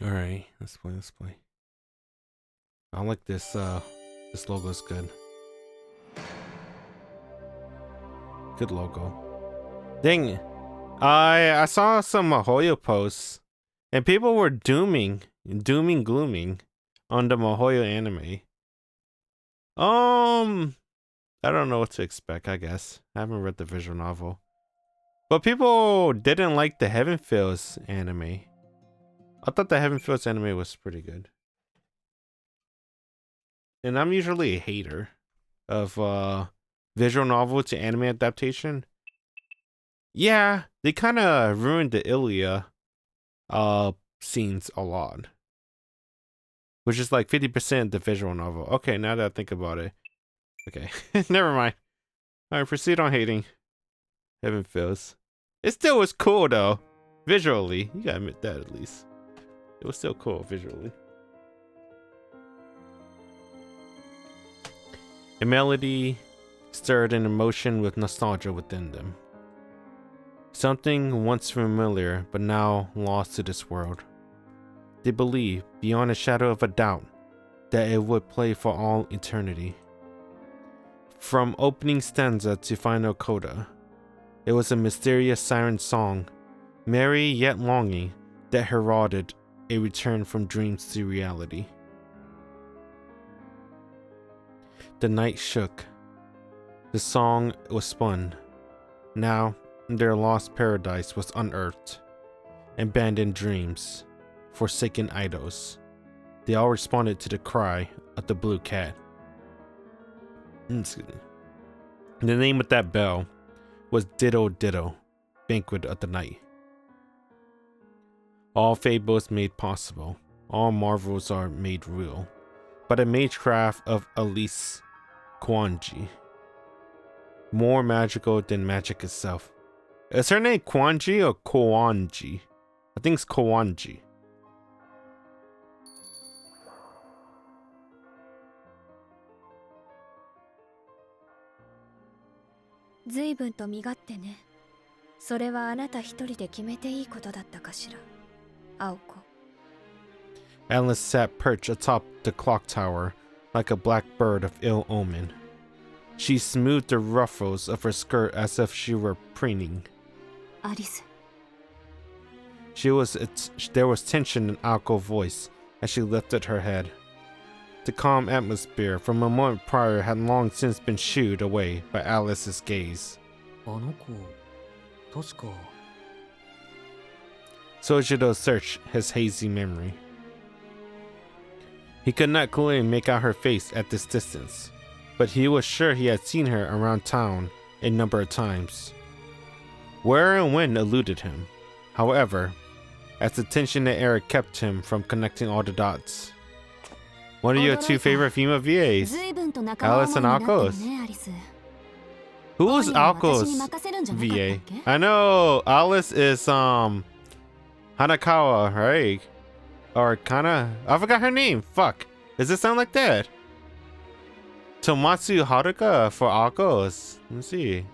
Alright, let's play, I like this, this logo's good. Good logo. Dang, I saw some Mahoyo posts, and people were glooming on the Mahoyo anime. I don't know what to expect, I guess. I haven't read the visual novel. But people didn't like the Heaven Feels anime. I thought the Heaven Feels anime was pretty good. And I'm usually a hater of visual novel to anime adaptation. Yeah, they kind of ruined the Ilya scenes a lot. Which is like 50% the visual novel. Okay, now that I think about it. Okay, never mind. Alright, proceed on hating. Heaven Feels. It still was cool though. Visually. You gotta admit that at least. It was still cool visually. A melody stirred an emotion with nostalgia within them. Something once familiar, but now lost to this world. They believed, beyond a shadow of a doubt, that it would play for all eternity. From opening stanza to final coda, it was a mysterious siren song, merry yet longing, that heralded a return from dreams to reality. The night shook. The song was spun. Now, their lost paradise was unearthed. Abandoned dreams. Forsaken idols. They all responded to the cry of the blue cat. The name of that bell was Ditto Ditto, Banquet of the Night. All fables made possible. All marvels are made real. By the magecraft of Elise Kwanji. More magical than magic itself. Is her name Kwanji or Kwanji? I think it's Kwanji. 随分と身勝手ね。それはあなた一人で決めていいことだったかしら、青子。Alice sat perched atop the clock tower like a black bird of ill omen. She smoothed the ruffles of her skirt as if she were preening. アリス。 There was tension in Alco's voice as she lifted her head. The calm atmosphere from a moment prior had long since been shooed away by Alice's gaze. あの子、確か。 Sojiro searched his hazy memory. He could not clearly make out her face at this distance, but he was sure he had seen her around town a number of times. Where and when eluded him, however, as the tension in the air kept him from connecting all the dots. What are your two favorite female VAs? Alice and Alcos. Who is Alcos VA? I know Alice is Hanakawa, right? Or kinda, I forgot her name. Fuck. Does it sound like that? Tomatsu Haruka for Alcos. Let me see.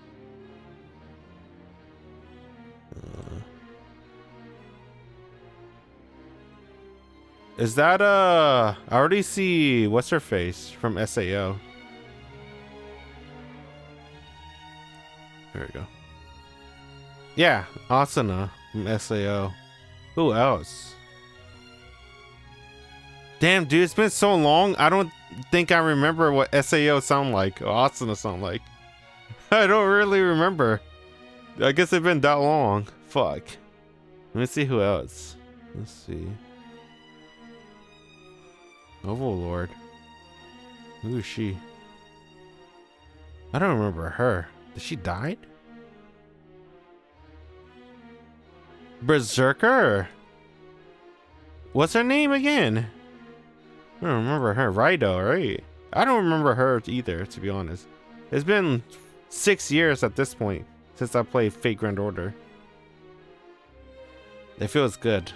Is that I already see what's her face from SAO. There we go. Yeah, Asuna from SAO. Who else? Damn, dude, it's been so long. I don't think I remember what SAO sound like or Asuna sound like. I don't really remember. I guess it's been that long. Fuck. Let me see who else. Let's see. Overlord. Who is she? I don't remember her. Did she die? Berserker? What's her name again? I don't remember her. Raido, right? I don't remember her either, to be honest. It's been 6 years at this point since I played Fate Grand Order. It feels good.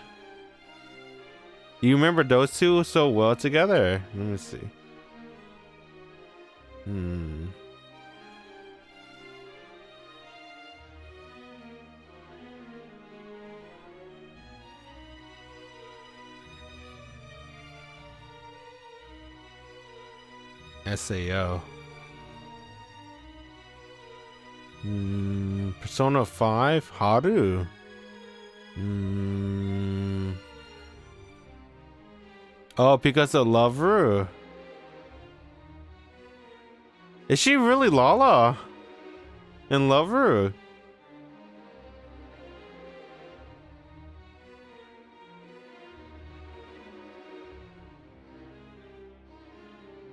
You remember those two so well together? Let me see. SAO. Persona 5? Haru? Oh, because of Lover? Is she really Lala? In Lover?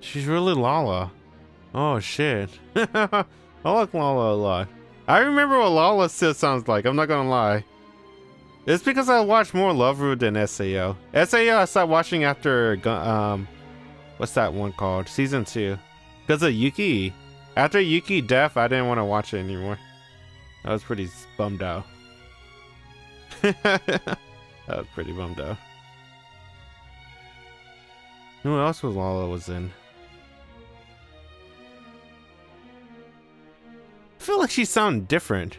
She's really Lala. Oh shit. I like Lala a lot. I remember what Lala still sounds like, I'm not gonna lie. It's because I watched more Love Ru than SAO. SAO I stopped watching after what's that one called? Season 2. Because of Yuki. After Yuki death, I didn't want to watch it anymore. I was pretty bummed out. I was pretty bummed out. Who else was Lala was in? I feel like she sounded different.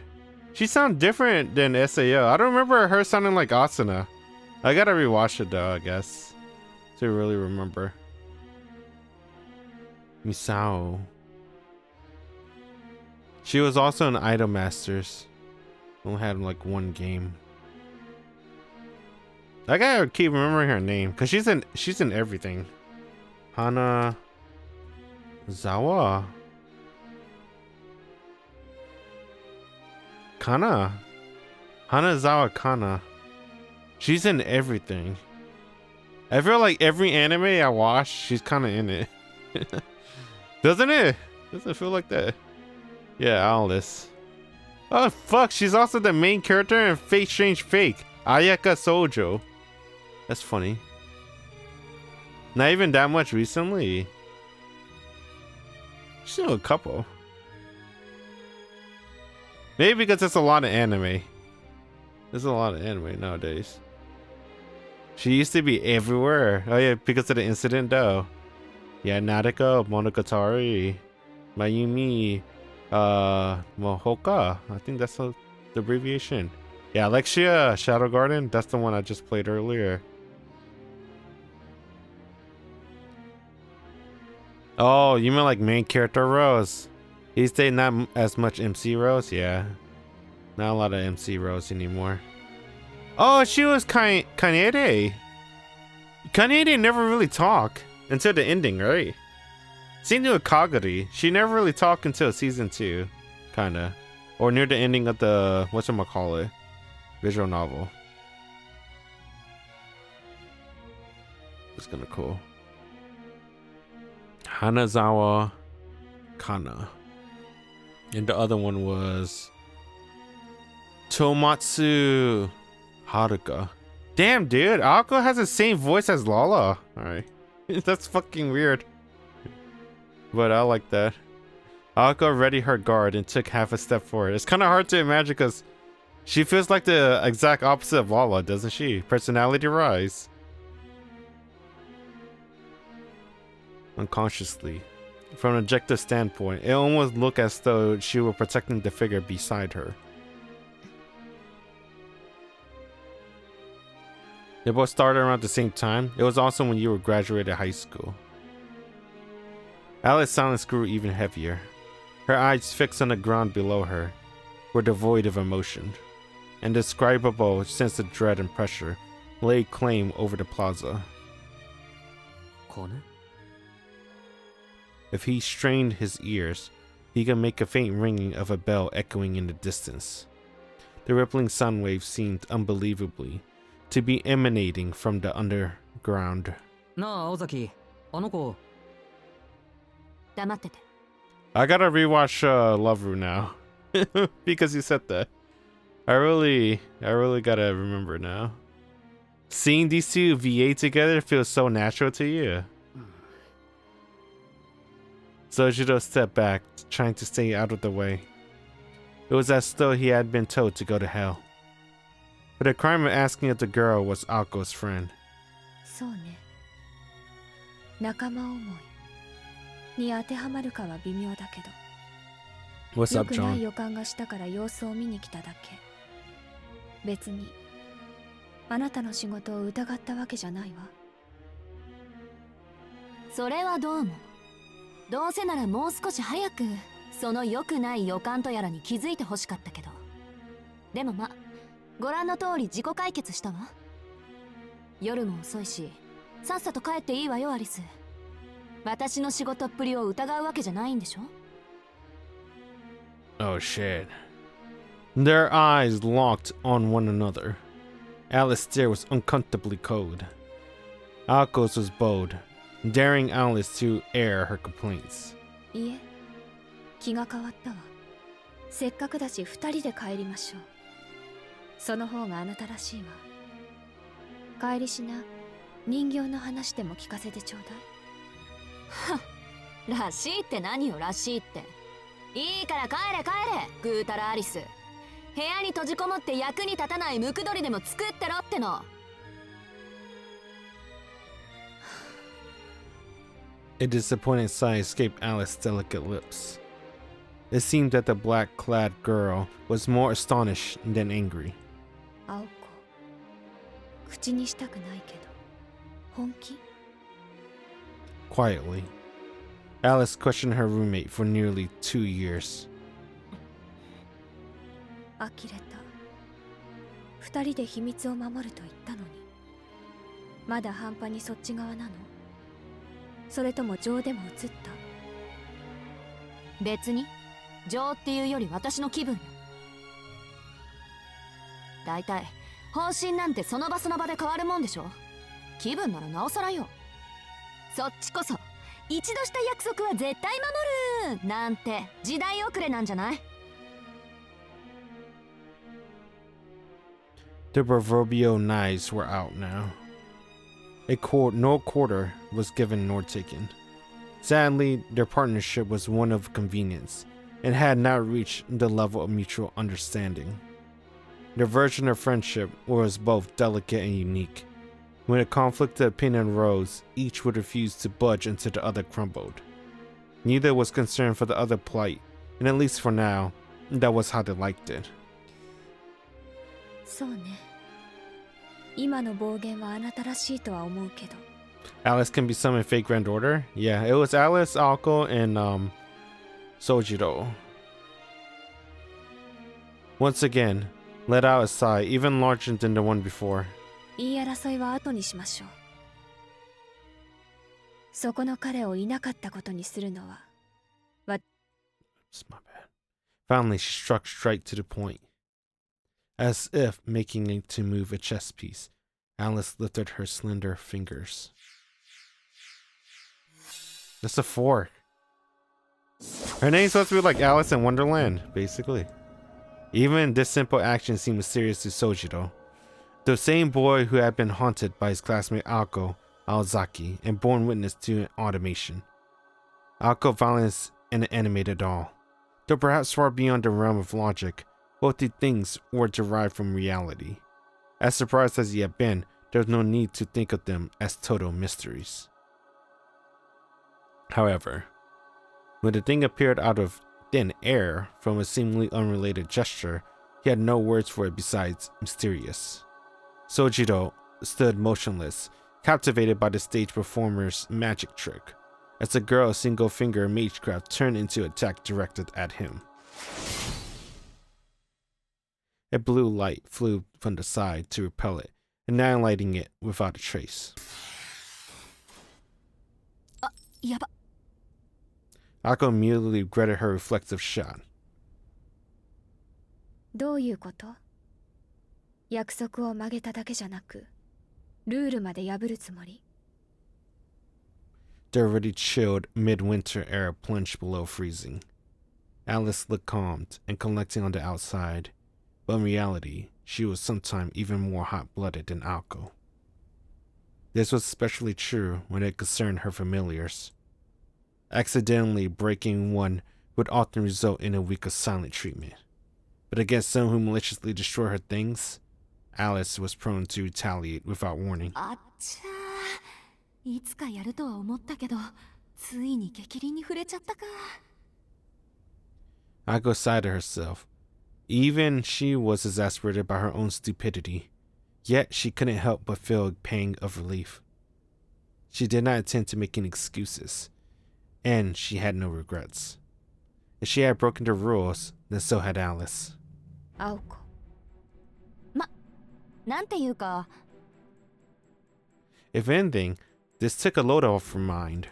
She sounded different than SAO. I don't remember her sounding like Asuna. I gotta rewatch it though, I guess, to really remember. Misao. She was also in Idol Masters. Only had like one game. I gotta keep remembering her name because she's in everything. Hana Zawa. Kana. Hanazawa Kana. She's in everything. I feel like every anime I watch, she's kind of in it. Doesn't it? Doesn't it feel like that? Yeah, Alice. Oh fuck, she's also the main character in Fate Strange Fake. Ayaka Sojo. That's funny. Not even that much recently. She's in a couple. Maybe because there's a lot of anime. There's a lot of anime nowadays. She used to be everywhere. Oh yeah, because of the incident though. Yeah, Nadeko, Monogatari, Mayumi, Mahoka. I think that's the abbreviation. Yeah, Alexia, Shadow Garden. That's the one I just played earlier. Oh, you mean like main character roles? These days, not as much MC roles. Yeah, not a lot of MC roles anymore. Oh, she was Kanede. Kanede never really talked until the ending, right? Same to Kagari. She never really talked until season 2, kinda, or near the ending of the whatchamacallit visual novel. It's kinda cool. Hanazawa Kana. And the other one was Tomatsu Haruka. Damn, dude. Aoko has the same voice as Lala. Alright. That's fucking weird. But I like that. Aoko readied her guard and took half a step forward. It's kind of hard to imagine because she feels like the exact opposite of Lala, doesn't she? Personality rise. Unconsciously. From an objective standpoint, it almost looked as though she were protecting the figure beside her. They both started around the same time. It was also when you were graduated high school. Alice's silence grew even heavier. Her eyes fixed on the ground below her were devoid of emotion. An indescribable sense of dread and pressure laid claim over the plaza. If he strained his ears, he could make a faint ringing of a bell echoing in the distance. The rippling sun waves seemed unbelievably to be emanating from the underground. I gotta rewatch Love Ru now because you said that. I really gotta remember now. Seeing these two VA together feels so natural to you. Sojiro stepped back, trying to stay out of the way. It was as though he had been told to go to hell. But the crime of asking if the girl was Ako's friend. What's up, John? どうせならもう少し早くその良くない予感とやらに気づいてほしかったけど。でもま、ご覧の通り自己解決したわ。夜も遅いし、さっさと帰っていいわよアリス。私の仕事っぷりを疑うわけじゃないんでしょ。 Oh shit. Their eyes locked on one another. Alice's stare was uncomfortably cold. Ako's was bold, daring Alice to air her complaints. いえ、気が変わったわ。せっかくだし二人で帰りましょう。その方があなたらしいわ。帰りしな、人形の話でも聞かせてちょうだい。らしいって何よ、らしいって。いいから帰れ帰れ、ぐうたらアリス。部屋に閉じこもって役に立たないムクドリでも作ってろっての。A disappointed sigh escaped Alice's delicate lips. It seemed that the black-clad girl was more astonished than angry. 青子、口にしたくないけど、本気？ Quietly, Alice questioned her roommate for nearly 2 years. 呆れた。二人で秘密を守ると言ったのに、まだ半端にそっち側なの？それとも情でも移った？別に情っていうより私の気分よ。だいたい方針なんてその場その場で変わるもんでしょ。気分ならなおさらよ。そっちこそ一度した約束は絶対守るなんて時代遅れなんじゃない？ The proverbial knives were out now. No quarter was given nor taken. Sadly, their partnership was one of convenience and had not reached the level of mutual understanding. Their version of friendship was both delicate and unique. When a conflict of opinion arose, each would refuse to budge until the other crumbled. Neither was concerned for the other's plight, and at least for now, that was how they liked it. そうね。今の暴言はあなたらしいとは思うけど。Alice can be summoned fake Grand Order? Yeah, it was Alice, Ako, and Sojiro. Once again, let out a sigh, even larger than the one before. 言い争いは後にしましょう。そこの彼をいなかったことにするのは。It's my bad. Finally, she struck straight to the point. As if making it to move a chess piece, Alice lifted her slender fingers. That's a fork. Her name's supposed to be like Alice in Wonderland, basically. Even this simple action seemed mysterious to Sojiro, the same boy who had been haunted by his classmate Ako Aozaki and borne witness to automation. Ako violence and an animated doll. Though perhaps far beyond the realm of logic, both the things were derived from reality. As surprised as he had been, there was no need to think of them as total mysteries. However, when the thing appeared out of thin air from a seemingly unrelated gesture, he had no words for it besides mysterious. Sojiro stood motionless, captivated by the stage performer's magic trick, as the girl's single-finger magecraft turned into attack directed at him. A blue light flew from the side to repel it, annihilating it without a trace. やば。 Ako immediately regretted her reflexive shot. どういうこと？約束を曲げただけじゃなく、ルールまで破るつもり？ The already chilled midwinter air plunged below freezing. Alice looked calmed and collecting on the outside, but in reality, she was sometimes even more hot-blooded than Ako. This was especially true when it concerned her familiars. Accidentally breaking one would often result in a week of silent treatment. But against some who maliciously destroy her things, Alice was prone to retaliate without warning. あっちゃー、いつかやるとは思ったけど、ついに激鱗に触れちゃったか。 Ako sighed to herself. Even she was exasperated by her own stupidity, yet she couldn't help but feel a pang of relief. She did not intend to make any excuses. and she had no regrets. If she had broken the rules, then so had Alice. 青子。なんていうか If anything, this took a load off her mind.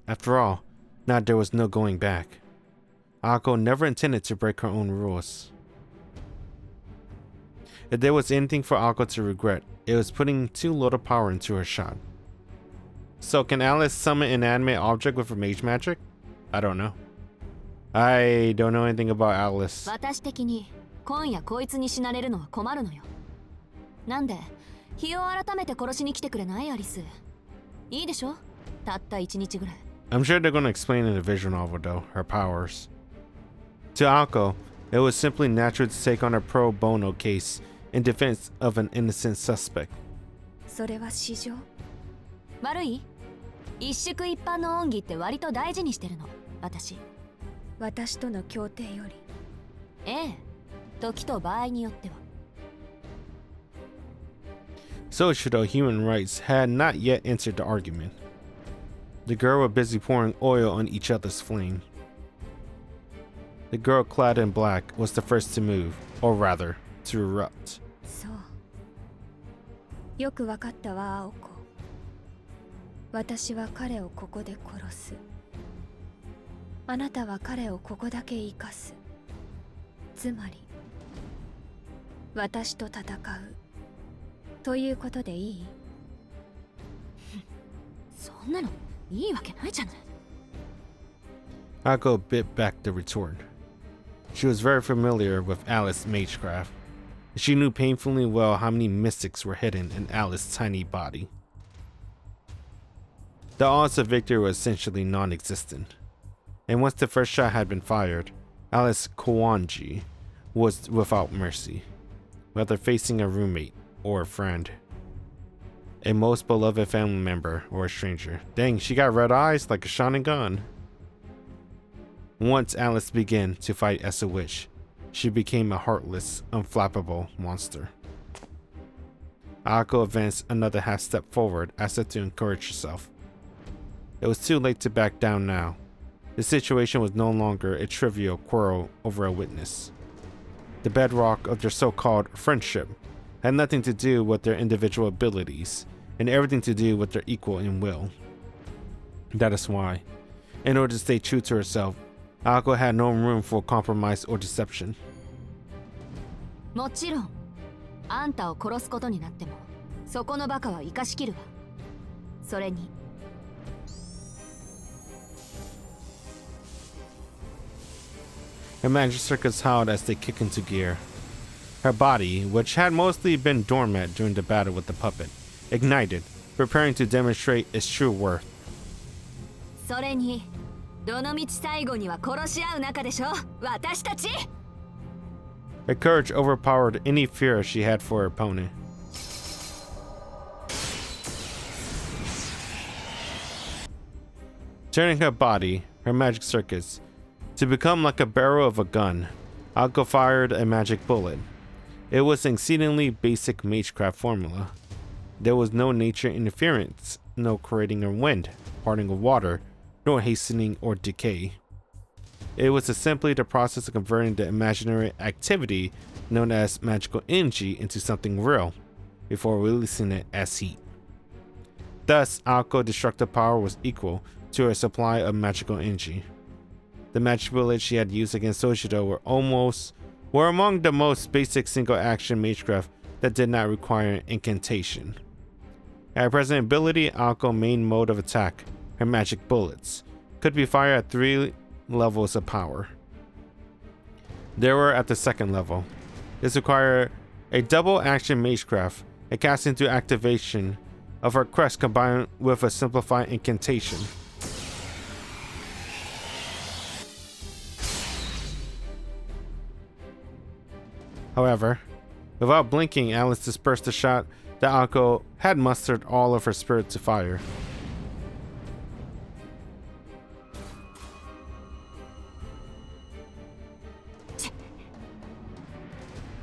After all, now there was no going back. Ako never intended to break her own rules. If there was anything for Ako to regret, it was putting too little power into her shot. So can Alice summon an inanimate object with her mage magic? I don't know. I don't know anything about Alice. 私的に今夜こいつに死なれるのは困るのよ。なんで日を改めて殺しに来てくれないアリス。いいでしょたった1日ぐらい。I'm sure they're going to explain in the visual novel though, her powers. To Ako, it was simply natural to take on a pro bono case in defense of an innocent suspect. それは市場。悪い一宿一般の恩義って割と大事にしてるの私。私との協定より。ええ時と場合によっては。Social human rights had not yet entered the argument. The girl were busy pouring oil on each other's flame. The girl clad in black was the first to move, or rather, to erupt. そう。よくわかったわ、青子。私は彼をここで殺す。あなたは彼をここだけ生かす。つまり、私と戦う。ということでいい？そんなのいいわけないじゃない。Ako bit back the retort. She was very familiar with Alice's magecraft. She knew painfully well how many mystics were hidden in Alice's tiny body. The odds of victory were essentially non-existent. And once the first shot had been fired, Alice Kowanji was without mercy, whether facing a roommate or a friend, a most beloved family member or a stranger. Dang, she got red eyes like a shining gun. Once Alice began to fight as a witch, she became a heartless, unflappable monster. Ako advanced another half step forward as if to encourage herself. It was too late to back down now. The situation was no longer a trivial quarrel over a witness. The bedrock of their so-called friendship had nothing to do with their individual abilities, and everything to do with their equal in will. That is why, in order to stay true to herself, Ako had no room for compromise or deception. もちろん、あんたを殺すことになっても、そこのバカは生かしきるわ。それに。Her magic circuits howled as they kicked into gear. Her body, which had mostly been dormant during the battle with the puppet, ignited, preparing to demonstrate its true worth. それに、どの道最後には殺し合う仲でしょ私たち Her courage overpowered any fear she had for her opponent. Turning her body, her magic circuits, to become like a barrel of a gun, Ako fired a magic bullet. It was an exceedingly basic magecraft formula. There was no nature interference, no creating of wind, parting of water, nor hastening or decay. It was simply the process of converting the imaginary activity known as magical energy into something real, before releasing it as heat. Thus, Ako's destructive power was equal to her supply of magical energy. The magic bullets she had used against Soshiro were among the most basic single-action magecraft that did not require an incantation. At her present ability, Ako's main mode of attack, her magic bullets, could be fired at 3 levels of power. They were at the 2nd level. This required a double-action magecraft, a cast into activation of her crest combined with a simplified incantation. However, without blinking, Alice dispersed the shot that Ako had mustered all of her spirit to fire.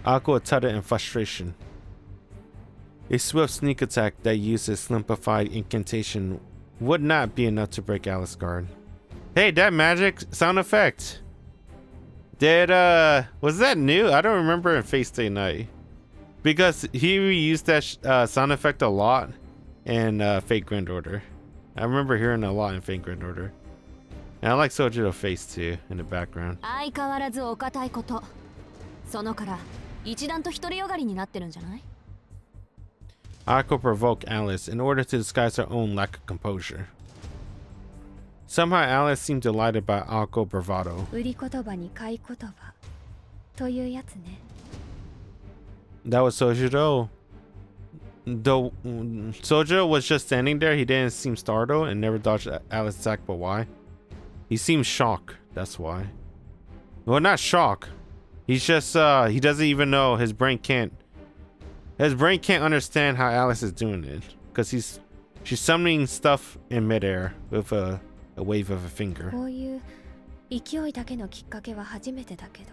Ako uttered in frustration. A swift sneak attack that used a simplified incantation would not be enough to break Alice's guard. Hey, that magic sound effect. Was that new? I don't remember in Face Day Night. Because he reused that sound effect a lot in Fate Grand Order. I remember hearing it a lot in Fate Grand Order. And I like Sojiro's face too in the background. 相変わらずお堅いこと。そのから一段と独りよがりになってるんじゃない？ Akko provoked Alice in order to disguise her own lack of composure. Somehow Alice seemed delighted by Akko's bravado. 売り言葉に買い言葉というやつね。That was Sojiro. Though Sojiro was just standing there, he didn't seem startled and never dodged Alice's attack, but why? He seems shocked, that's why. Well, not shocked. He's just, he doesn't even know, his brain can't understand how Alice is doing it. Because she's summoning stuff in midair with a wave of a finger. こういう勢いだけのきっかけは初めてだけど。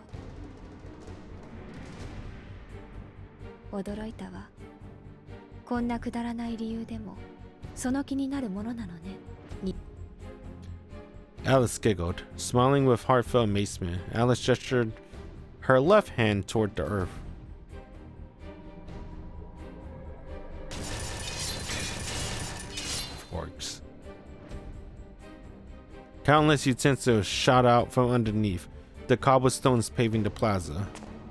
驚いたわ。こんなくだらない理由でもその気になるものなのね。Alice giggled, smiling with heartfelt amazement. Alice gestured her left hand toward the earth. Forks. Countless utensils shot out from underneath, the cobblestones paving the plaza.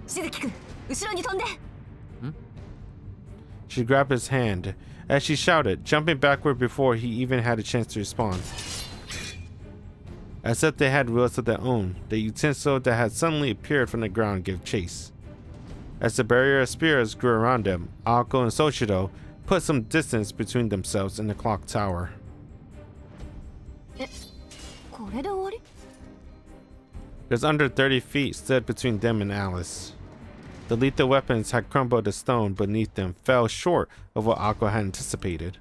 しずきくん、後ろに飛んで。She grabbed his hand as she shouted, jumping backward before he even had a chance to respond. As if they had wills of their own, the utensil that had suddenly appeared from the ground gave chase. As the barrier of spears grew around them, Akko and Soshiro put some distance between themselves and the clock tower. これで終わり? Just under 30 feet stood between them and Alice. The lethal weapons had crumbled the stone beneath them fell short of what Akko had anticipated.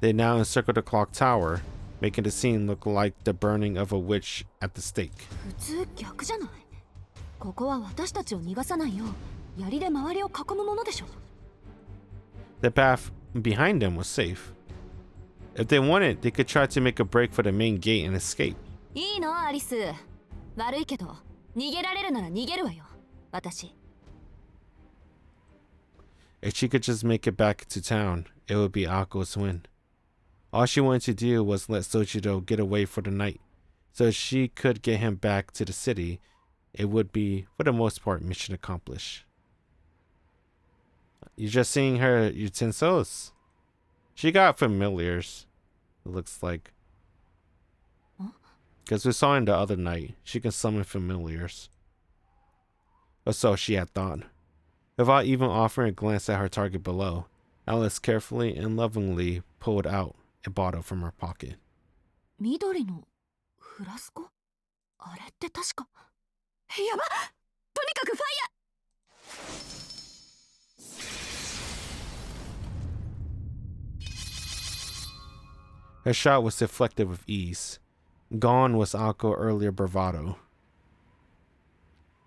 They now encircled the clock tower, making the scene look like the burning of a witch at the stake. 普通逆じゃない。ここは私たちを逃がさないよう槍で周りを囲むものでしょ。The path behind them was safe. If they wanted, they could try to make a break for the main gate and escape. いいの、アリス。悪いけど、逃げられるなら逃げるわよ。私。If she could just make it back to town, it would be Akko's win. All she wanted to do was let Sojiro get away for the night, so if she could get him back to the city, it would be, for the most part, mission accomplished. You're just seeing her utensils? She got familiars, it looks like. Because we saw in the other night, she can summon familiars. Or so she had thought. Without even offering a glance at her target below, Alice carefully and lovingly pulled out a bottle from her pocket. 緑のフラスコ？あれって確か。やば！とにかくファイヤー！ Her shot was deflected with ease. Gone was Akko's earlier bravado.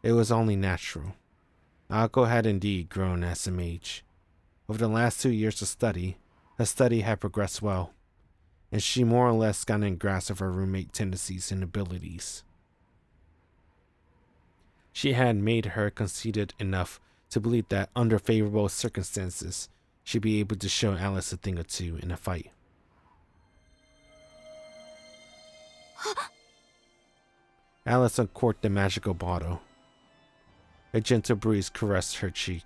It was only natural. Akko had indeed grown as a mage. Over the last 2 years of study, her study had progressed well, and she more or less got in grasp of her roommate tendencies and abilities. She had made her conceited enough to believe that under favorable circumstances, she'd be able to show Alice a thing or two in a fight. Alice uncorked the magical bottle. A gentle breeze caressed her cheek.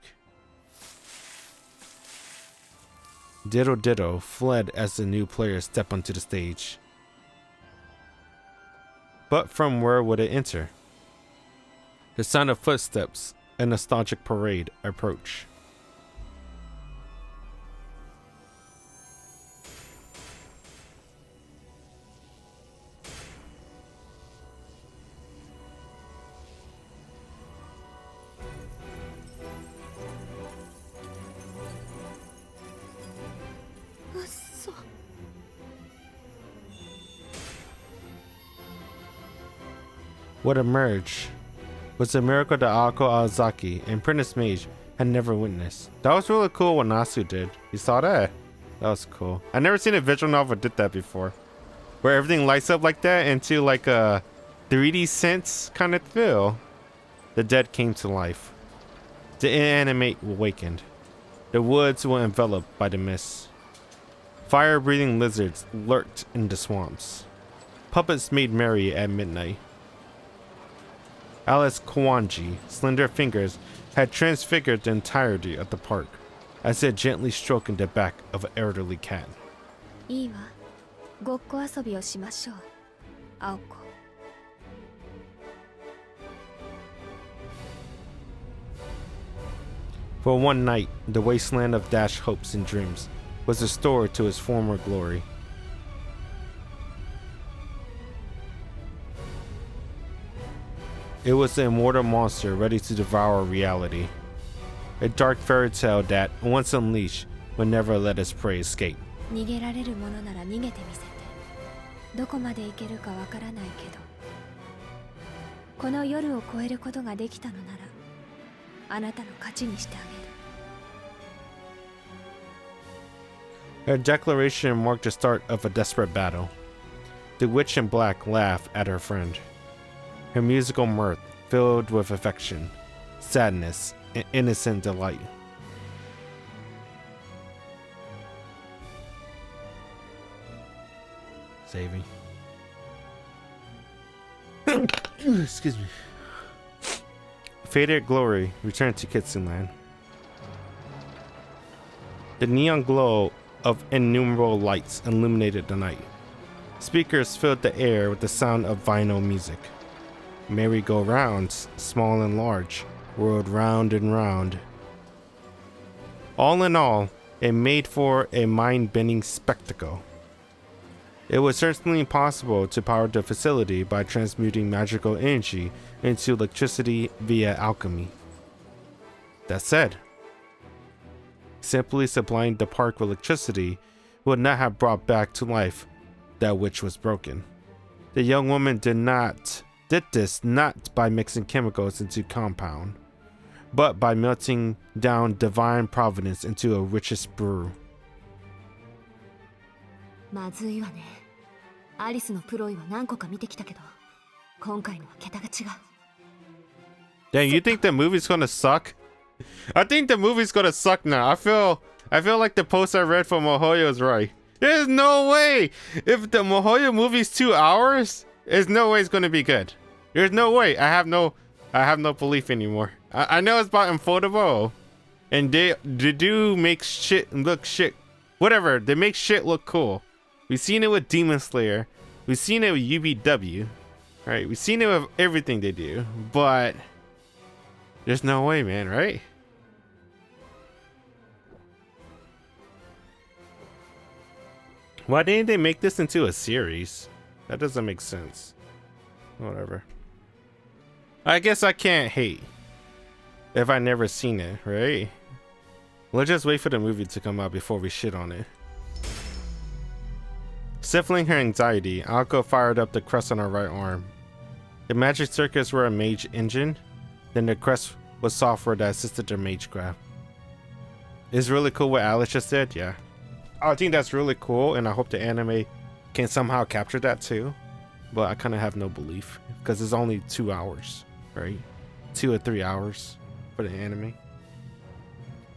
Diddle Diddle fled as the new players stepped onto the stage. But from where would it enter? The sound of footsteps, a nostalgic parade approach. What emerged was a miracle that Akko Aozaki and Apprentice Mage had never witnessed. That was really cool what Nasu did. You saw that? That was cool. I never seen a visual novel did that before. where everything lights up like that into like a 3D sense kind of feel. The dead came to life. The inanimate awakened. The woods were enveloped by the mist. Fire-breathing lizards lurked in the swamps. Puppets made merry at midnight. Alice Kawanji, slender fingers, had transfigured the entirety of the park, as if gently stroking the back of an elderly cat. いいわ。ごっこ遊びをしましょう。青子。For one night, the wasteland of dashed hopes and dreams was restored to its former glory. It was the immortal monster ready to devour reality. A dark fairy tale that, once unleashed, would never let its prey escape. 逃げられるものなら逃げてみせて。どこまで行けるかわからないけど、この夜を越えることができたのなら、あなたの勝ちにしてあげる。 Her declaration marked the start of a desperate battle. The witch in black laughed at her friend. Her musical mirth filled with affection, sadness, and innocent delight. Saving. Excuse me. Faded glory returned to Kitsunland. The neon glow of innumerable lights illuminated the night. Speakers filled the air with the sound of vinyl music. Merry-go-rounds, small and large, whirled round and round. All in all, it made for a mind-bending spectacle. It was certainly possible to power the facility by transmuting magical energy into electricity via alchemy. That said, simply supplying the park with electricity would not have brought back to life that which was broken. The young woman did this not by mixing chemicals into compound, but by melting down divine providence into a richest brew. まずいわね。アリスのプロイは何個か見てきたけど、今回のは桁が違う。 Damn, you think the movie's gonna suck? I think the movie's gonna suck now. I feel like the post I read for Mahoyo is right. There's no way! If the Mahoyo movie's 2 hours, there's no way it's gonna be good. There's no way. I have no belief anymore. I know it's about Infotable, and they do make shit look shit. Whatever, they make shit look cool. We've seen it with Demon Slayer. We've seen it with UBW. Right? We've seen it with everything they do, but there's no way, man, right? Why didn't they make this into a series? That doesn't make sense. Whatever. I guess I can't hate if I never seen it, right? Let's just wait for the movie to come out before we shit on it. Stifling her anxiety, Alko fired up the crest on her right arm. The magic circuits were a mage engine, then the crest was software that assisted their magecraft. It's really cool what Alice just did, yeah. I think that's really cool, and I hope the anime can somehow capture that too. But I kind of have no belief, because it's only 2 hours, right? 2 or 3 hours for the anime.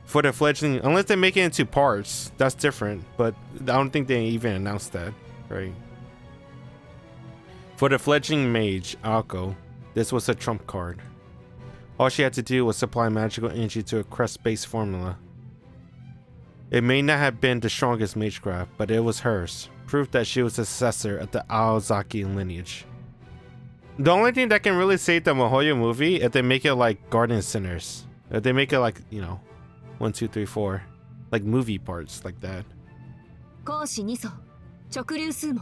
For the fledgling, unless they make it into parts, that's different, but I don't think they even announced that, right? For the fledgling mage, Alko, this was a trump card. All she had to do was supply magical energy to a crest-based formula. It may not have been the strongest magecraft, but it was hers, proof that she was the successor of the Aozaki lineage. The only thing that can really save the Mahoyo movie is if they make it like Garden Centers. If they make it like, you know, 1, 2, 3, 4, like movie parts like that. 講師2層直流数門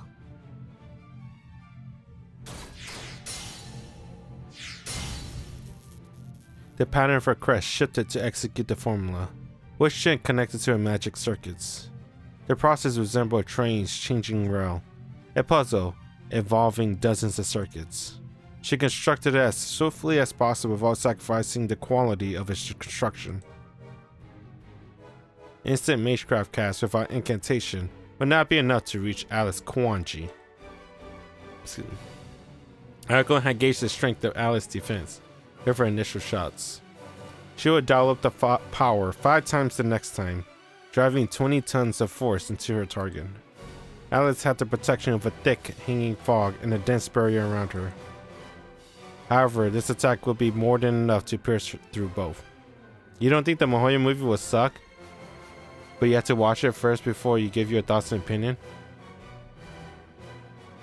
The pattern of her crest shifted to execute the formula, which then connected to her magic circuits. The process resembled a train's changing rail, a puzzle involving dozens of circuits. She constructed it as swiftly as possible without sacrificing the quality of its construction. Instant magecraft cast without incantation would not be enough to reach Alice Kawanji. Excuse me. Akko had gauged the strength of Alice's defense with her initial shots. She would dial up the power 5 times the next time, driving 20 tons of force into her target. Alice had the protection of a thick, hanging fog and a dense barrier around her. However, this attack would be more than enough to pierce through both. You don't think the Mahoyo movie will suck? But you have to watch it first before you give your thoughts and opinion?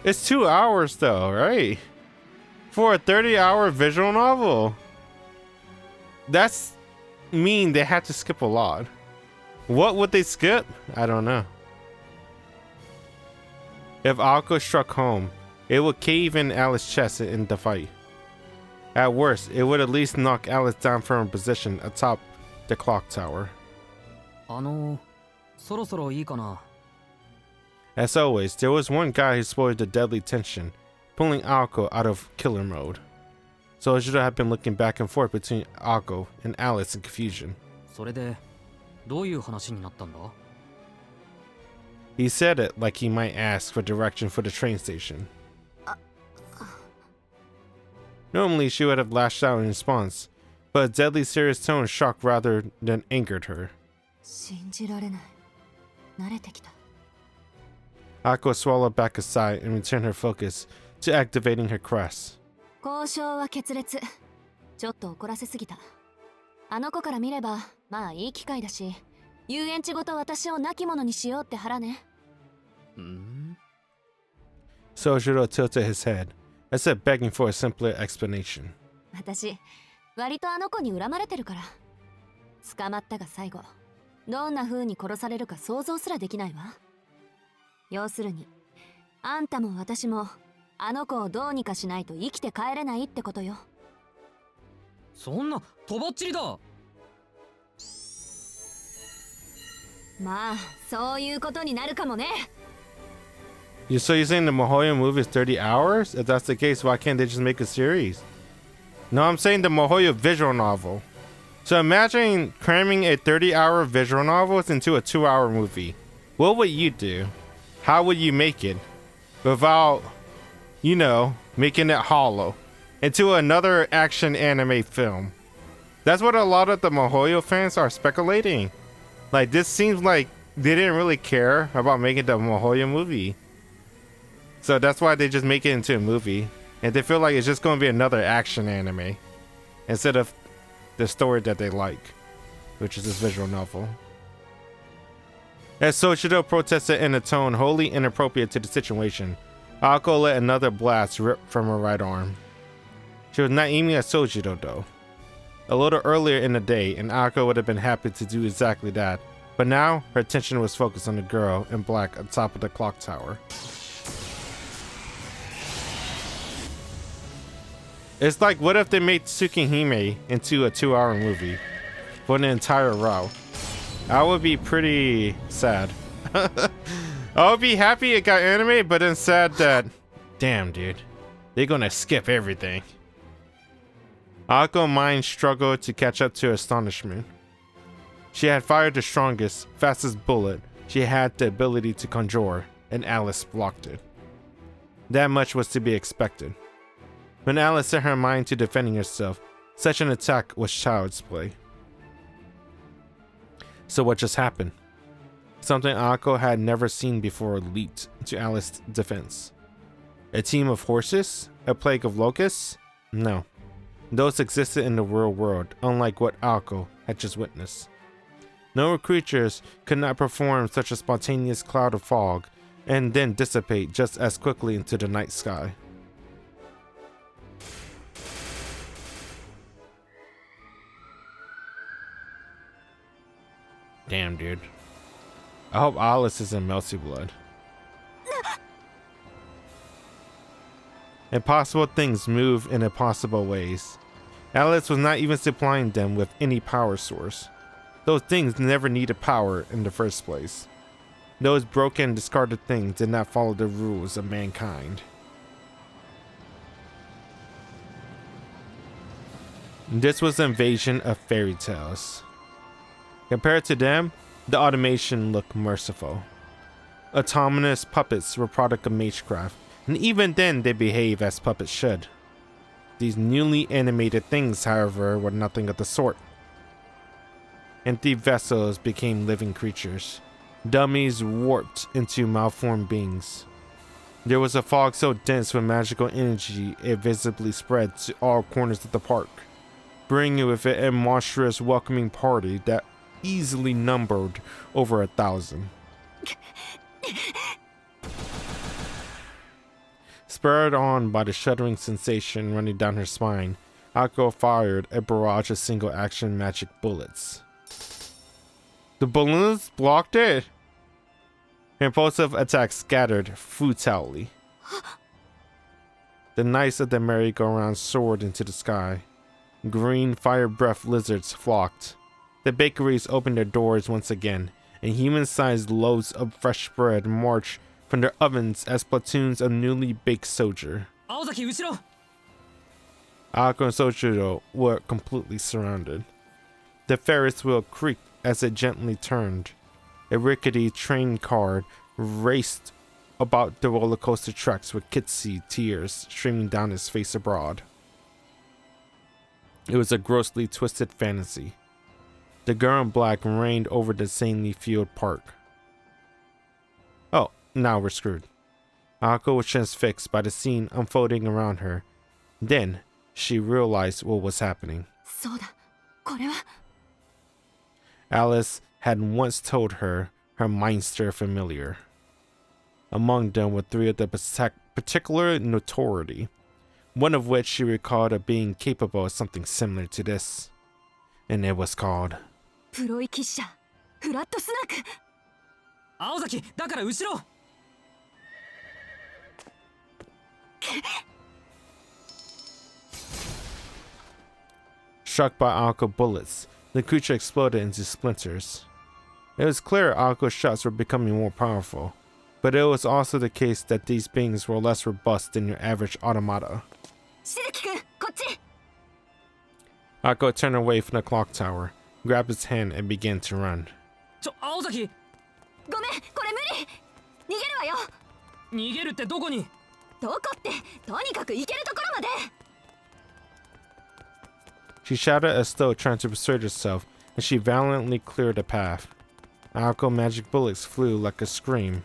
It's 2 hours though, right? For a 30-hour visual novel. That's mean they had to skip a lot. What would they skip? I don't know. If Akko struck home, it would cave in Alice's chest in the fight. At worst, it would at least knock Alice down from her position atop the clock tower. そろそろいいかな。 As always, there was one guy who spoiled the deadly tension, pulling Akko out of killer mode. Sojiro had been looking back and forth between Akko and Alice in confusion. それでどういう話になったんだ？ He said it like he might ask for direction for the train station. Normally, she would have lashed out in response, but a deadly serious tone shocked rather than angered her. 信じられない。慣れてきた。 Akko swallowed back a sigh and returned her focus to activating her crest. 交渉は決裂。ちょっと怒らせすぎた。あの子から見れば、まあいい機会だし、遊園地ごと私を亡き者にしようって腹ね。Sojiro tilted his head, as if begging for a simpler explanation. 私、割とあの子に恨まれてるから。捕まったが最後、どんな風に殺されるか想像すらできないわ。要するに、あんたも私も、あの子をどうにかしないと生きて帰れないってことよ。そんなとばっちりだ。まあ、そういうことになるかもね。So you're saying the Mahoyo movie is 30 hours? If that's the case, why can't they just make a series? No, I'm saying the Mahoyo visual novel. So imagine cramming a 30-hour visual novel into a 2-hour movie. What would you do? How would you make it? Without, you know, making it hollow into another action anime film. That's what a lot of the Mahoyo fans are speculating. Like, this seems like they didn't really care about making the Mahoyo movie. So that's why they just make it into a movie. And they feel like it's just going to be another action anime instead of the story that they like, which is this visual novel. As Sojiro protested in a tone wholly inappropriate to the situation, Akko let another blast rip from her right arm. She was not aiming at Sojiro though. A little earlier in the day, and Akko would have been happy to do exactly that, but now her attention was focused on the girl in black atop of the clock tower. It's like, what if they made Tsukihime into a 2-hour movie for an entire route? I would be pretty sad. I would be happy it got animated, but then sad that, damn dude, they're gonna skip everything. Akko's mind struggled to catch up to her astonishment. She had fired the strongest, fastest bullet she had the ability to conjure, and Alice blocked it. That much was to be expected. When Alice set her mind to defending herself, such an attack was child's play. So what just happened? Something Akko had never seen before leaped to Alice's defense. A team of horses? A plague of locusts? No. Those existed in the real world, unlike what Akko had just witnessed. No creatures could not perform such a spontaneous cloud of fog and then dissipate just as quickly into the night sky. Damn, dude. I hope Alice is in Melty Blood. Impossible things move in impossible ways. Alice was not even supplying them with any power source. Those things never needed power in the first place. Those broken, discarded things did not follow the rules of mankind. This was an invasion of fairy tales. Compared to them, the automation looked merciful. Autonomous puppets were product of magecraft and even then they behave as puppets should. These newly animated things, however, were nothing of the sort. Empty vessels became living creatures. Dummies warped into malformed beings. There was a fog so dense with magical energy it visibly spread to all corners of the park, bringing with it a monstrous welcoming party that easily numbered over 1,000. Spurred on by the shuddering sensation running down her spine, Akko fired a barrage of single-action magic bullets. The balloons blocked it. Her impulsive attack scattered futilely. The knights of the merry-go-round soared into the sky. Green fire-breath lizards flocked. The bakeries opened their doors once again, and human-sized loaves of fresh bread marched from their ovens as platoons of newly baked soju. Aozaki, uchiro! Akko and Sojiro were completely surrounded. The Ferris wheel creaked as it gently turned. A rickety train car raced about the roller coaster tracks with kitsy tears streaming down his face abroad. It was a grossly twisted fantasy. The girl in black reigned over the sanely fueled park. Oh, now we're screwed. Akko was transfixed by the scene unfolding around her. Then she realized what was happening. そうだ。これは。Alice had once told her Meinster familiar. Among them were 3 of the particular notoriety, one of which she recalled of being capable of something similar to this. And it was called... プロイキッシャフラットスナーク。青崎、だから後ろ。Struck by Akko bullets, the creature exploded into splinters. It was clear Akko's shots were becoming more powerful, but it was also the case that these beings were less robust than your average automata. しずきくん、こっち。Akko turned away from the clock tower, grabbed his hand, and began to run. 青崎。ごめん、これ無理。逃げるわよ。逃げるってどこに？どこって、とにかく行けるところまで。She shouted as though trying to persuade herself, and she valiantly cleared a path. Akko magic bullets flew like a scream,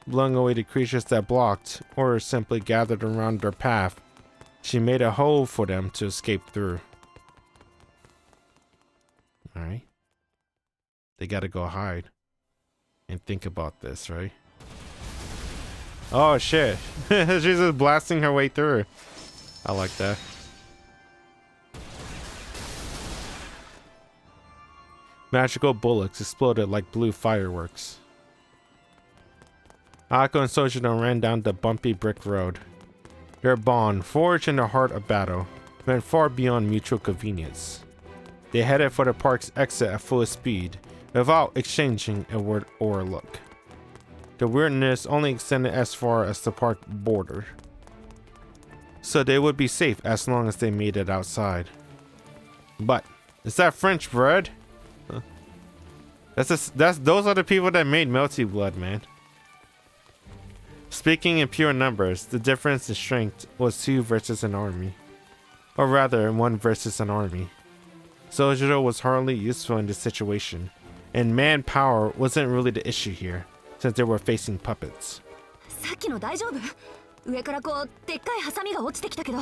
blowing away the creatures that blocked or simply gathered around their path. She made a hole for them to escape through. Alright. They gotta go hide. And think about this, right? Oh shit. She's just blasting her way through. I like that. Magical bullets exploded like blue fireworks. Akko and Sojiro ran down the bumpy brick road. Their bond, forged in the heart of battle, went far beyond mutual convenience. They headed for the park's exit at full speed, without exchanging a word or a look. The weirdness only extended as far as the park border, so they would be safe as long as they made it outside. But, is that French bread? Huh? Those are the people that made Melty Blood, man. Speaking in pure numbers, the difference in strength was 2 versus an army. Or rather, 1 versus an army. Sojiro was hardly useful in this situation, and manpower wasn't really the issue here, since they were facing puppets. さっきの大丈夫？上からこうでっかいハサミが落ちてきたけど。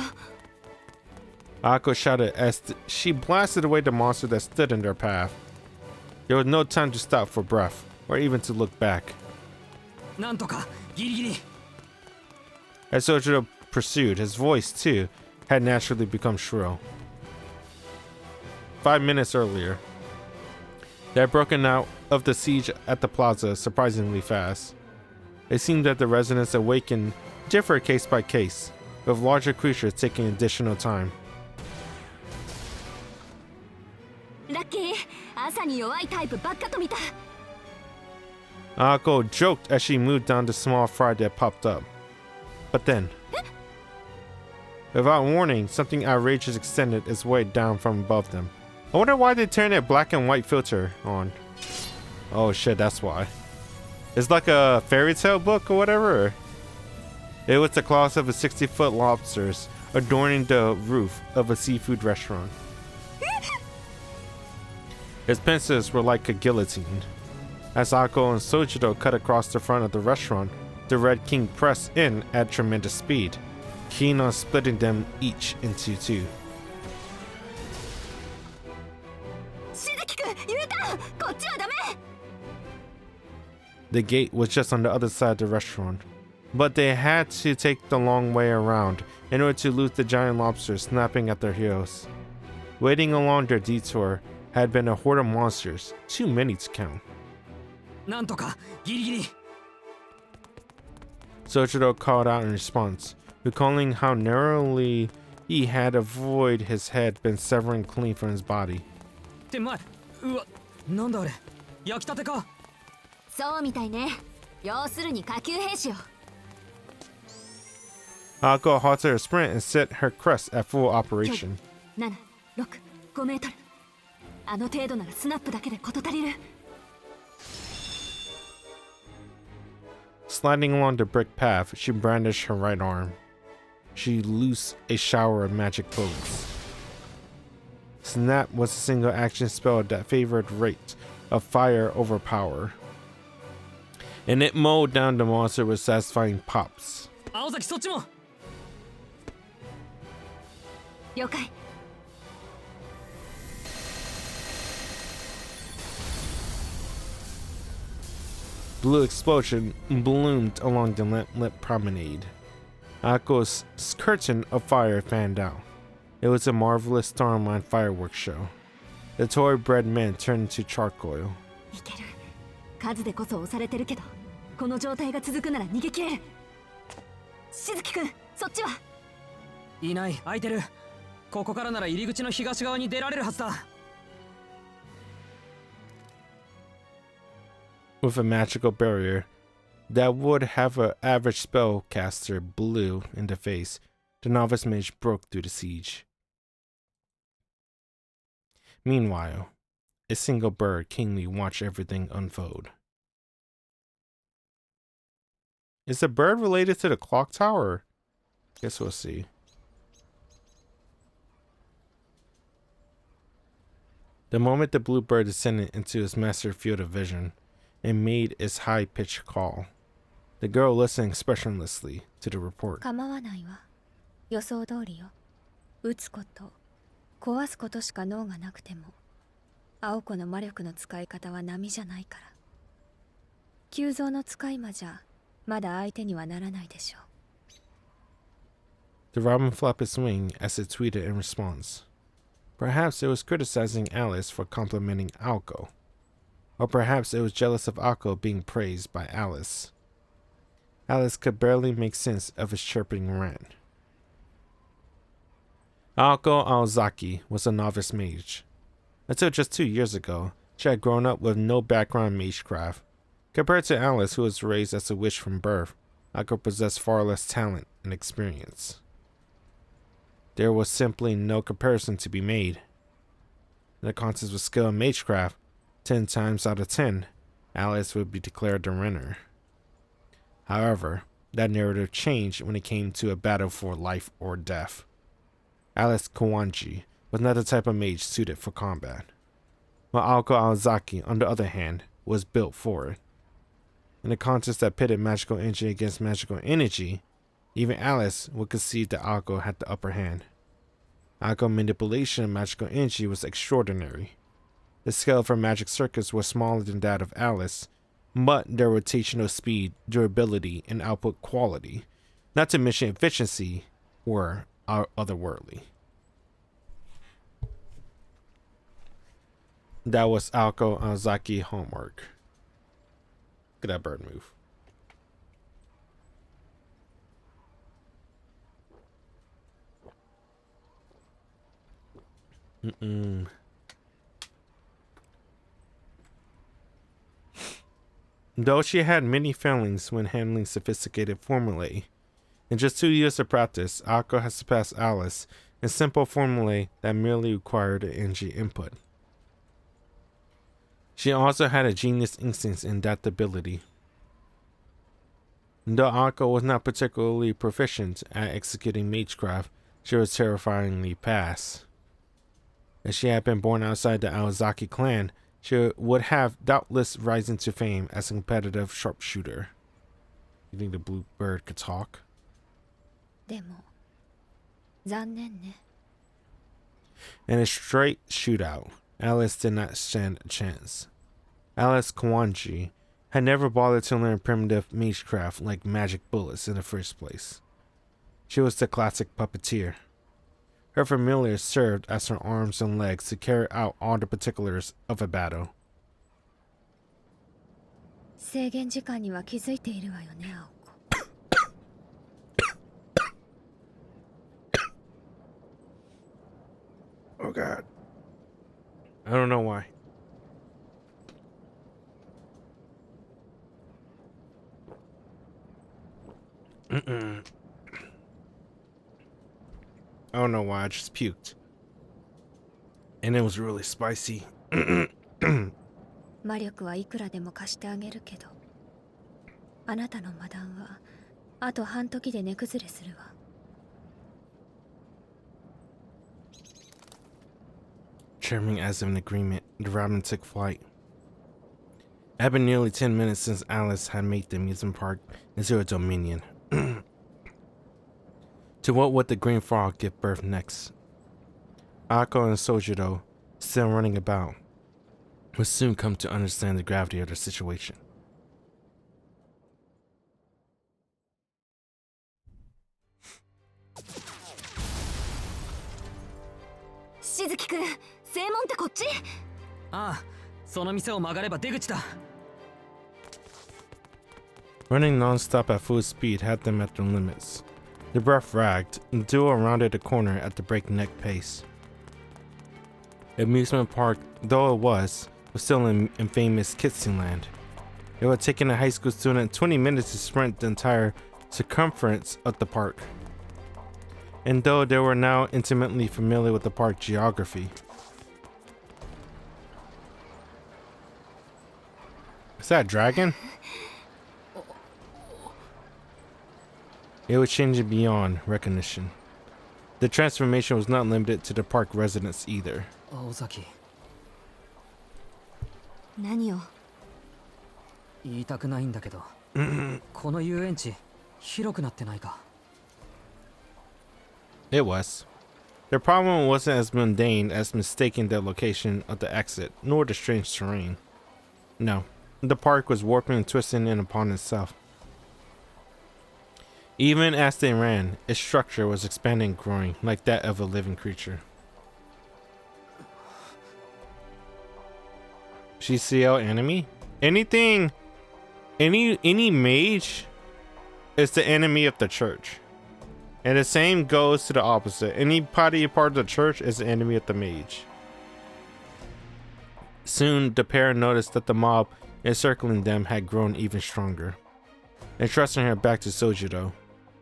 Akko shouted as she blasted away the monster that stood in their path. There was no time to stop for breath, or even to look back. なんとかギリギリ。As Sojiro pursued, his voice, too, had naturally become shrill. 5 minutes earlier, they had broken out of the siege at the plaza surprisingly fast. It seemed that the residents awakened differed case by case, with larger creatures taking additional time. ラッキー、朝に弱いタイプばっかと見た。Akko joked as she moved down the small fry that popped up. But then, without warning, something outrageous extended its way down from above them. I wonder why they turned that black and white filter on. Oh shit, that's why. It's like a fairy tale book or whatever. It was the claws of a 60-foot lobsters adorning the roof of a seafood restaurant. His pincers were like a guillotine. As Ako and Sojiro cut across the front of the restaurant, the Red King pressed in at tremendous speed, keen on splitting them each into two. The gate was just on the other side of the restaurant, but they had to take the long way around in order to loot the giant lobsters snapping at their heels. Waiting along their detour had been a horde of monsters, too many to count. なんとかギリギリ Sojiro called out in response, recalling how narrowly he had avoided his head been severing clean from his body. 手前うわなんだあれ焼きたてかそうみたいね。要するに下級兵士よ。Ako halted her sprint and set her crest at full operation. 7、6、5メートル。あの程度ならスナップだけで事足りる。Sliding along the brick path, she brandished her right arm. She loosed a shower of magic bolts. Snap was a single action spell that favored rate of fire over power, and it mowed down the monster with satisfying pops. 青崎そっちも了解。Blue explosion bloomed along the lit promenade. Ako's curtain of fire fanned out. It was a marvelous Starmine fireworks show. The toy-bread men turned into charcoal. いける。数でこそ押されてるけど、この状態が続くなら逃げ切れる。しずきくん、そっちはいない空いてるここからなら入り口の東側に出られるはずだ With a magical barrier that would have an average spellcaster blue in the face, the novice mage broke through the siege. Meanwhile, a single bird keenly watched everything unfold. Is the bird related to the clock tower? Guess we'll see. The moment the blue bird descended into his master's field of vision and made its high-pitched call, the girl listened expressionlessly to the report. 構わないわ。予想通りよ。撃つこと、壊すことしか脳がなくても、青子の魔力の使い方は波じゃないから。急増の使い魔じゃ、まだ相手にはならないでしょう。 The robin flapped its wing as it tweeted in response. Perhaps it was criticizing Alice for complimenting Alco. Or perhaps it was jealous of Alco being praised by Alice. Alice could barely make sense of his chirping rant. Alco Aozaki was a novice mage. Until just 2 years ago, she had grown up with no background in magecraft. Compared to Alice, who was raised as a witch from birth, Alco possessed far less talent and experience. There was simply no comparison to be made. In the contest with skill in magecraft, 10 times out of 10, Alice would be declared the winner. However, that narrative changed when it came to a battle for life or death. Alice Kawanji was not the type of mage suited for combat, while Alco Aozaki, on the other hand, was built for it. In a contest that pitted magical energy against magical energy, even Alice would concede that Alco had the upper hand. Alco's manipulation of magical energy was extraordinary. The scale of her magic circuits was smaller than that of Alice, but their rotational speed, durability, and output quality, not to mention efficiency, were otherworldly. That was Alco Aozaki homework. Look at that bird move. Though she had many failings when handling sophisticated formulae, in just 2 years of practice, Alco has surpassed Alice in simple formulae that merely required an energy input. She also had a genius instinct and adaptability. Though Ako was not particularly proficient at executing magecraft, she was terrifyingly fast. If she had been born outside the Aozaki clan, she would have doubtless risen to fame as a competitive sharpshooter. You think the blue bird could talk? でも残念ね。 In a straight shootout, Alice did not stand a chance. Alice Kawanji had never bothered to learn primitive magecraft like magic bullets in the first place. She was the classic puppeteer. Her familiars served as her arms and legs to carry out all the particulars of a battle. 制限時間には気づいているわよね、青子。 Oh god. I don't know why. I don't know why, I just puked. And it was really spicy. 魔力はいくらでも貸してあげるけど、あなたの魔弾はあと半時で根崩れするわ。 Trimming as of an agreement, the Robin took flight. It had been nearly 10 minutes since Alice had made the amusement park into her dominion. To what would the green frog give birth next? Ako and Sojiro, still running about, would soon come to understand the gravity of the situation. しずきくん、正門ってこっち？ああ、その店を曲がれば出口だ。Running non-stop at full speed had them at their limits. The breath ragged, and the duo rounded the corner at the breakneck pace. The amusement park, though it was still in famous Kitsune Land. It would have taken a high school student 20 minutes to sprint the entire circumference of the park. And though they were now intimately familiar with the park geography. Is that a dragon? It was changing beyond recognition. The transformation was not limited to the park residents either. 青崎、何を？言いたくないんだけど、この遊園地広くなってないか？ It was. The problem wasn't as mundane as mistaking the location of the exit, nor the strange terrain. No, the park was warping and twisting in upon itself. Even as they ran, its structure was expanding and growing like that of a living creature. GCL enemy? Anything, any mage is the enemy of the church. And the same goes to the opposite. Any part of the church is the enemy of the mage. Soon, the pair noticed that the mob encircling them had grown even stronger. Entrusting her back to Sojiro,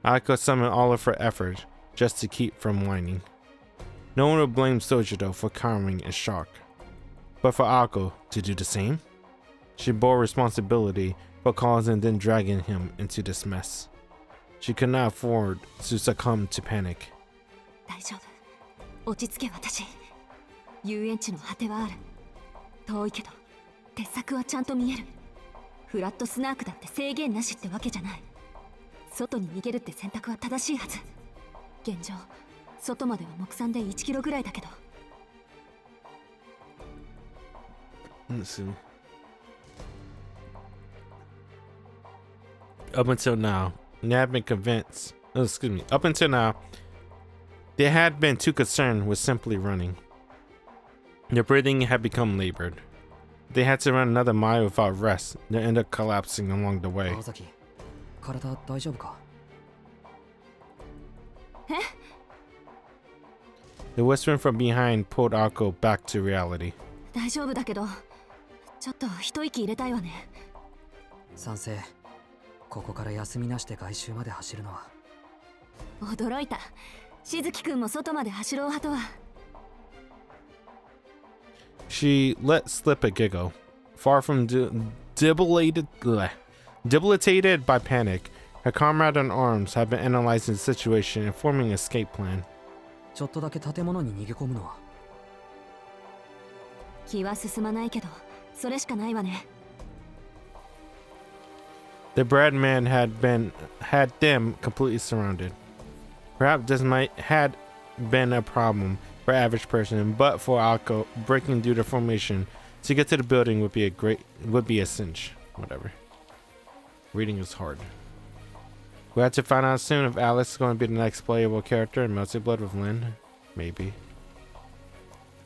Ako summoned all of her effort just to keep from whining. No one would blame Sojiro for cowering in shock, but for Ako to do the same? She bore responsibility for causing and then dragging him into this mess. She could not afford to succumb to panic. 大丈夫。落ち着け私。遊園地の果てはある。遠いけど、鉄柵はちゃんと見える。フラットスナークだって制限なしってわけじゃない。外に逃げるって選択は正しいはず。現状、外までは目算で1キロぐらいだけど。Let's see. Up until now, they had been convinced. Up until now, they had been too concerned with simply running. Their breathing had become labored. They had to run another mile without rest. They ended up collapsing along the way. 青崎、体大丈夫か？え？ The whispering from behind pulled Ako back to reality. 大丈夫だけど、ちょっと一息入れたいわね。賛成。ここから休みなしで外周まで走るのは。驚いた。しずきくんも外まで走ろう派とは。She let slip a giggle. Far from debilitated by panic, Her comrade in arms had been analyzing the situation and forming an escape plan. ちょっとだけ建物に逃げ込むのは。気は進まないけど、それしかないわね。The bread man had them completely surrounded. Perhaps this might had been a problem for average person, but for Akko, breaking through the formation to get to the building would be a cinch. Whatever. Reading is hard. We have to find out soon if Alex is going to be the next playable character in Melted Blood with Lynn. Maybe.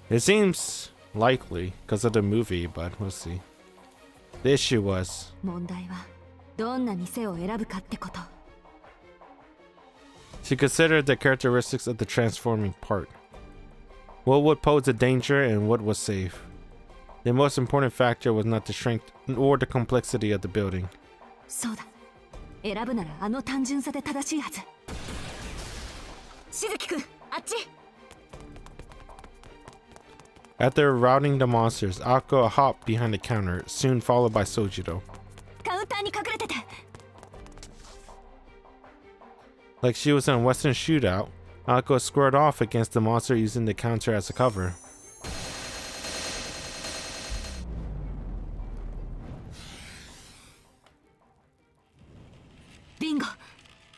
It seems likely because of the movie, but we'll see. The issue was 問題はどんな店を選ぶかってこと。she considered the characteristics of the transforming part. What would pose a danger and what was safe. The most important factor was not the strength or the complexity of the building. そうだ。選ぶならあの単純さで正しいはず。しずきくん、あっち。After routing the monsters, Akko hopped behind the counter, soon followed by Sojiro. カウンターに隠れてて。Like she was in a western shootout, Akko squared off against the monster using the counter as a cover. ビンゴ。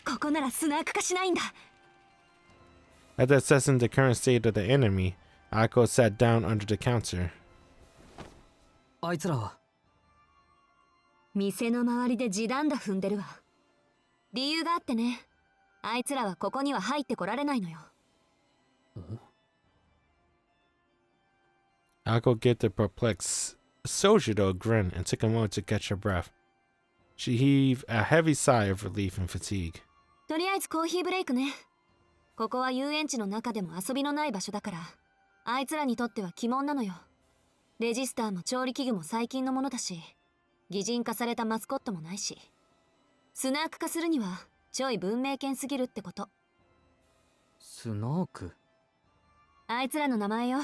ここならスナーク化しないんだ。After assessing the current state of the enemy, Akko sat down under the counter. あいつらは。店の周りで地団打踏んでるわ。理由があってね。あいつらはここには入ってこられないのよ。Akko gave the perplexed Sojiro a grin and took a moment to catch her breath. She heaved a heavy sigh of relief and fatigue. とりあえずコーヒーブレイクね。ここは遊園地の中でも遊びのない場所だから、あいつらにとっては鬼門なのよ。レジスターも調理器具も最近のものだし、擬人化されたマスコットもないし、スナーク化するにはちょい文明犬すぎるってこと。スナーク。あいつらの名前よ。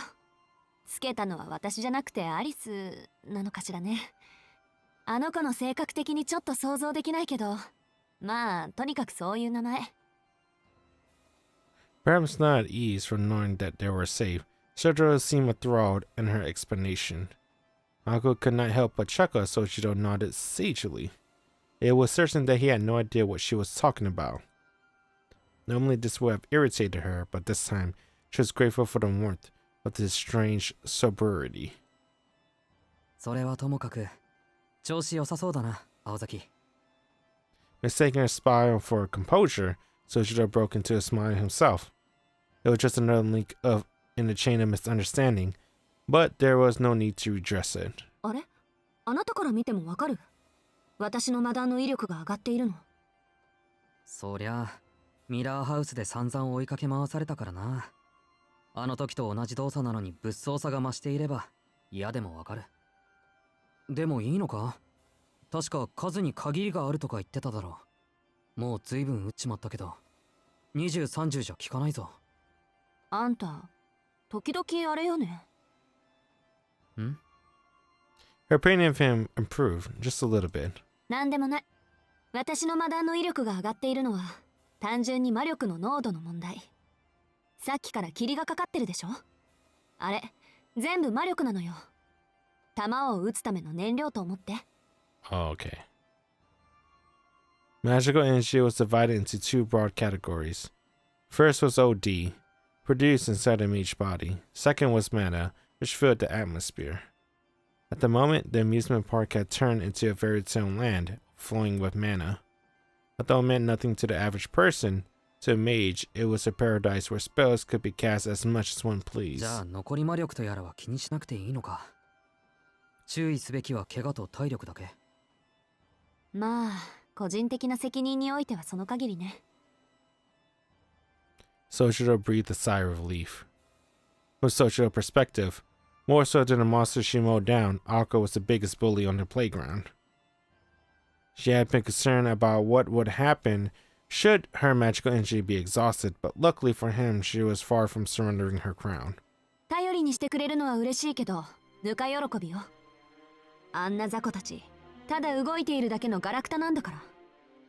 つけたのは私じゃなくてアリスなのかしらね。あの子の性格的にちょっと想像できないけど、まあとにかくそういう名前。Perhaps not at ease from knowing that they were safe, Sojiro seemed enthralled in her explanation. Akko could not help but chuckle as Sojiro nodded sagely. It was certain that he had no idea what she was talking about. Normally this would have irritated her, but this time she was grateful for the warmth of his strange sobriety. それはともかく調子良さそうだな、青崎。Mistaking her smile for composure, Sojiro broke into a smile himself. It was just another link in the chain of misunderstanding, but there was no need to redress it. あれ？あなたから見てもわかる？私の魔弾の威力が上がっているの。そりゃミラーハウスで散々追いかけ回されたからな。あの時と同じ動作なのに物騒さが増していれば嫌でもわかる。でもいいのか？確か数に限りがあるとか言ってただろう。もう随分撃っちまったけど20、30じゃ効かないぞ。あんた時々あれよね。ん？ Her opinion of him improved just a little bit. なんでもない。私の魔弾の威力が上がっているのは単純に魔力の濃度の問題。さっきから霧がかかってるでしょ。あれ全部魔力なのよ。弾を撃つための燃料と思って。Oh, okay. Magical energy was divided into two broad categories. First was OD, produced inside a mage body. Second was mana, which filled the atmosphere. At the moment, the amusement park had turned into a fairy tale land, flowing with mana. Although it meant nothing to the average person, to a mage, it was a paradise where spells could be cast as much as one pleased. じゃあ残り魔力とやらは気にしなくていいのか。注意すべきは怪我と体力だけ。まあ個人的な責任においてはその限りね。Sojiro breathed a sigh of relief. From Sojiro's perspective, more so than the monster she mowed down, Akko was the biggest bully on the playground. She had been concerned about what would happen should her magical energy be exhausted, but luckily for him, she was far from surrendering her crown. 頼りにしてくれるのは嬉しいけど、ぬか喜びよ。あんな雑魚たち、ただ動いているだけのガラクタなんだから。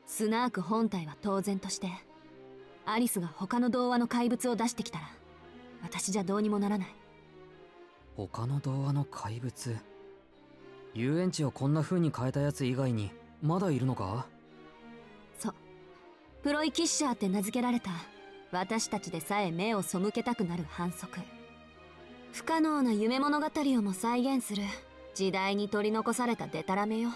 スナーク本体は当然として、アリスが他の童話の怪物を出してきたら私じゃどうにもならない。他の童話の怪物。遊園地をこんな風に変えたやつ以外にまだいるのか？そう、プロイキッシャーって名付けられた私たちでさえ目を背けたくなる反則。不可能な夢物語をも再現する時代に取り残されたデタラメよ。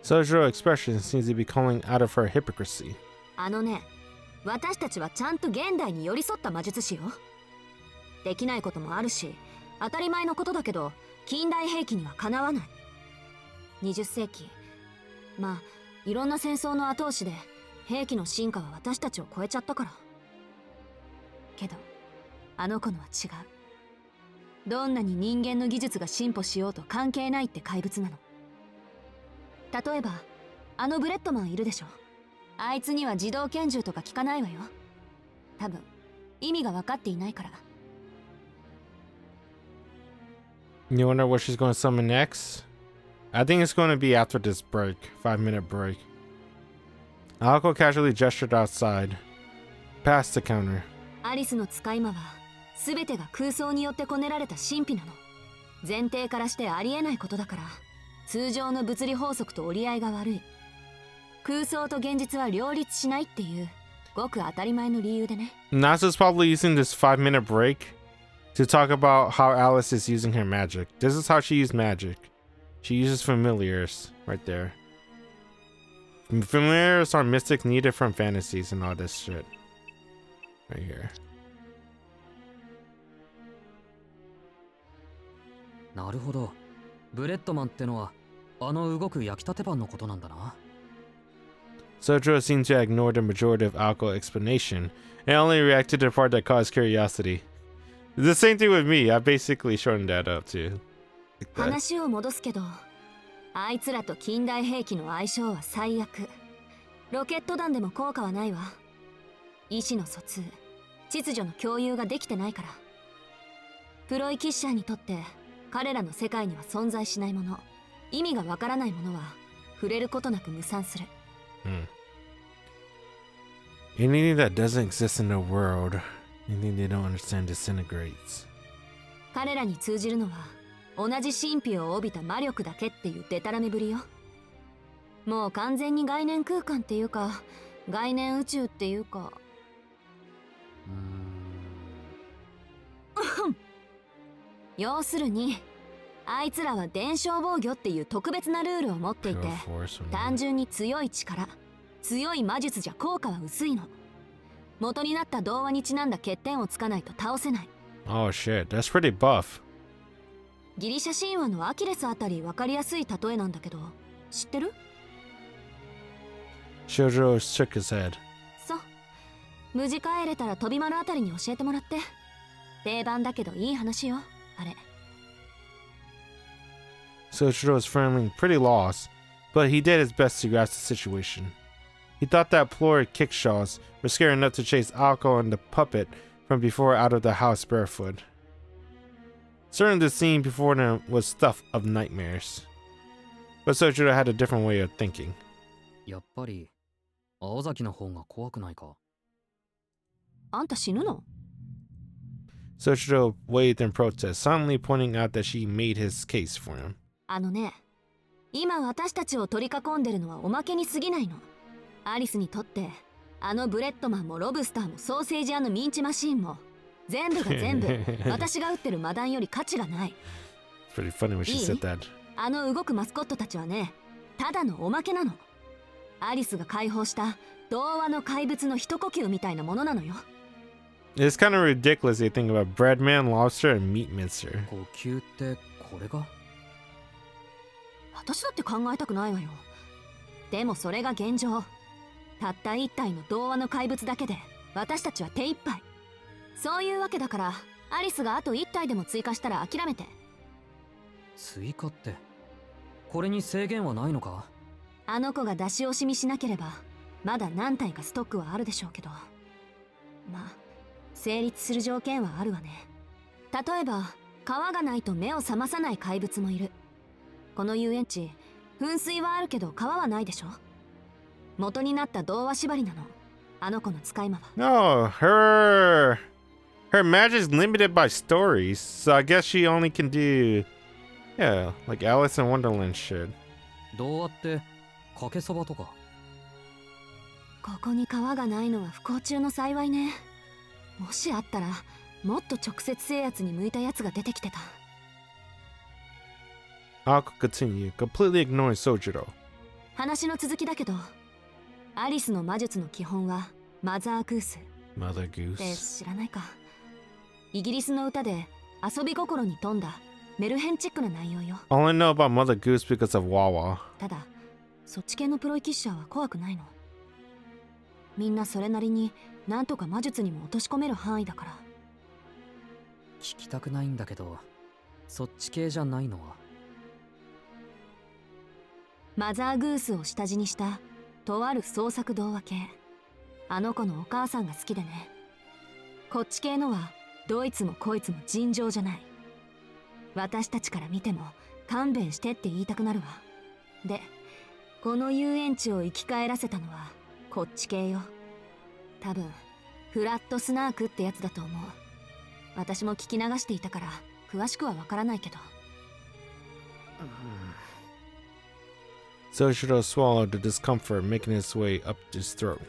Sojo's expression seems to be calling out of her hypocrisy. あのね、私たちはちゃんと現代に寄り添った魔術師よ。できないこともあるし、当たり前のことだけど、近代兵器にはかなわない。20世紀、まあいろんな戦争の後押しで兵器の進化は私たちを超えちゃったから。けどあの子のは違う。どんなに人間の技術が進歩しようと関係ないって怪物なの。例えばあのブレッドマンいるでしょ。あいつには自動拳銃とか効かないわよ。多分意味が分かっていないから。You wonder what she's going to summon next? I think it's going to be after this break, 5-minute break. Aoko casually gestured outside, past the counter. アリスの使い魔は全てが空想によってこねられた神秘なの。前提からしてありえないことだから、通常の物理法則と折り合いが悪い。空想と現実は両立しないっていうごく当たり前の理由でね。Nasu's probably using this 5-minute break to talk about how Alice is using her magic. This is how she used magic. She uses familiars right there. Familiars are mystics needed from fantasies and all this shit. Right here. なるほど。ブレッドマンってのはあの動く焼きたてパンのことなんだな。Sojo seemed to ignore the majority of Aoko's explanation and only reacted to the part that caused curiosity. The same thing with me. I basically shortened that up too. Like that. 話を戻すけど、あいつらと近代兵器の相性は最悪。ロケット弾でも効果はないわ。意思の疎通、秩序の共有ができてないから。プロイキッシャーにとって彼らの世界には存在しないもの、意味がわからないものは触れることなく無賛する。Anything that doesn't exist in the world, anything they don't understand disintegrates. 彼らに通じるのは同じ神秘を帯びた魔力だけっていうデタラメぶりよ。もう完全に概念空間っていうか概念宇宙っていうか。要するにあいつらは伝承防御っていう特別なルールを持っていて、単純に強い力、強い魔術じゃ効果は薄いの。元になった童話にちなんだ欠点をつかないと倒せない。Oh shit, that's pretty buff. ギリシャ神話のアキレスあたり分かりやすい例えなんだけど、知ってる？ Shoujo shook his head. そう、無事帰れたら飛び丸あたりに教えてもらって。定番だけどいい話よ、あれ。Soichiro was feeling pretty lost, but he did his best to grasp the situation. He thought that Plorid kickshaws were scary enough to chase Aoko and the puppet from before out of the house barefoot. Certainly the scene before them was stuff of nightmares. But Soichiro had a different way of thinking. やっぱり青崎の方が怖くないか？あんた死ぬの？ Soichiro waved in protest, silently pointing out that she made his case for him. あのね、今私たちを取り囲んでるのはおまけに過ぎないの。アリスにとってあのブレッドマンもロブスターもソーセージ屋のミンチマシーンも全部が全部私が撃ってるマダンより価値がない。It's pretty funny when she said that. あの動くマスコットたちはね、ただのおまけなの。アリスが解放した童話の怪物の一呼吸みたいなものなのよ。It's kind of ridiculous they think about breadman, lobster, and meat mincer. 呼吸ってこれが？私だって考えたくないわよ。でもそれが現状。たった一体の童話の怪物だけで私たちは手一杯。そういうわけだからアリスがあと一体でも追加したら諦めて。追加ってこれに制限はないのか？あの子が出し惜しみしなければまだ何体かストックはあるでしょうけど、まあ成立する条件はあるわね。例えば皮がないと目を覚まさない怪物もいる。この遊園地噴水はあるけど川はないでしょ。元になった童話縛りなの、あの子の使い魔は。No, her magic's limited by stories, so I guess she only can do, yeah, like Alice in Wonderland shit. 童話ってかけそばとか。ここに川がないのは不幸中の幸いね。もしあったらもっと直接制圧に向いたやつが出てきてた。I'll continue, completely ignoring Sojiro. 話の続きだけど、アリスの魔術の基本はマザーグース Mother って Goose. 知らないか。イギリスの歌で遊び心に富んだメルヘンチックな内容よ。 All I know about Mother Goose because of Wawa. ただそっち系のプロイキッシャーは怖くないの。みんなそれなりになんとか魔術にも落とし込める範囲だから。聞きたくないんだけど、そっち系じゃないのは。マザーグースを下地にしたとある創作童話系、あの子のお母さんが好きでね。こっち系のはどいつもこいつも尋常じゃない。私たちから見ても勘弁してって言いたくなるわ。でこの遊園地を生き返らせたのはこっち系よ。多分フラットスナークってやつだと思う。私も聞き流していたから詳しくはわからないけど。Sojiro swallowed the discomfort making its way up his throat.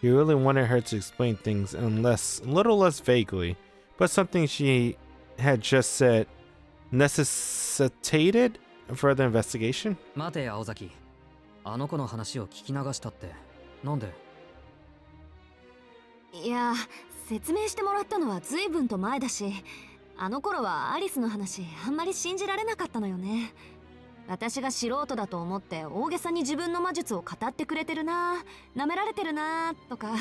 He really wanted her to explain things a little less vaguely, but something she had just said necessitated further investigation. 待て青崎、あの子の話を聞き流したってなんで？いや、説明してもらったのは随分と前だし、あの頃はアリスの話あんまり信じられなかったのよね。私が素人だと思って大げさに自分の魔術を語ってくれてるな、舐められてるなとか。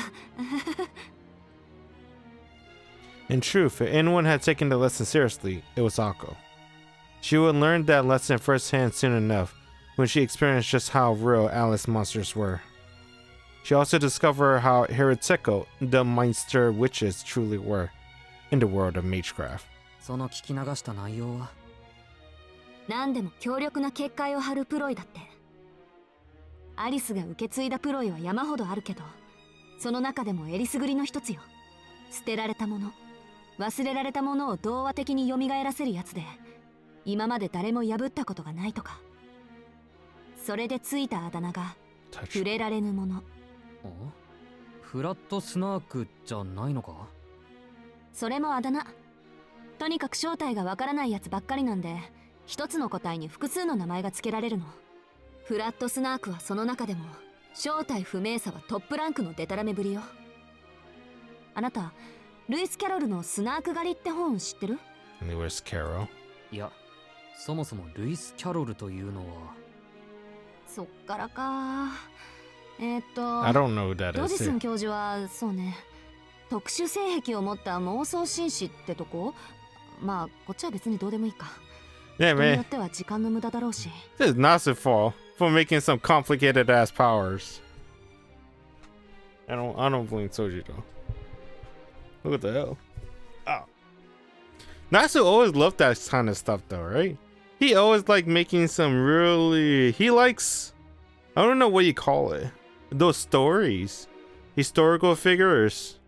In truth, if anyone had taken the lesson seriously, it was Akko. She would learn that lesson firsthand soon enough when she experienced just how real Alice monsters were. She also discovered how heretical the Meinster witches truly were in the world of magecraft. その聞き流した内容は？何でも強力な結界を張るプロイだって。アリスが受け継いだプロイは山ほどあるけど、その中でもえりすぐりの一つよ。捨てられたもの、忘れられたものを童話的に蘇らせるやつで、今まで誰も破ったことがないとか。それでついたあだ名が触れられぬもの。フラットスナークじゃないのか？それもあだ名。とにかく正体がわからないやつばっかりなんで、一つの個体に複数の名前が付けられるの。フラットスナークはその中でも正体不明さはトップランクのデタラメぶりよ。あなたルイス・キャロルのスナーク狩りって本知ってる？ Lewis Carroll. いや、そもそもルイス・キャロルというのは。そっからか。I don't know who that ドジ is. スン教授はそうね、特殊性癖を持った妄想紳士ってとこ。まあこっちは別にどうでもいいか。 Yeah, 人によ man. っては時間の無駄だろうし。 This is Nasu fault for making some complicated ass powers. I don't blame Sojiro. What the hell? Oh. Nasu always loved that kind of stuff though, right? He always liked making some really, he likes, I don't know what you call it, those stories, historical figures,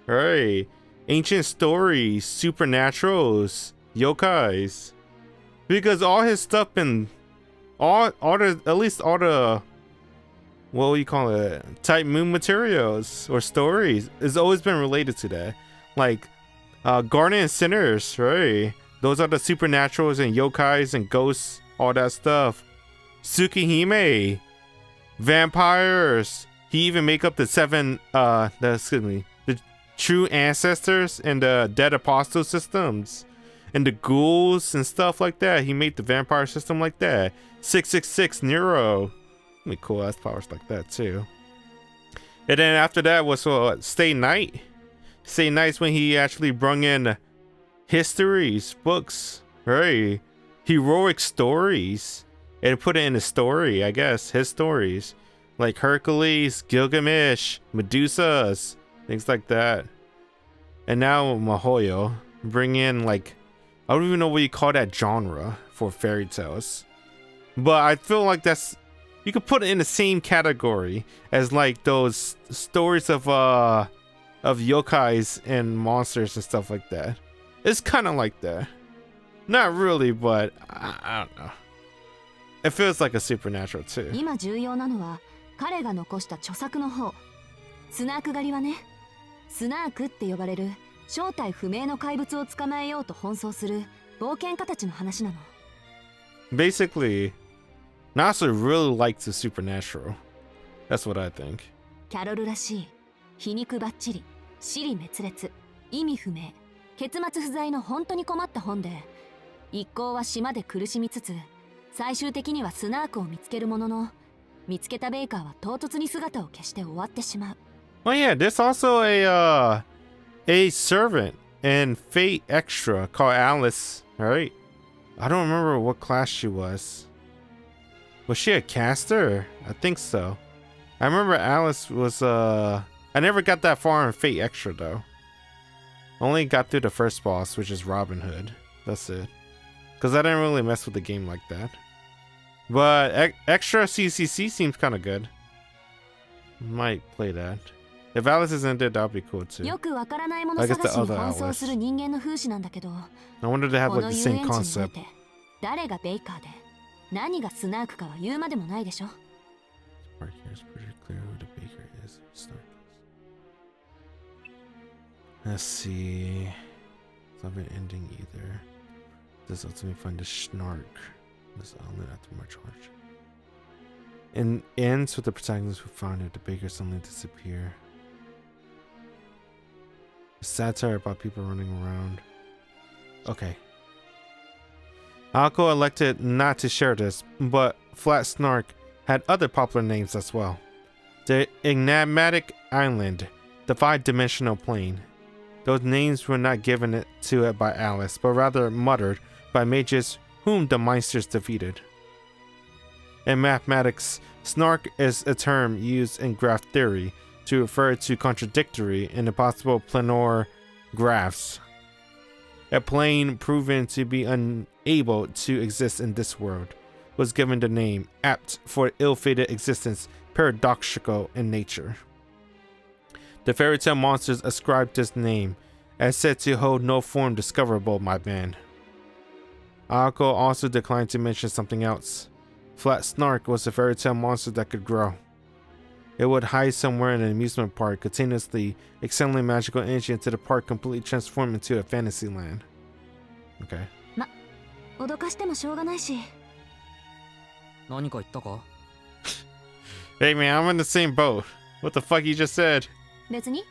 right? Ancient stories, supernaturals, yokais, because all his stuff and all the, at least all the, what do you call it, type moon materials or stories has always been related to that. Like Garnet and Sinners, right? Those are the supernaturals and yokais and ghosts, all that stuff. Tsukihime, vampires. He even make up the the true ancestors and the dead apostle systems. And the ghouls and stuff like that. He made the vampire system like that. 666 Nero. Be cool ass powers like that too. And then after that was Stay Night. Stay Night's when he actually brung in histories, books, right? Heroic stories, and put it in a story, I guess, his stories. Like Hercules, Gilgamesh, Medusas, things like that. And now Mahoyo, bring in like, I don't even know what you call that genre for fairy tales. but I feel like that's you could put it in the same category as like those stories of yokais and monsters and stuff like that. It's kind of like that. Not really, but I don't know. It feels like a supernatural too. 今重要なのは彼が残した著作の方。スナーク狩りはね、スナークって呼ばれる正体不明の怪物を捕まえようと奔走する冒険家たちの話なの。Basically, Nasu really likes the supernatural. That's what I think. キャロルらしい、皮肉ばっちり、支離滅裂、意味不明、結末不在の本当に困った本で、一行は島で苦しみつつ、最終的にはスナークを見つけるものの、見つけたベイカーは唐突に姿を消して終わってしまう。Oh yeah, there's also a servant in Fate Extra called Alice, right? I don't remember what class she was. Was she a caster? I think so. I remember Alice was I never got that far in Fate Extra though. Only got through the first boss, which is Robin Hood. That's it. Cause I didn't really mess with the game like that. But Extra CCC seems kind of good. Might play that. If Alice is in there, that'll be cool too. よくわからないもの探しに奔走する人間の風刺なんだけど、 I wonder if they have こ like の the 遊 same 園地におい concept. て誰がベイカーで何がスナークかは言うまでもないでしょ。 Part here is pretty clear who the baker is. Start. Let's see. It's not been ending either. This ultimately find the snark. This island after my charge. And ends with the protagonist who found it. The baker suddenly disappear. A satire about people running around. Okay. Alco elected not to share this, but Flat Snark had other popular names as well. The Enigmatic Island, the Five-Dimensional Plane. Those names were not given to it by Alice, but rather muttered by mages whom the Meisters defeated. In mathematics, snark is a term used in graph theory to refer to contradictory and impossible planar graphs. A plane proven to be unable to exist in this world was given the name apt for ill-fated existence, paradoxical in nature. The fairy tale monsters ascribed this name as said to hold no form discoverable by man. Aoko also declined to mention something else. Flat Snark was a fairy tale monster that could grow. It would hide somewhere in an amusement park, continuously excelling magical energy into the park, completely transformed into a fantasy land. Okay. 脅かしてもしょうがないし。何か言ったか？ Hey man, I'm in the same boat. What the fuck you just said? 別に。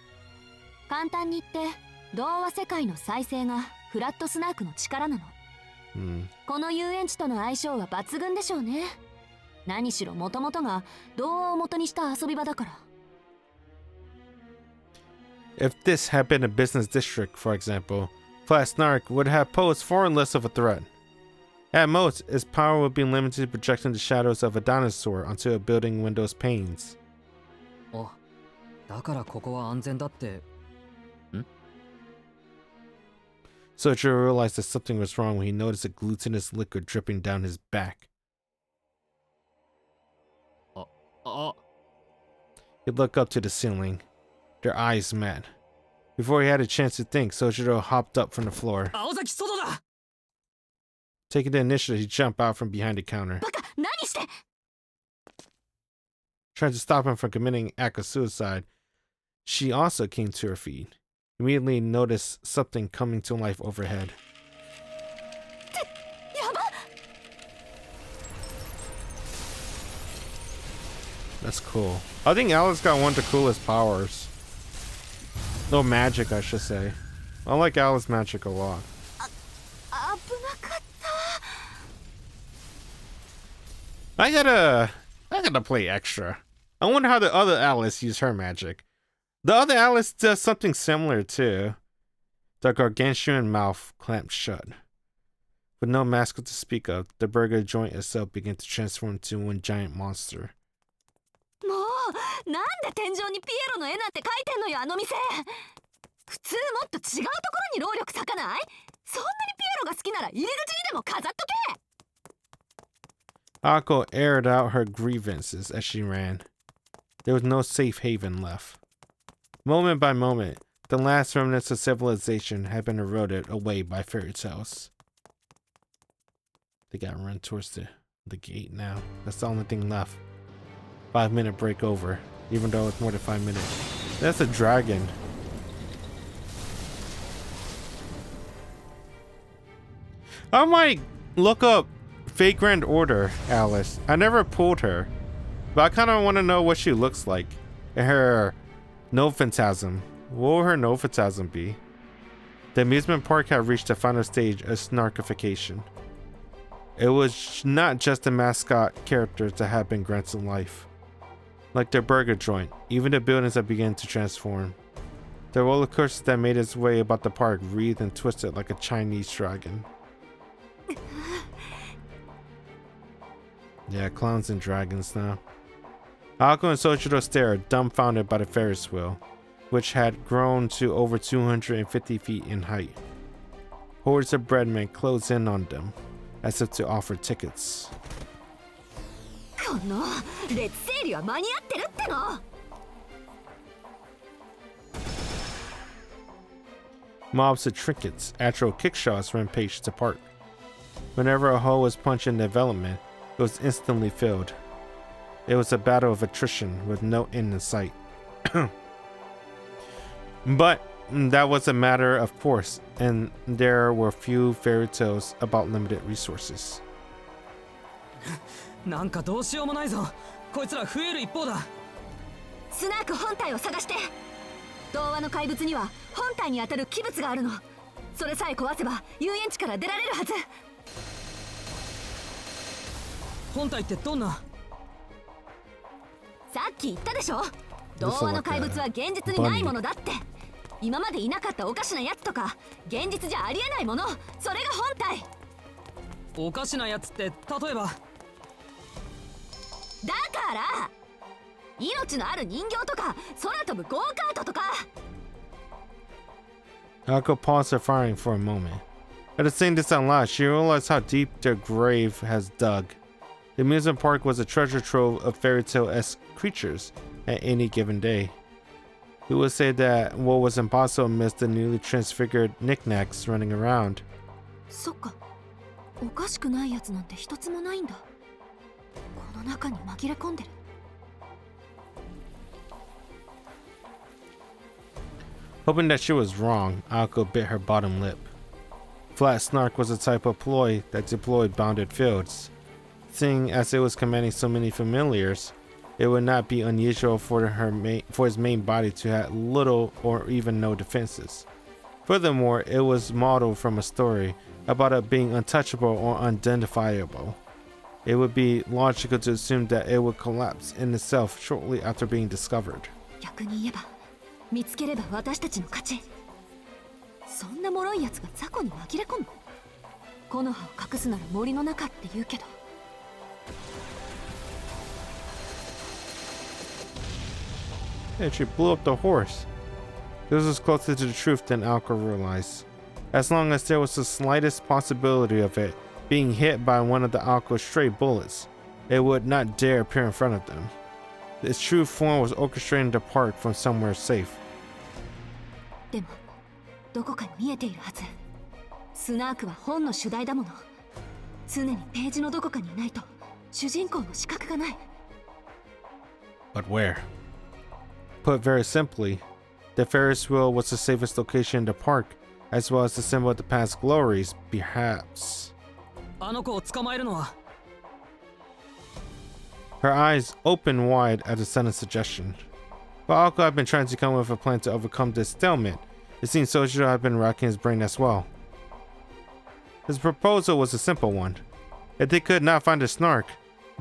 簡単に言って、童話世界の再生がフラットスナークの力なの。この遊園地との相性は抜群でしょうね。何しろもともとが童話を元にした遊び場だから。If this had been a business district, for example, Flat Snark would have posed far less of a threat. At most, its power would be limited to projecting the shadows of a dinosaur onto a building window's panes. あ、だからここは安全だって。Soichiro realized that something was wrong when he noticed a glutinous liquid dripping down his back. He looked up to the ceiling. Their eyes met. Before he had a chance to think, Soichiro hopped up from the floor. 青崎外だ。 Taking the initiative, he jumped out from behind the counter. バカ、何して。 Trying to stop him from committing an act of suicide, she also came to her feet. Immediately noticed something coming to life overhead. やば。 That's cool. I think Alice got one of the coolest powers. No magic, I should say. I like Alice magic a lot. 危なかった。I gotta play extra. I wonder how the other Alice used her magic. The other Alice does something similar too. The gargantuan mouth clamped shut. With no mask to speak of, the burger joint itself began to transform into one giant monster. もう、なんで天井にピエロの絵なんて描いてんのよ、あの店。普通もっと違うところに労力割かない？そんなにピエロが好きなら入り口にでも飾っとけ。Ako aired out her grievances as she ran. There was no safe haven left. Moment by moment, the last remnants of civilization had been eroded away by fairy tales. They gotta run towards the gate now. That's the only thing left. 5-minute break over, even though it's more than 5 minutes. That's a dragon. I might look up Fate Grand Order, Alice. I never pulled her, but I kind of want to know what she looks like. And her no phantasm. What will her no phantasm be? The amusement park had reached the final stage of snarkification. It was not just the mascot characters that had been granted life. Like the burger joint, even the buildings that began to transform. The roller coaster that made its way about the park wreathed and twisted like a Chinese dragon. Yeah, clowns and dragons now. Ako and Soichiro stared, dumbfounded by the Ferris wheel, which had grown to over 250 feet in height. Hordes of breadmen closed in on them, as if to offer tickets. Mobs of trinkets, actual kickshaws rampaged the park. Whenever a hole was punched in development, it was instantly filled. It was a battle of attrition with no end in sight. But that was a matter of course, and there were few fairy tales about limited resources. なんかどうしようもないぞ。こいつら増える一方だ。スナーク本体を探して。童話の怪物には本体に当たる器物があるの。それさえ壊せば遊園地から出られるはず。本体ってどんな？さっき言ったでしょ。童話の怪物は現実にないものだって。今までいなかったおかしなやつとか現実じゃありえないもの、それが本体。おかしなやつって例えば？だから命のある人形とか空飛ぶゴーカートとか。Ako paused her firing for a moment. After saying this out loud, she realized how deep their grave has dug. The amusement park was a treasure trove of fairy tale-esque creatures at any given day. Who would say that what was impossible amidst the newly transfigured knickknacks running around? そっか、おかしくないやつなんて一つもないんだ。この中に紛れ込んでる。Hoping that she was wrong, Ako bit her bottom lip. Flat snark was a type of ploy that deployed bounded fields. Seeing as it was commanding so many familiars, it would not be unusual for his main body to have little or even no defenses. Furthermore, it was modeled from a story about it being untouchable or unidentifiable. It would be logical to assume that it would collapse in itself shortly after being discovered. 逆に言えば、見つければ私たちの勝ち。そんな脆いやつが雑魚に紛れ込む。木の葉を隠すなら森の中って言うけど。Yeah, she blew up the horse. This was closer to the truth than Alka realized. As long as there was the slightest possibility of it being hit by one of the Alka's stray bullets, it would not dare appear in front of them. Its true form was orchestrating the park from somewhere safe. でも、どこかに見えているはず。スナークは本の主題だもの。常にページのどこかにいないと主人公の視覚がない。But where? Put very simply, the Ferris wheel was the safest location in the park, as well as the symbol of the past glories, perhaps. あの子を捕まえるのは。Her eyes opened wide at the sudden suggestion. While Alko had been trying to come up with a plan to overcome this stalemate, it seemed Soichiro had been racking his brain as well. His proposal was a simple one. If they could not find the snark,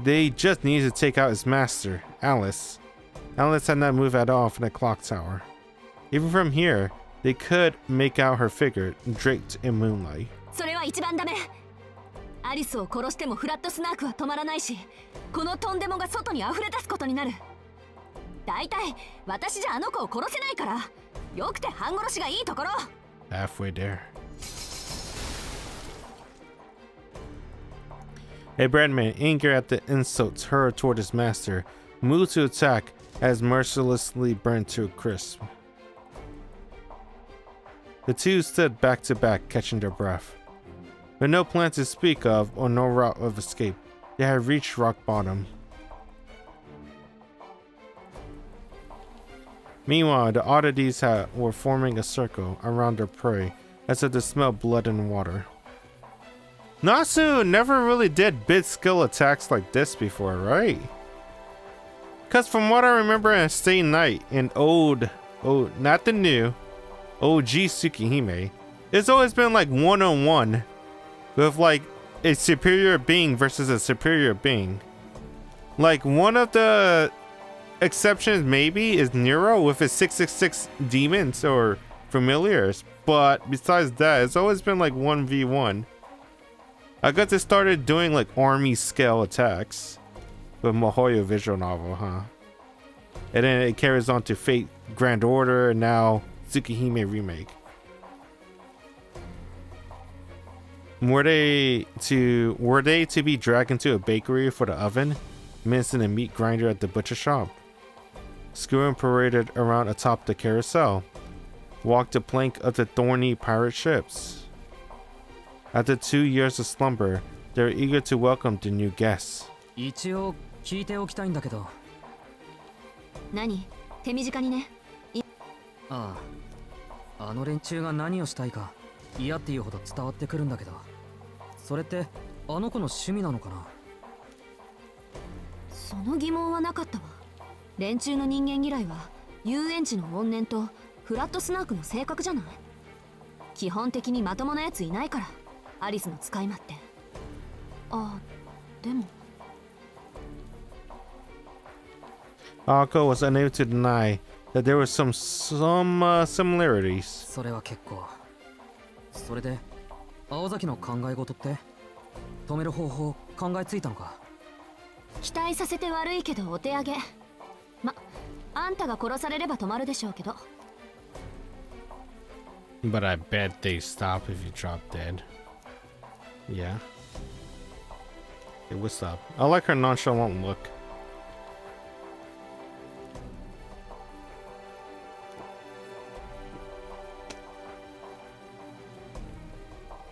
they just needed to take out his master, Alice. Alice had not moved at all from the clock tower. Even from here, they could make out her figure draped in moonlight. それは一番ダメ。アリスを殺してもフラットスナークは止まらないし、このトンデモが外に溢れ出すことになる。だいたい私じゃあの子を殺せないから、よくて半殺しがいいところ。Halfway there. A breadman, angry at the insults hurled toward his master, moved to attack as mercilessly burnt to a crisp. The two stood back to back, catching their breath. With no plan to speak of or no route of escape, they had reached rock bottom. Meanwhile, the oddities were forming a circle around their prey as if they smelled blood and water. Nasu never really did big skill attacks like this before, right? Cause from what I remember in Stay Night in not the new, OG Tsukihime, it's always been like one-on-one with like a superior being versus a superior being. Like one of the exceptions maybe is Nero with his 666 demons or familiars, but besides that, it's always been like 1v1. I guess they started doing like army scale attacks with Mahoyo visual novel, huh? And then it carries on to Fate Grand Order and now Tsukihime remake. Were they to be dragged into a bakery for the oven, minced in a meat grinder at the butcher shop? Skewing paraded around atop the carousel, walked the plank of the thorny pirate ships. After 2 years of slumber, they were eager to welcome the new guests. 一応聞いておきたいんだけど。何？手短にね。ああ、あの連中が何をしたいか嫌っていうほど伝わってくるんだけど、それってあの子の趣味なのかな？その疑問はなかったわ。連中の人間嫌いは遊園地の怨念とフラットスナークの性格じゃない？基本的にまともなやついないから、アリスの使い魔って。あ、でも。Ako was unable to deny that there were some similarities. それは結構。それで青崎の考え事って止める方法考えついたのか？期待させて悪いけどお手上げ。ま、あんたが殺されれば止まるでしょうけど。But I bet they stop if you drop dead. Yeah. It would stop. I like her nonchalant look.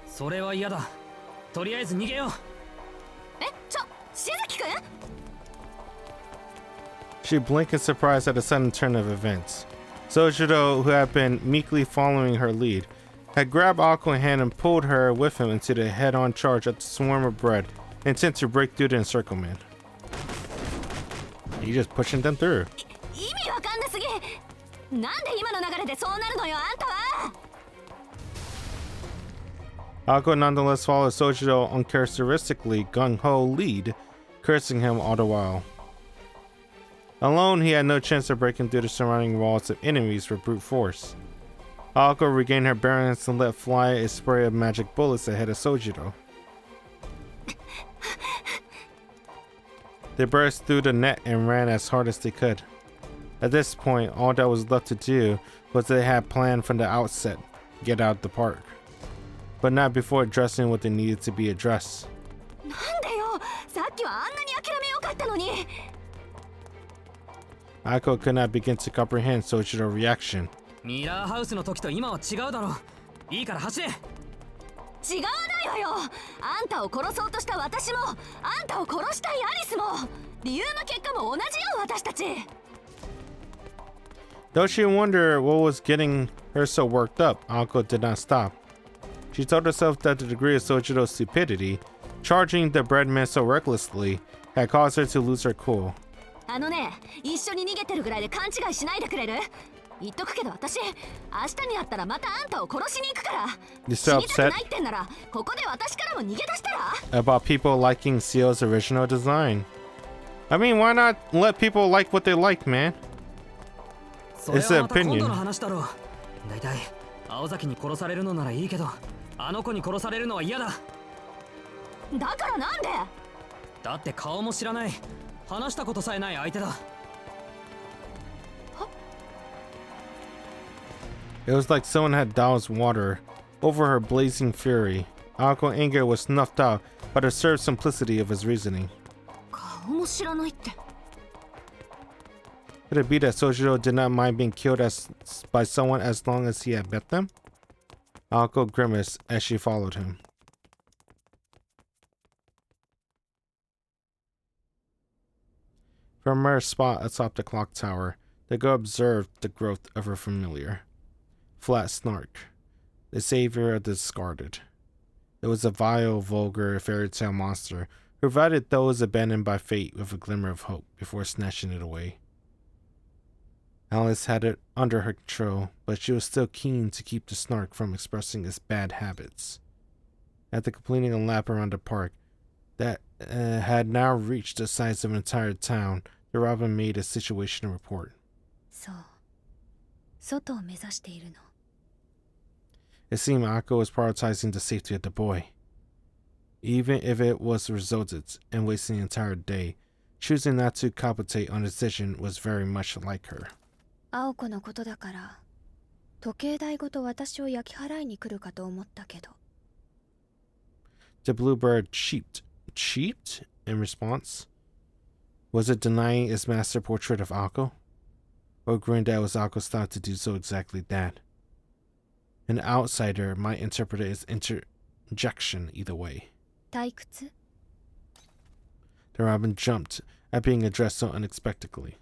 それは嫌だ。とりあえず逃げよう。しずきくん？She blinked in surprise at the sudden turn of events. Sojiro, who had been meekly following her lead, had grabbed Ako in hand and pulled her with him into the head-on charge at the swarm of bread, intent to break through the encirclement. He just pushing them through. 意味わかんなすぎ。なんで今の流れでそうなるのよ、あんたは。Ako nonetheless followed Sojiro uncharacteristically gung-ho lead, cursing him all the while. Alone, he had no chance of breaking through the surrounding walls of enemies with brute force. Ako regained her bearings and let fly a spray of magic bullets ahead of Sojiro. They burst through the net and ran as hard as they could. At this point, all that was left to do was they had planned from the outset, get out the park. But not before addressing what they needed to be addressed. なんでよ、さっきはあんなに諦めよかったのに。Ako could not begin to comprehend Sojiro's reaction. ミラーハウスの時と今は違うだろ。いいから走れ。違うだよよ。あんたを殺そうとした私も、あんたを殺したいアリスも、理由の結果も同じよ、私たち。Though she wondered what was getting her so worked up, Ako did not stop. She told herself that the degree of Sojiro's stupidity, charging the breadman so recklessly, had caused her to lose her cool. あのね、一緒に逃げてるぐらいで勘違いしないでくれる？言っとくけど私、明日になったらまたあんたを殺しに行くから。 You're 死 so にたく upset ないってんなら、ここで私からも逃げ出したら？ about people liking Seal's original design. I mean, why not let people like what they like, man? それ It's は an また今 opinion. 度の話だろう。だいたい青崎に殺されるのならいいけど、あの子に殺されるのは嫌だ。だからなんで？だって顔も知らない、話したことさえない相手だ。It was like someone had doused water over her blazing fury. Ako's anger was snuffed out by the absurd simplicity of his reasoning. 顔も知らないって。 Could it be that Sojiro did not mind being killed by someone as long as he had met them? Aoko grimaced as she followed him. From her spot atop the clock tower, the girl observed the growth of her familiar. Flat Snark, the savior of the discarded. It was a vile, vulgar fairy tale monster who provided those abandoned by fate with a glimmer of hope before snatching it away. Alice had it under her control, but she was still keen to keep the Snark from expressing its bad habits. After completing a lap around the park that had now reached the size of an entire town, the Robin made a situation report. そう。外を目指しているの。 It seemed Ako was prioritizing the safety of the boy. Even if it was resulted in wasting the entire day, choosing not to compensate on the decision was very much like her. 青子のことだから、時計台ごと私を焼き払いに来るかと思ったけど。 The bluebird cheeped in response. Was it denying its master portrait of Ako? Or grinned that it was Ako's thought to do so exactly that? An outsider might interpret it as interjection either way. 退屈？ The robin jumped at being addressed so unexpectedly.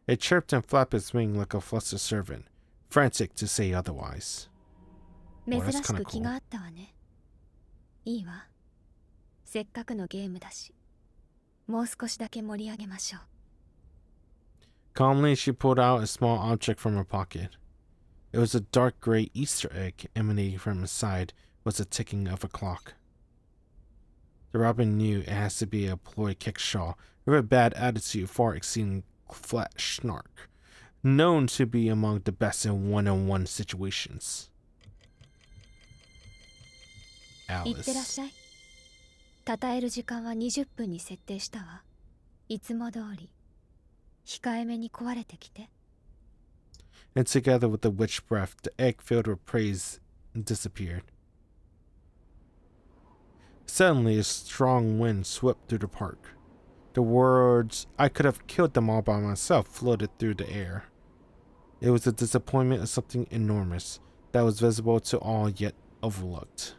It chirped and flapped its wing like a flustered servant, frantic to say otherwise. 珍しく気があったわね。いいわ。せっかくのゲームだし、もう少しだけ盛り上げましょう。 Calmly, she pulled out a small object from her pocket. It was a dark gray Easter egg emanating from inside was the ticking of a clock. The robin knew it has to be a ploy kickshaw with a bad attitude far exceeding Flat Snark, known to be among the best in one-on-one situations. いってらっしゃい。称える時間は20分に設定したわ。いつも通り控えめに壊れてきて。 And together with the witch breath, the egg filled with praise disappeared. Suddenly, a strong wind swept through the park. The words, "I could have killed them all by myself," floated through the air. It was the disappointment of something enormous that was visible to all yet overlooked.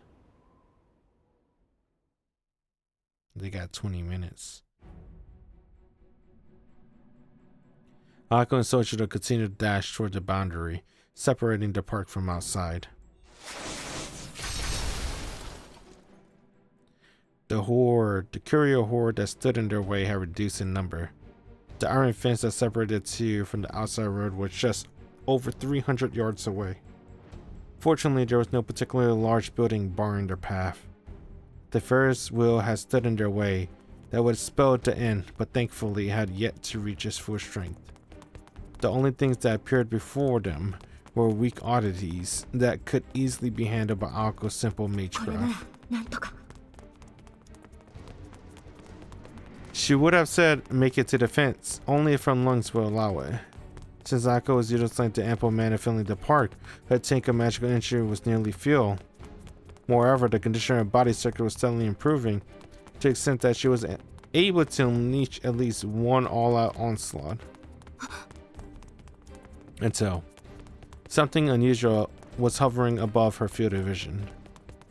They got 20 minutes. Ako and Sojiro continued to dash toward the boundary, separating the park from outside. The curio horde that stood in their way had reduced in number. The iron fence that separated the two from the outside road was just over 300 yards away. Fortunately, there was no particularly large building barring their path. The Ferris wheel had stood in their way that would have spelled the end, but thankfully it had yet to reach its full strength. The only things that appeared before them were weak oddities that could easily be handled by Ako's simple magecraft. She would have said make it to the fence, only if her lungs would allow it. Since Ako was utilizing the ample mana filling the park, her tank of magical energy was nearly full. Moreover, the condition of her body circuit was steadily improving, to the extent that she was able to unleash at least one all-out onslaught. Until something unusual was hovering above her field of vision.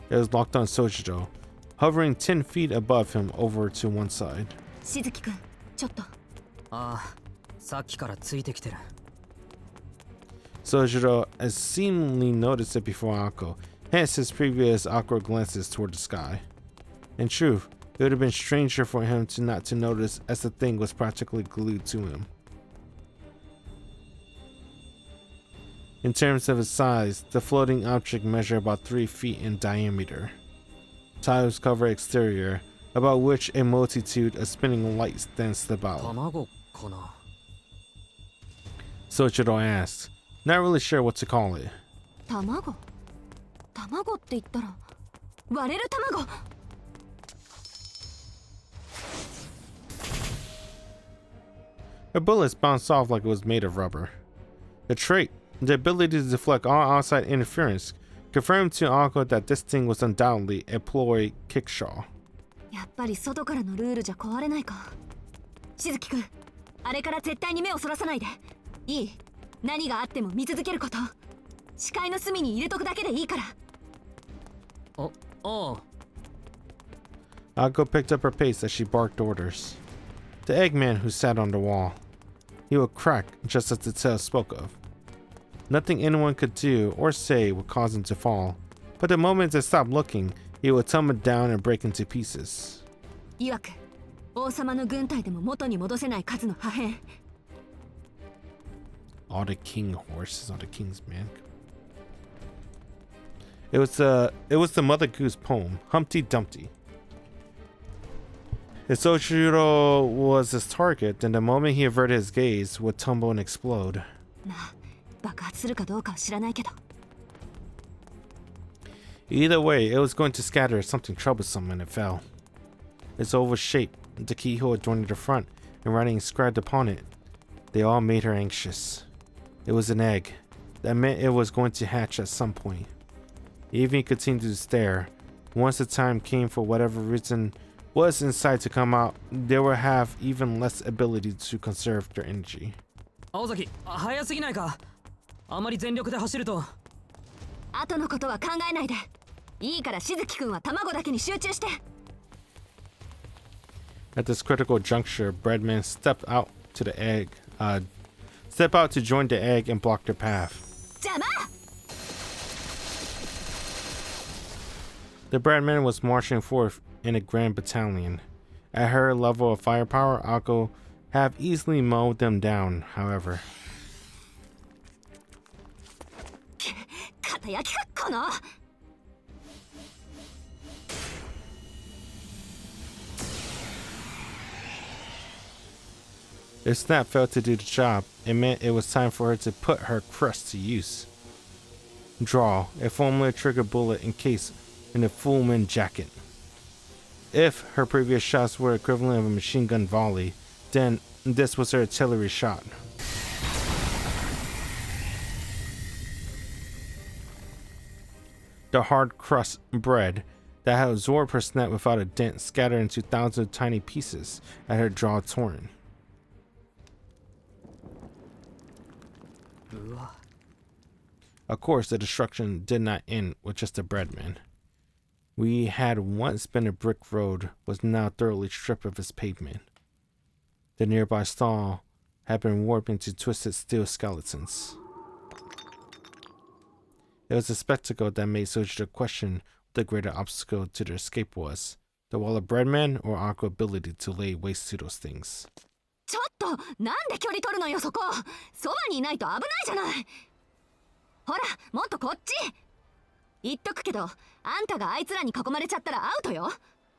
It was locked on Sojiro, hovering 10 feet above him over to one side. しずきくん、ちょっと。ああ、さっきからついてきてる。Sojiro has seemingly noticed it before Ako, hence his previous awkward glances toward the sky. In truth, it would have been stranger for him not to notice, as the thing was practically glued to him. In terms of its size, the floating object measured about 3 feet in diameter. Tiles cover exterior, about which a multitude of spinning lights danced about. 卵かな。 Sojiro asked, not really sure what to call it. 卵？卵って言ったら割れる卵。Her bullets bounced off like it was made of rubber. The trait, the ability to deflect all outside interference, confirmed to Ako that this thing was undoubtedly a ploy kickshaw. やっぱり外からのルールじゃ壊れないか。しずきくん、あれから絶対に目をそらさないでいい。何があっても見続けること。視界の隅に入れとくだけでいいから。あああ。 Akko picked up her pace as she barked orders. The Eggman who sat on the wall. He would crack just as the tale spoke of. Nothing anyone could do or say would cause him to fall, but the moment they stopped looking, he would tumble down and break into pieces. いわく王様の軍隊でも元に戻せない数の破片。All the king horses, all the king's men. It was the Mother Goose poem, Humpty Dumpty. If Sojiro was his target, then the moment he averted his gaze, would tumble and explode. まあ爆発するかどうかは知らないけど。Either way, it was going to scatter something troublesome when it fell. Its oval shape, the keyhole adjoining the front, and writing inscribed upon it, they all made her anxious. It was an egg. That meant it was going to hatch at some point. Even he continued to stare. Once the time came for whatever reason was inside to come out, they would have even less ability to conserve their energy. 青崎、早すぎないか。あまり全力で走ると。後のことは考えないでいいから、しずきくんは卵だけに集中して。 At this critical juncture, Breadman stepped out to join the egg and block their path. 邪魔。 The Breadman was marching forth in a grand battalion. At her level of firepower, Akko have easily mowed them down, however. 肩焼きかこの。 If Snap failed to do the job, it meant it was time for her to put her crust to use. Draw, a formula trigger bullet encased in a Fullman jacket. If her previous shots were equivalent of a machine gun volley, then this was her artillery shot. The hard crust bread that had absorbed her snap without a dent scattered into thousands of tiny pieces at her jaw torn. Of course, the destruction did not end with just the Breadman. We had once been a brick road was now thoroughly stripped of its pavement. The nearby stall had been warped into twisted steel skeletons. It was a spectacle that made Sojiro question what the greater obstacle to their escape was, the wall of Breadman or Aqua's ability to lay waste to those things. ちょっとなんで距離取るのよ。そこそばにいないと危ないじゃない。ほらもっとこっち。言っとくけど、あんたがあいつらに囲まれちゃったらアウトよ。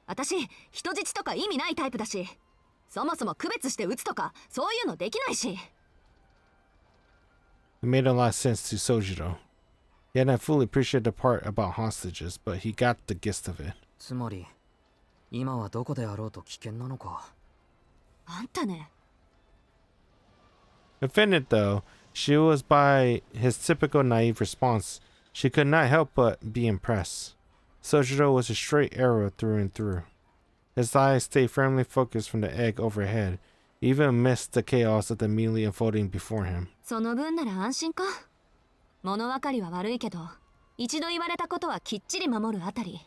私人質とか意味ないタイプだし、そもそも区別して撃つとかそういうのできないし。 It made a lot of sense to Sojiro. He had not fully appreciated the part about hostages, but he got the gist of it. つまり今はどこであろうと危険なのか。あんたね。 Offended though, she was by his typical naive response. She could not help but be impressed. Sojiro was a straight arrow through and through. His eyes stayed firmly focused from the egg overhead, even amidst the chaos of the immediately unfolding before him. その分なら安心か。物分かりは悪いけど、一度言われたことはきっちり守るあたり。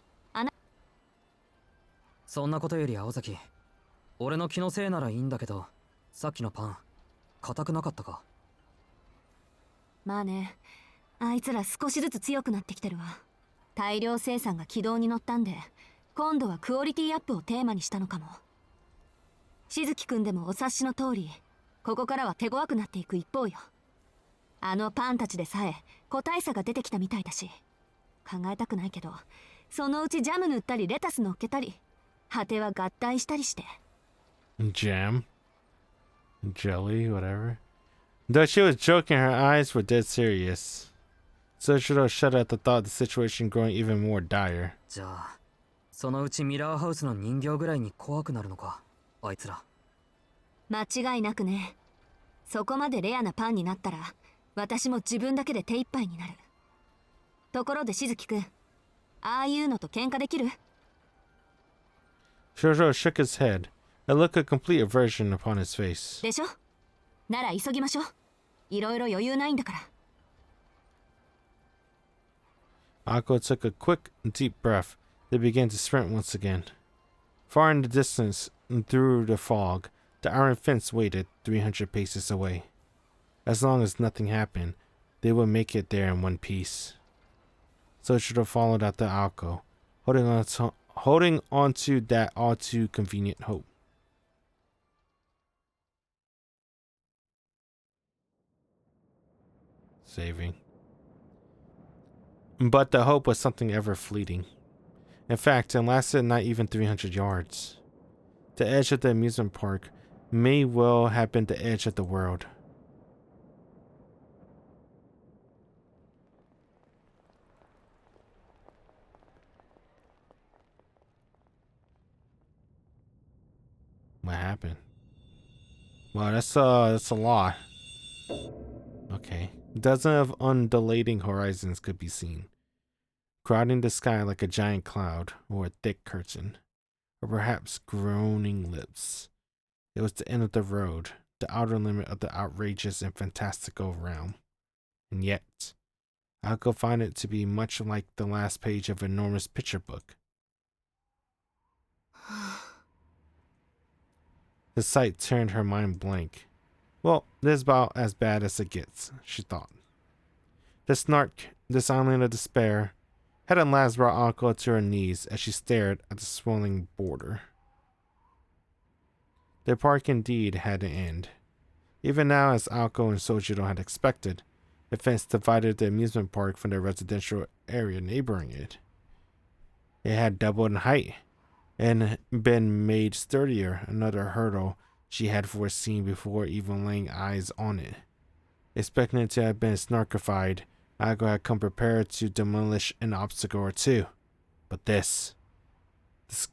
そんなことより青崎、俺の気のせいならいいんだけど、さっきのパン硬くなかったか。まあね、あいつら少しずつ強くなってきてるわ。大量生産が軌道に乗ったんで、今度はクオリティアップをテーマにしたのかも。しずきくんでもお察しの通り、ここからは手強くなっていく一方よ。あのパンたちでさえ個体差が出てきたみたいだし、考えたくないけど、そのうちジャム塗ったりレタス乗っけたり、果ては合体したりして。Jam? Jelly? Whatever. Though she was joking, her eyes were dead serious. Sojiro shuddered at the thought of the situation growing even more dire. じゃあそのうちミラーハウスの人形ぐらいに怖くなるのか、あいつら。間違いなくね。そこまでレアなパンになったら、私も自分だけで手一杯になる。ところでしずきくん、ああいうのと喧嘩できる？ Shoujo shook his head, a look of complete aversion upon his face. でしょ？なら急ぎましょう。いろいろ余裕ないんだから。Akko took a quick, deep breath. They began to sprint once again. Far in the distance, through the fog, the iron fence waited 300 paces away. As long as nothing happened, they would make it there in one piece. Sojiro followed after Akko, holding on to that all too convenient hope. Saving. But the hope was something ever fleeting. In fact, it lasted not even 300 yards. The edge of the amusement park may well have been the edge of the world. What happened? Wow, that's a lot. Okay. Dozens of undulating horizons could be seen, crowding the sky like a giant cloud or a thick curtain, or perhaps groaning lips. It was the end of the road, the outer limit of the outrageous and fantastical realm. And yet, I could find it to be much like the last page of an enormous picture book. The sight turned her mind blank. Well, this is about as bad as it gets, she thought. The snark, this island of despair, had at last brought Akko to her knees as she stared at the swelling border. The park indeed had an end. Even now, as Akko and Sojiro had expected, the fence divided the amusement park from the residential area neighboring it. It had doubled in height and been made sturdier, another hurdle she had foreseen before even laying eyes on it. Expecting it to have been snarkified, Akko had come prepared to demolish an obstacle or two. But this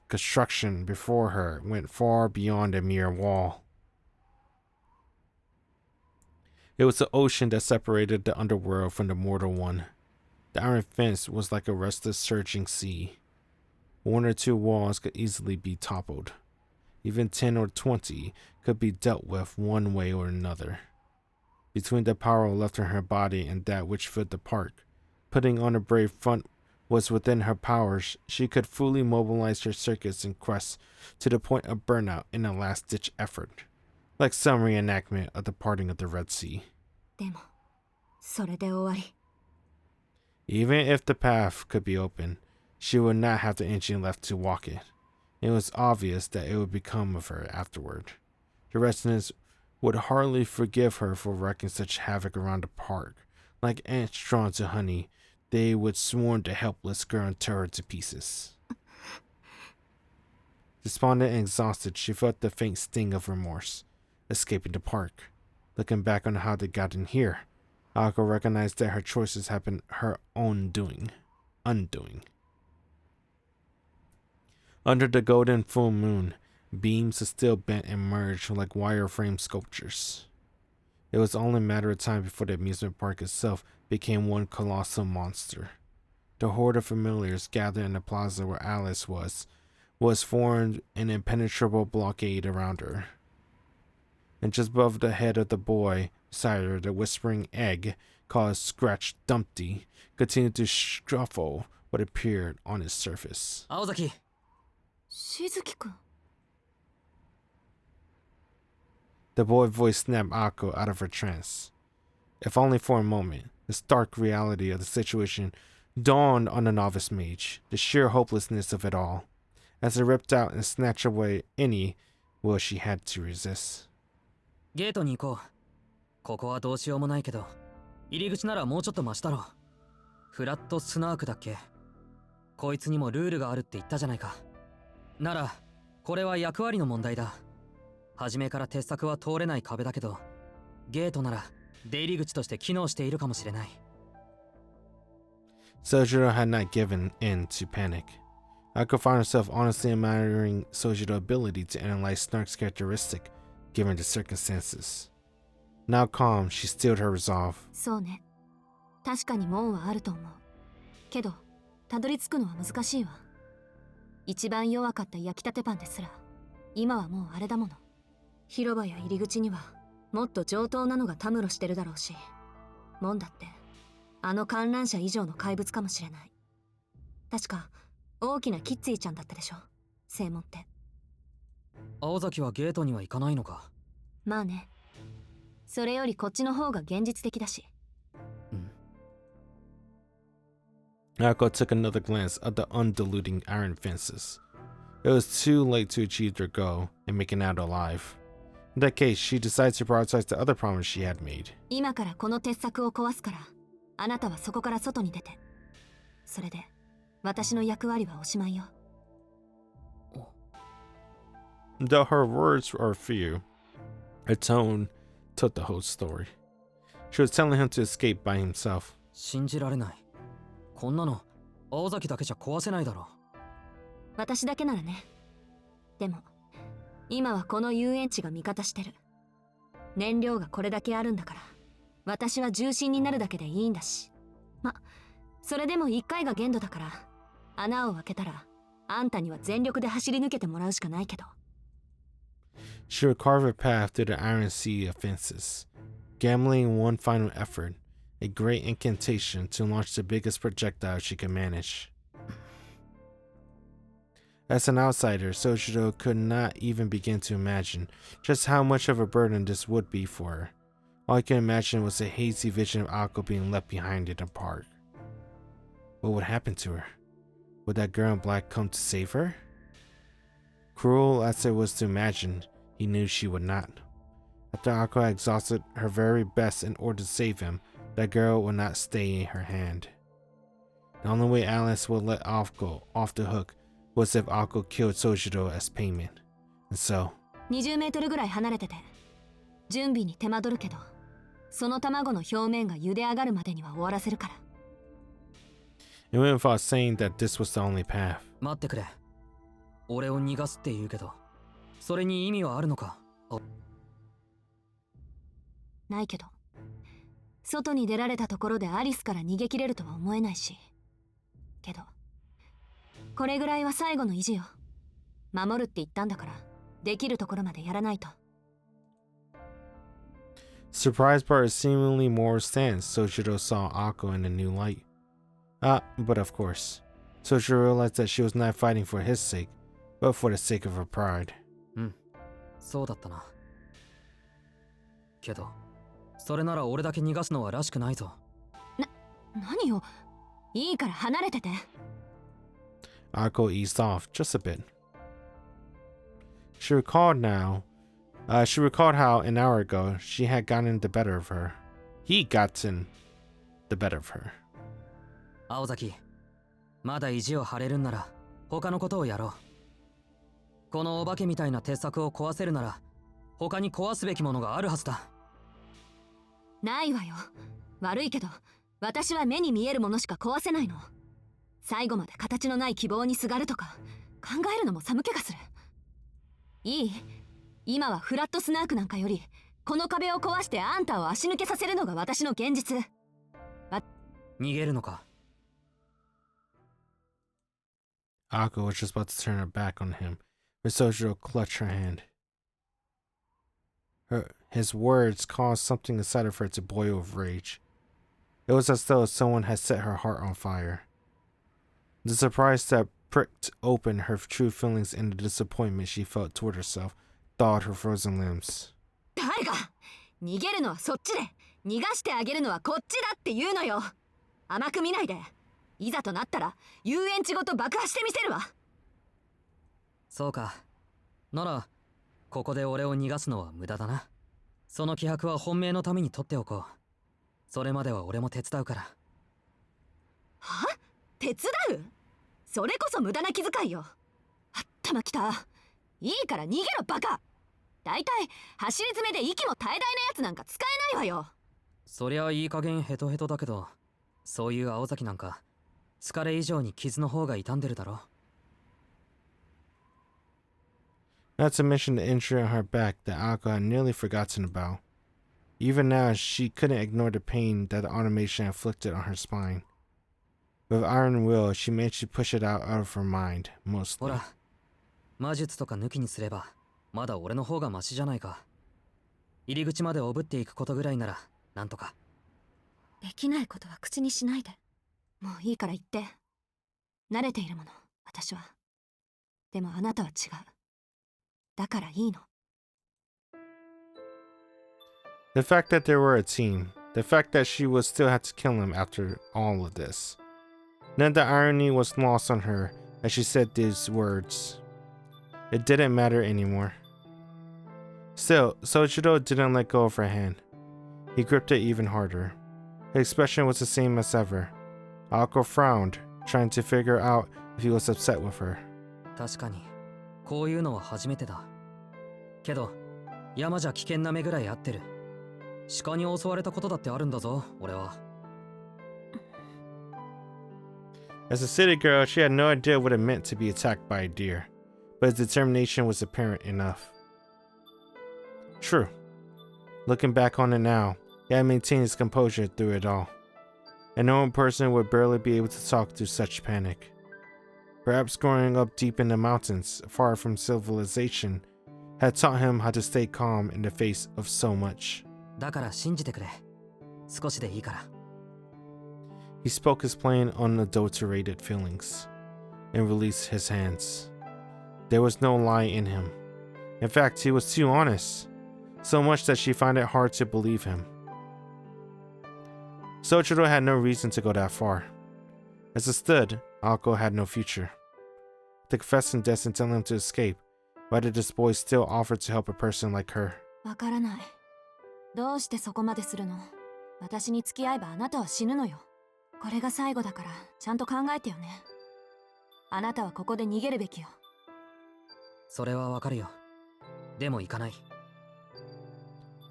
construction before her went far beyond a mere wall. It was the ocean that separated the underworld from the mortal one. The iron fence was like a restless, surging sea. One or two walls could easily be toppled. Even 10 or 20 could be dealt with one way or another. Between the power left in her body and that which filled the park, putting on a brave front was within her powers. She could fully mobilize her circuits and quests to the point of burnout in a last-ditch effort, like some reenactment of the parting of the Red Sea. でも、それで終わり。 Even if the path could be open, she would not have the energy left to walk it. It was obvious that it would become of her afterward. The residents would hardly forgive her for wreaking such havoc around the park. Like ants drawn to honey, they would swarm the helpless girl and tear her to pieces. Despondent and exhausted, she felt the faint sting of remorse, escaping the park. Looking back on how they got in here, Akko recognized that her choices had been her own undoing. Under the golden full moon, beams of steel bent and merged like wireframe sculptures. It was only a matter of time before the amusement park itself became one colossal monster. The horde of familiars gathered in the plaza where Alice was formed an impenetrable blockade around her. And just above the head of the boy beside her, the whispering egg, called Scratch Dumpty, continued to scuffle what appeared on its surface. Aozaki. しずきくん。 The boy's voice snapped Akko out of her trance. If only for a moment, the stark reality of the situation dawned on the novice mage, the sheer hopelessness of it all, as it ripped out and snatched away any will she had to resist. ゲートに行こう。ここはどうしようもないけど、入り口ならもうちょっとマシだろう。フラットスナークだっけ？こいつにもルールがあるって言ったじゃないか。なら、これは役割の問題だ。初めから鉄柵は通れない壁だけど、ゲートなら出入り口として機能しているかもしれない。Sojiro had not given in to panic. Akko found herself honestly admiring Sojiro's ability to analyze Snark's characteristic, given the circumstances. Now calm, she steeled her resolve. そうね。確かに門はあると思う。けど、たどり着くのは難しいわ。一番弱かった焼きたてパンですら今はもうあれだもの。広場や入り口にはもっと上等なのがたむろしてるだろうし、門だってあの観覧車以上の怪物かもしれない。確か大きなキッツィちゃんだったでしょ、正門って。青崎はゲートには行かないのか。まあね、それよりこっちの方が現実的だし。Akko took another glance at the undulating iron fences. It was too late to achieve their goal and make it out alive. In that case, she decided to prioritize the other promise she had made. 今からこの鉄柵を壊すから、あなたはそこから外に出て。それで私の役割はおしまいよ。Though her words were few, her tone told the whole story. She was telling him to escape by himself. 信じられない。こんなの青崎だけじゃ壊せないだろ。私だけならね。でも今はこの遊園地が味方してる。燃料がこれだけあるんだから、私は重心になるだけでいいんだし。それでも1回が限度だから、穴を開けたらあんたには全力で走り抜けてもらうしかないけど。She would carve a path through the iron sea of fences, gambling one final effort, a great incantation to launch the biggest projectile she could manage. As an outsider, Sojiro could not even begin to imagine just how much of a burden this would be for her. All he could imagine was a hazy vision of Akko being left behind in the park. What would happen to her? Would that girl in black come to save her? Cruel as it was to imagine, he knew she would not. After Akko had exhausted her very best in order to save him, that girl would not stay in her hand. The only way Alice would let Akko off the hook was if Akko killed Sojiro as payment. And so... 20メートルぐらい離れてて、準備に手間取るけど、その卵の表面が茹で上がるまでには終わらせるから。It went without saying that this was the only path. 待ってくれ。俺を逃がすって言うけど、それに意味はあるのか。ないけど、外に出られたところでアリスから逃げ切れるとは思えないし。けどこれぐらいは最後の意地よ。守るって言ったんだから、できるところまでやらないと。Surprised by her seemingly moral stance, Sojiro saw Akko in a new light. But of course, Sojiro realized that she was not fighting for his sake, but for the sake of her pride. そうだったな。けど、それなら俺だけ逃がすのはらしくないぞ。何よ。いいから離れてて。Akko eased off just a bit. She recalled how an hour ago she had gotten the better of her. He gotten the better of her. 青崎、まだ意地を張れるんなら他のことをやろう。このお化けみたいな鉄柵を壊せるなら他に壊すべきものがあるはずだ。ないわよ。悪いけど私は目に見えるものしか壊せないの。最後まで形のない希望にすがるとか考えるのも寒気がする。いい？今はフラットスナークなんかよりこの壁を壊してあんたを足抜けさせるのが私の現実。逃げるのか。Akko was just about to turn her back on him, but Sojiro clutched her hand. His words caused something inside of her to boil with rage. It was as though someone had set her heart on fire. The surprise that pricked open her true feelings and the disappointment she felt toward herself thawed her frozen limbs. 誰が逃げるのはそっちで、逃がしてあげるのはこっちだって言うのよ。甘く見ないで。いざとなったら遊園地ごと爆破してみせるわ。そうか。ならここで俺を逃がすのは無駄だな。その気迫は本命のために取っておこう。それまでは俺も手伝うから。は？手伝う？それこそ無駄な気遣いよ。あったまきた。いいから逃げろバカ。だいたい走り詰めで息も絶え絶えなやつなんか使えないわよ。そりゃいい加減ヘトヘトだけど、そういう青崎なんか疲れ以上に傷の方が痛んでるだろ。Not to mention the injury on her back that Akko had nearly forgotten about. Even now, she couldn't ignore the pain that the automation inflicted on her spine. With iron will, she managed to push it out of her mind, ほ mostly. ら、魔術とか抜きにすれば、まだ俺の方がマシじゃないか。入り口までおぶっていくことぐらいなら、なんとか。できないことは口にしないで。もういいから言って。慣れているもの、私は。でもあなたは違う。だからいいの。The fact that they were a team, the fact that she would still have to kill him after all of this. None of the irony was lost on her as she said these words. It didn't matter anymore. Still, Sojiro didn't let go of her hand. He gripped it even harder. His expression was the same as ever. Aoko frowned, trying to figure out if he was upset with her. 確かに、こういうのは初めてだ。けど、山じゃ危険な目ぐらい合ってる。鹿に襲われたことだってあるんだぞ、俺は。As a city girl, she had no idea what it meant to be attacked by a deer, but his determination was apparent enough. True. Looking back on it now, he had maintained his composure through it all. A normal person would barely be able to talk through such panic. Perhaps growing up deep in the mountains, far from civilization, had taught him how to stay calm in the face of so much. だから信じてくれ。少しでいいから。He spoke his plain, unadulterated feelings, and released his hands. There was no lie in him. In fact, he was too honest, so much that she found it hard to believe him. Sojiro had no reason to go that far. As it stood, Aoko had no future. To confess and destined telling him to escape, why did this boy still offer to help a person like her? わからない。どうしてそこまでするの？私に付き合えばあなたは死ぬのよ。これが最後だからちゃんと考えてよね。あなたはここで逃げるべきよ。それはわかるよ。でも行かない。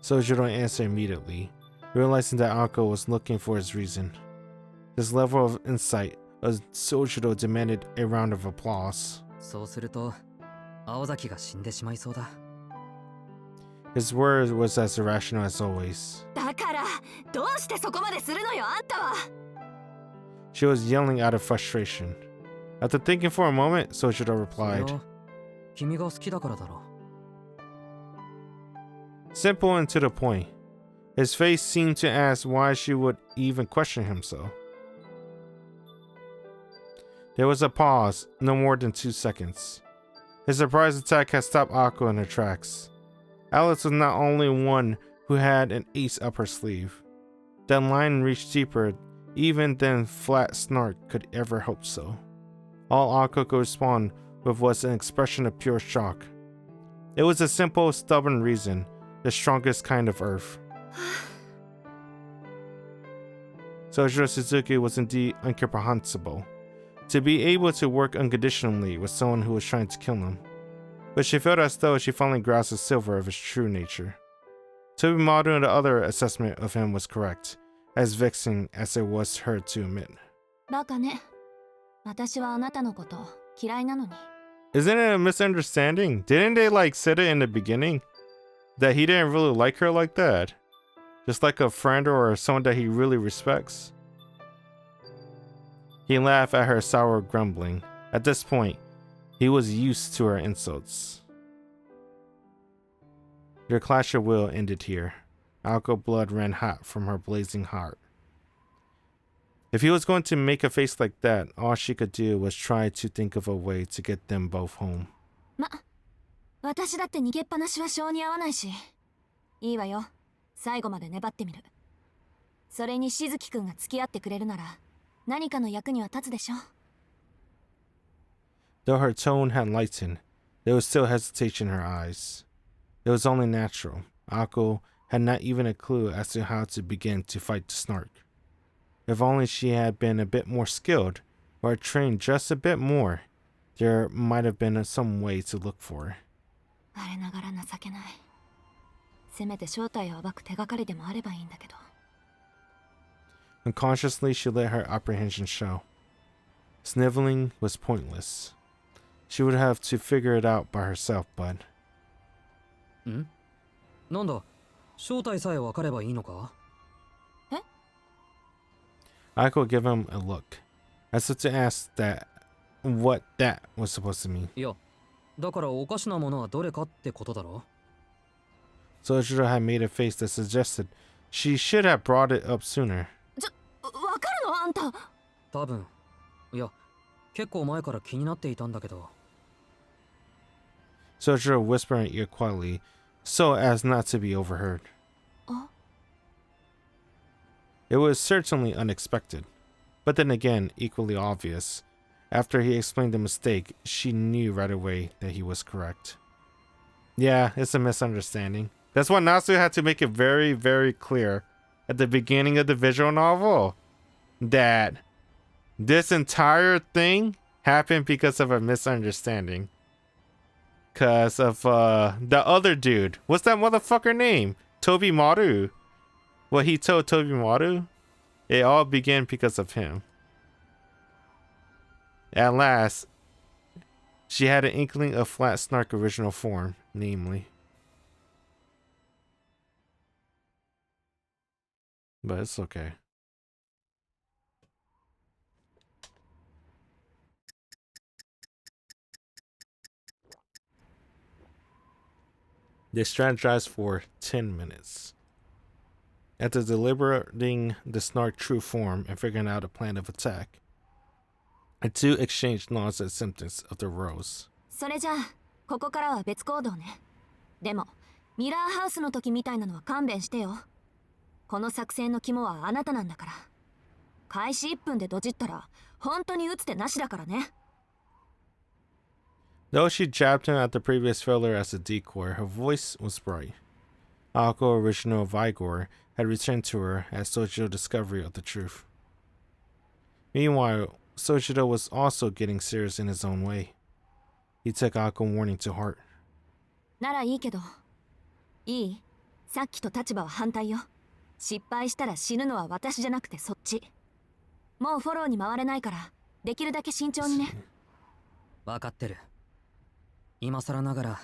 Sojiro answered immediately, realizing that Aoko was looking for his reason. This level of insight of Sojiro demanded a round of applause. そうすると、青崎が死んでしまいそうだ。His word was as irrational as always. だからどうしてそこまでするのよ、あんたは。She was yelling out of frustration. After thinking for a moment, Sojiro replied, それは君が好きだからだろ。simple and to the point. His face seemed to ask why she would even question him so. There was a pause, no more than 2 seconds. His surprise attack had stopped Aoko in her tracks. Alex was not only one who had an ace up her sleeve. That line reached deeper even than Flat Snark could ever hope so. All Aoko could respond with was an expression of pure shock. It was a simple, stubborn reason, the strongest kind of earth. Sojiro Suzuki was indeed incomprehensible. To be able to work unconditionally with someone who was trying to kill him. But she felt as though she finally grasped the silver of his true nature. Tobimado and the other assessment of him was correct, as vexing as it was her to admit. バカね。私はあなたのこと嫌いなのに。 Isn't it a misunderstanding? Didn't they say it in the beginning? That he didn't really like her like that? Just like a friend or someone that he really respects? He laughed at her sour grumbling. At this point, he was used to her insults. Their clash of will ended here. Aoko blood ran hot from her blazing heart. If he was going to make a face like that, all she could do was try to think of a way to get them both home. 私だって逃げっぱなしは性に合わないし。いいわよ。最後まで粘ってみる。それにしずきくんが付き合ってくれるなら、何かの役には立つでしょ。Though her tone had lightened, there was still hesitation in her eyes. It was only natural. Aoko had not even a clue as to how to begin to fight the snark. If only she had been a bit more skilled, or trained just a bit more, there might have been some way to look for her. 我ながら情けない。せめて正体を暴く手がかりでもあればいいんだけど。Unconsciously, she let her apprehension show. Sniveling was pointless. She would have to figure it out by herself, but... ん？なんだ、正体さえ分かればいいのか？Aiko gave him a look. I said to ask that what that was supposed to mean. いや、だからおかしなものはどれかってことだろ。 Sojiro had made a face that suggested she should have brought it up sooner. わかるのあんた。多分。いや、結構前から気になっていたんだけど。 Sojiro whispered in her ear quietly, so as not to be overheard. あ、 It was certainly unexpected, but then again, equally obvious. After he explained the mistake, she knew right away that he was correct. Yeah, it's a misunderstanding. That's why Nasu had to make it very, very clear at the beginning of the visual novel that this entire thing happened because of a misunderstanding. Because of the other dude. What's that motherfucker name? Toby Maru. What he told Toby Maru? It all began because of him. At last, she had an inkling of Flat Snark's original form, namely. But it's okay. They strategized for 10 minutes. After deliberating the Snark true form and figuring out a plan of attack, the two exchanged nods at symptoms of the rose. それじゃあここからは別行動ね。でもミラーハウスの時みたいなのは勘弁してよ。この作戦の肝はあなたなんだから。開始1分でドジったら本当に打つ手なしだからね。Though she jabbed him at the previous failure as a decoy, her voice was bright. Ako's original vigor had returned to her at Sojiro's discovery of the truth. Meanwhile, Sojiro was also getting serious in his own way. He took Ako's warning to heart. ならいいけど。いい？さっきと立場は反対よ。失敗したら死ぬのは私じゃなくてそっち。もうフォローに回れないから、できるだけ慎重にね。わかってる。今更ながら、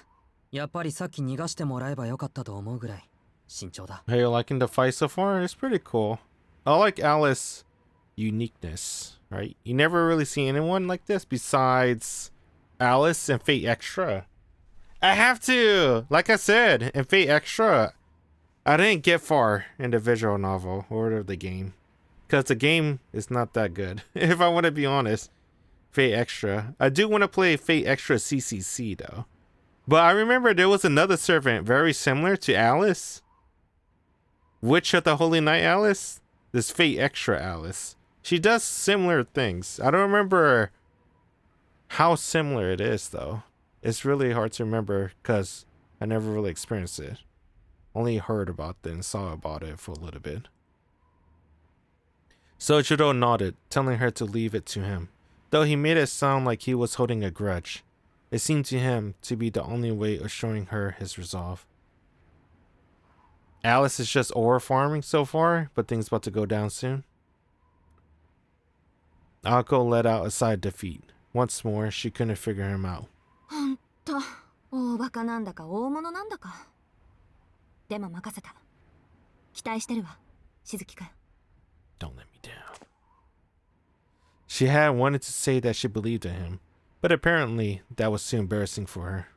やっぱりさっき逃がしてもらえばよかったと思うぐらい慎重だ。Hey, you liking the fight so far? It's pretty cool. I like Alice's uniqueness, right? You never really see anyone like this besides Alice and Fate Extra. I have to! Like I said, in Fate Extra, I didn't get far in the visual novel or the game. Because the game is not that good, if I want to be honest. Fate Extra. I do want to play Fate Extra CCC though. But I remember there was another servant very similar to Alice. Witch of the Holy Night Alice? This Fate Extra Alice. She does similar things. I don't remember how similar it is though. It's really hard to remember because I never really experienced it. Only heard about it and saw about it for a little bit. Sojiro nodded, telling her to leave it to him. Though he made it sound like he was holding a grudge, it seemed to him to be the only way of showing her his resolve. Alice is just ore farming so far, but things about to go down soon. Ako let out a sigh of defeat. Once more, she couldn't figure him out. ほんと、大バカなんだか大物なんだか。でも任せた。期待してるわ、しずきくん。 Don't let me down. She had wanted to say that she believed in him, but apparently that was too embarrassing for her.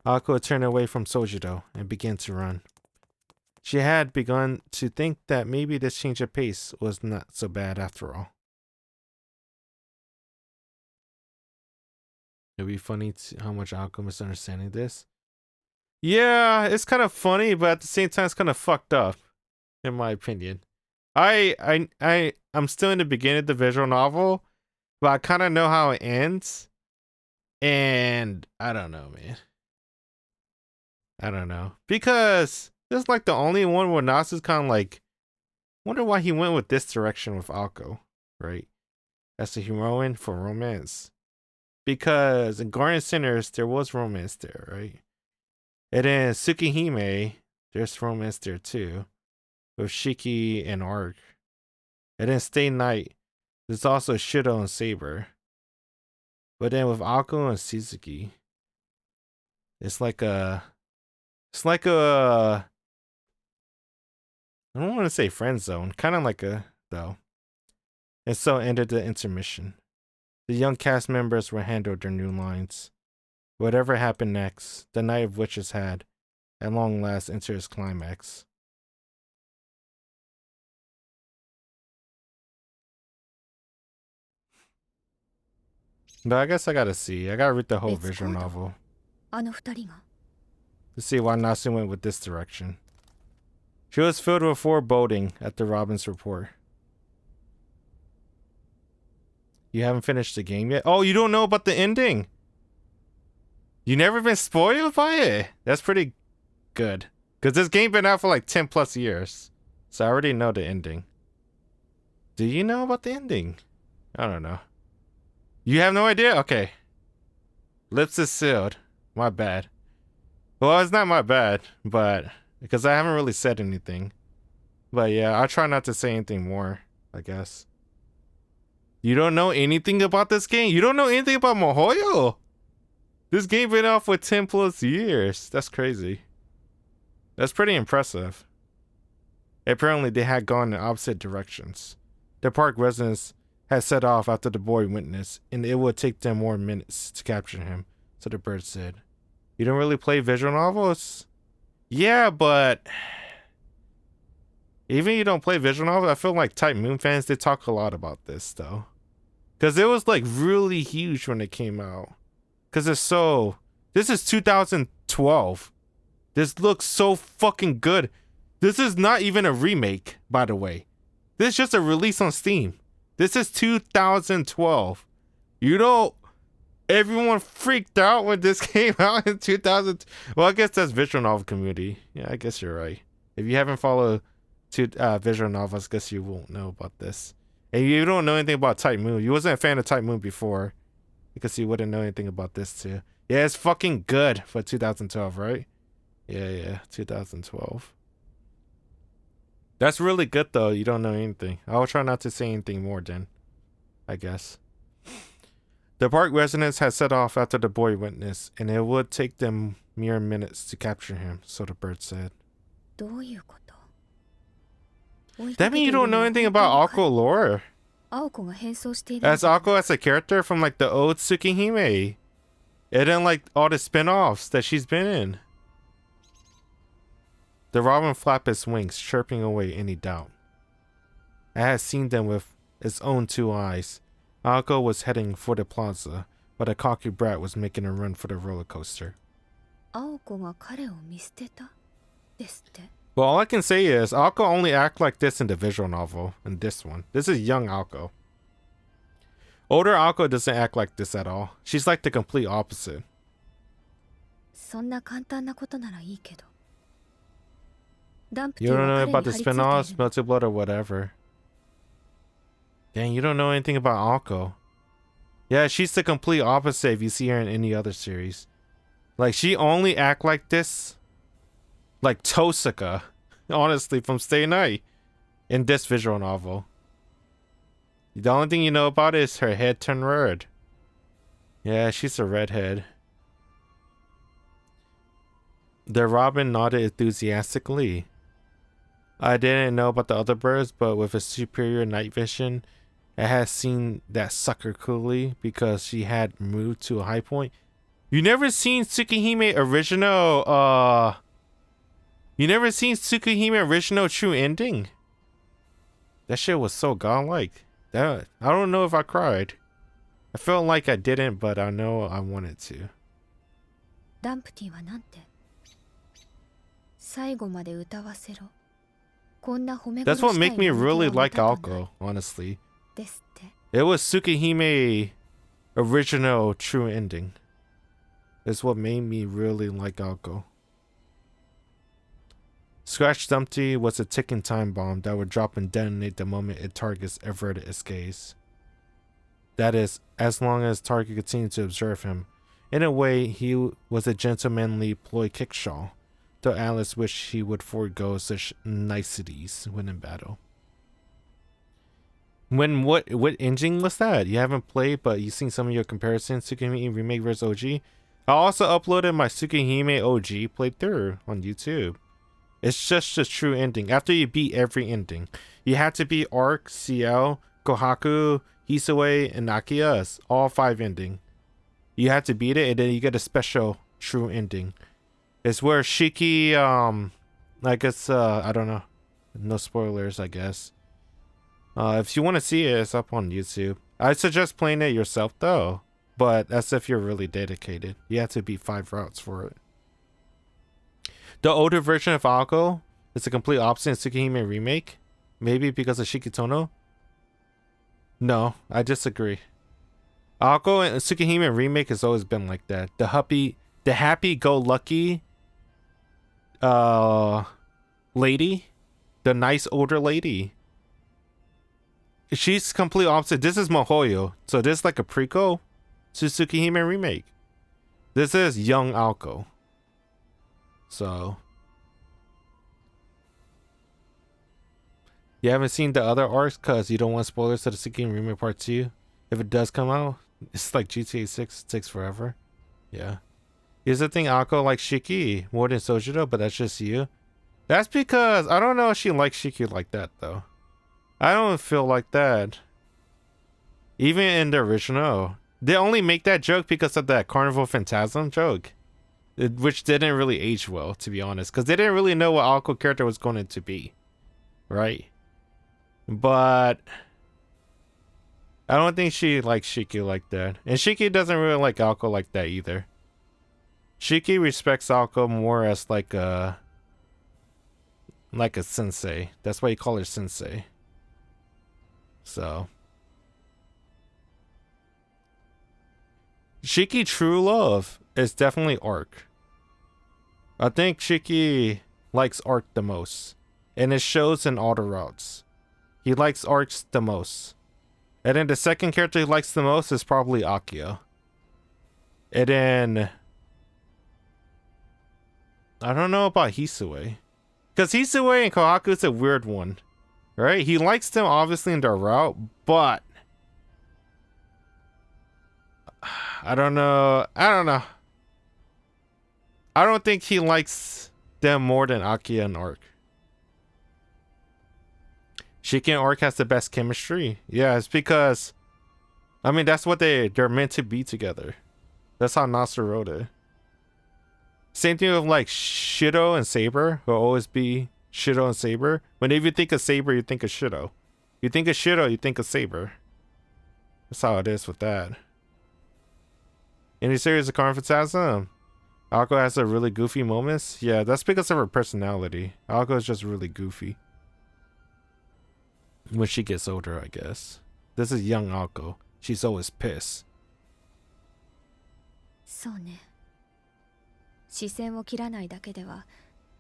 Ako turned away from Sojiro and began to run. She had begun to think that maybe this change of pace was not so bad after all. It'd be funny how much Ako misunderstanding this. Yeah, it's kind of funny, but at the same time, it's kind of fucked up, in my opinion. I'm still in the beginning of the visual novel, but I kind of know how it ends, and I don't know, man. I don't know, because this is like the only one where Nasu's kind of like, wonder why he went with this direction with Ako, right? As the heroine for romance, because in Guardian Sinners there was romance there, right? And then Tsukihime, there's romance there too, with Shiki and Arc. And then Stay Night, there's also Shido and Saber. But then with Ako and Shizuki, it's like a I don't want to say friend zone, kind of like a though. And so ended the intermission. The young cast members were handled their new lines. Whatever happened next, the Night of Witches had, at long last, entered its climax. But I guess I gotta see. I gotta read the whole visual novel あの二人が to see why Nasu went with this direction. She was filled with foreboding at the Robin's report. You haven't finished the game yet? Oh, you don't know about the ending? You never been spoiled by it? That's pretty good. Because this game been out for like 10 plus years. So I already know the ending. Do you know about the ending? I don't know. You have no idea? Okay. Lips is sealed. My bad. Well, it's not my bad, but because I haven't really said anything. But yeah, I'll try not to say anything more, I guess. You don't know anything about this game? You don't know anything about Mahoyo? This game been out for 10 plus years. That's crazy. That's pretty impressive. Apparently, they had gone in opposite directions. The park residents had set off after the boy witnessed, and it would take them more minutes to capture him, so the bird said. You don't really play visual novels? Yeah, but even you don't play visual novels, I feel like Type Moon fans, they talk a lot about this, though. Because it was, like, really huge when it came out. Because it's so... This is 2012. This looks so fucking good. This is not even a remake, by the way. This is just a release on Steam. This is 2012. You know, everyone freaked out when this came out in 2000. Well, I guess that's visual novel community. Yeah, I guess you're right. If you haven't followed visual novels, I guess you won't know about this. And you don't know anything about Type Moon. You wasn't a fan of Type Moon before, because you wouldn't know anything about this too. Yeah, it's fucking good for 2012, right? Yeah, 2012. That's really good though. You don't know anything. I'll try not to say anything more then, I guess. The park residents had set off after the boy witnessed, and it would take them mere minutes to capture him, so the bird said. どういうこと That means you don't know anything about Akko lore. 青子が変装している As Akko as a character from like the old Tsukihime. And then like all the spin-offs that she's been in. The robin flapped its wings, chirping away any doubt. I had seen them with its own two eyes. Akko was heading for the plaza, but a cocky brat was making a run for the roller coaster. 青子が彼を見捨てたですって Well, all I can say is Akko only act like this in the visual novel, in this one. This is young Akko. Older Akko doesn't act like this at all. She's like the complete opposite. そんな簡単なことならいいけどダンプテ You ィ don't は know 彼 about に the 張り付いている spin-offs, Melted Blood, or whatever. Dang, you don't know anything about Akko. Yeah, she's the complete opposite if you see her in any other series. Like, she only act like this, like Tosaka, honestly, from Stay Night, in this visual novel. The only thing you know about it is her head turned red. Yeah, she's a redhead. The robin nodded enthusiastically. I didn't know about the other birds, but with a superior night vision, I had seen that sucker clearly because she had moved to a high point. You never seen Tsukihime original, You never seen Tsukihime original true ending? That shit was so godlike. I don't know if I cried. I felt like I didn't, but I know I wanted to. ダンプティはなんて最後まで歌わせろこんな褒め That's what make me really like Akko, honestly. ですって It was Tsukihime original true ending. It's what made me really like Akko. Scratch Dumpty was a ticking time bomb that would drop and detonate the moment it targets averted its gaze. That is, as long as target continued to observe him. In a way, he was a gentlemanly ploy kickshaw, though Alice wished he would forego such niceties when in battle. What engine was that? You haven't played, but you've seen some of your comparisons to Tsukihime Remake vs. OG? I also uploaded my Tsukihime OG playthrough on YouTube. It's just a true ending. After you beat every ending, you have to beat Arc, CL, Kohaku, Hisue, and Nakia is all 5 ending. You have to beat it, and then you get a special true ending. It's where Shiki, I guess, I don't know. No spoilers, I guess. If you want to see it, it's up on YouTube. I suggest playing it yourself, though. But that's if you're really dedicated. You have to beat 5 routes for it. The older version of Aoko is a complete opposite in Tsukihime remake. Maybe because of Shikitono? No, I disagree. Aoko and Tsukihime remake has always been like that. The happy-go-lucky lady, the nice older lady. She's complete opposite. This is Mahoyo, so this is like a prequel to Tsukihime remake. This is young Aoko. So you haven't seen the other arcs because you don't want spoilers to the Tsukihime remake part 2. If it does come out, it's like GTA 6. It takes forever. Yeah. Here's the thing, Aoko likes Shiki more than Sojiro, but that's just you. That's because I don't know if she likes Shiki like that though. I don't feel like that. Even in the original, they only make that joke because of that Carnival Phantasm joke, which didn't really age well, to be honest, because they didn't really know what Aoko character was going to be, right? But I don't think she likes Shiki like that, and Shiki doesn't really like Aoko like that either. Shiki respects Aoko more as like a sensei. That's why you call her sensei. So Shiki true love is definitely Arc. I think Shiki likes Arc the most, and it shows in all the routes. He likes Arcs the most. And then the second character he likes the most is probably Akio. And then I don't know about Hisue. Because Hisue and Kohaku is a weird one. Right? He likes them obviously in their route, but I don't know. I don't think he likes them more than Akio and Arc. Shiki and Arc has the best chemistry. Yeah, it's because I mean that's what they're meant to be together. That's how Nasu wrote it. Same thing with like Shido and Saber will always be Shido and Saber. Whenever you think of Saber, you think of Shido. You think of Shido, you think of Saber. That's how it is with that. Any series of Carnival Phantasm? Aoko has a really goofy moments. Yeah, that's because of her personality. Aoko is just really goofy. When she gets older, I guess. This is young Aoko. She's always pissed. そうね。視線を切らないだけでは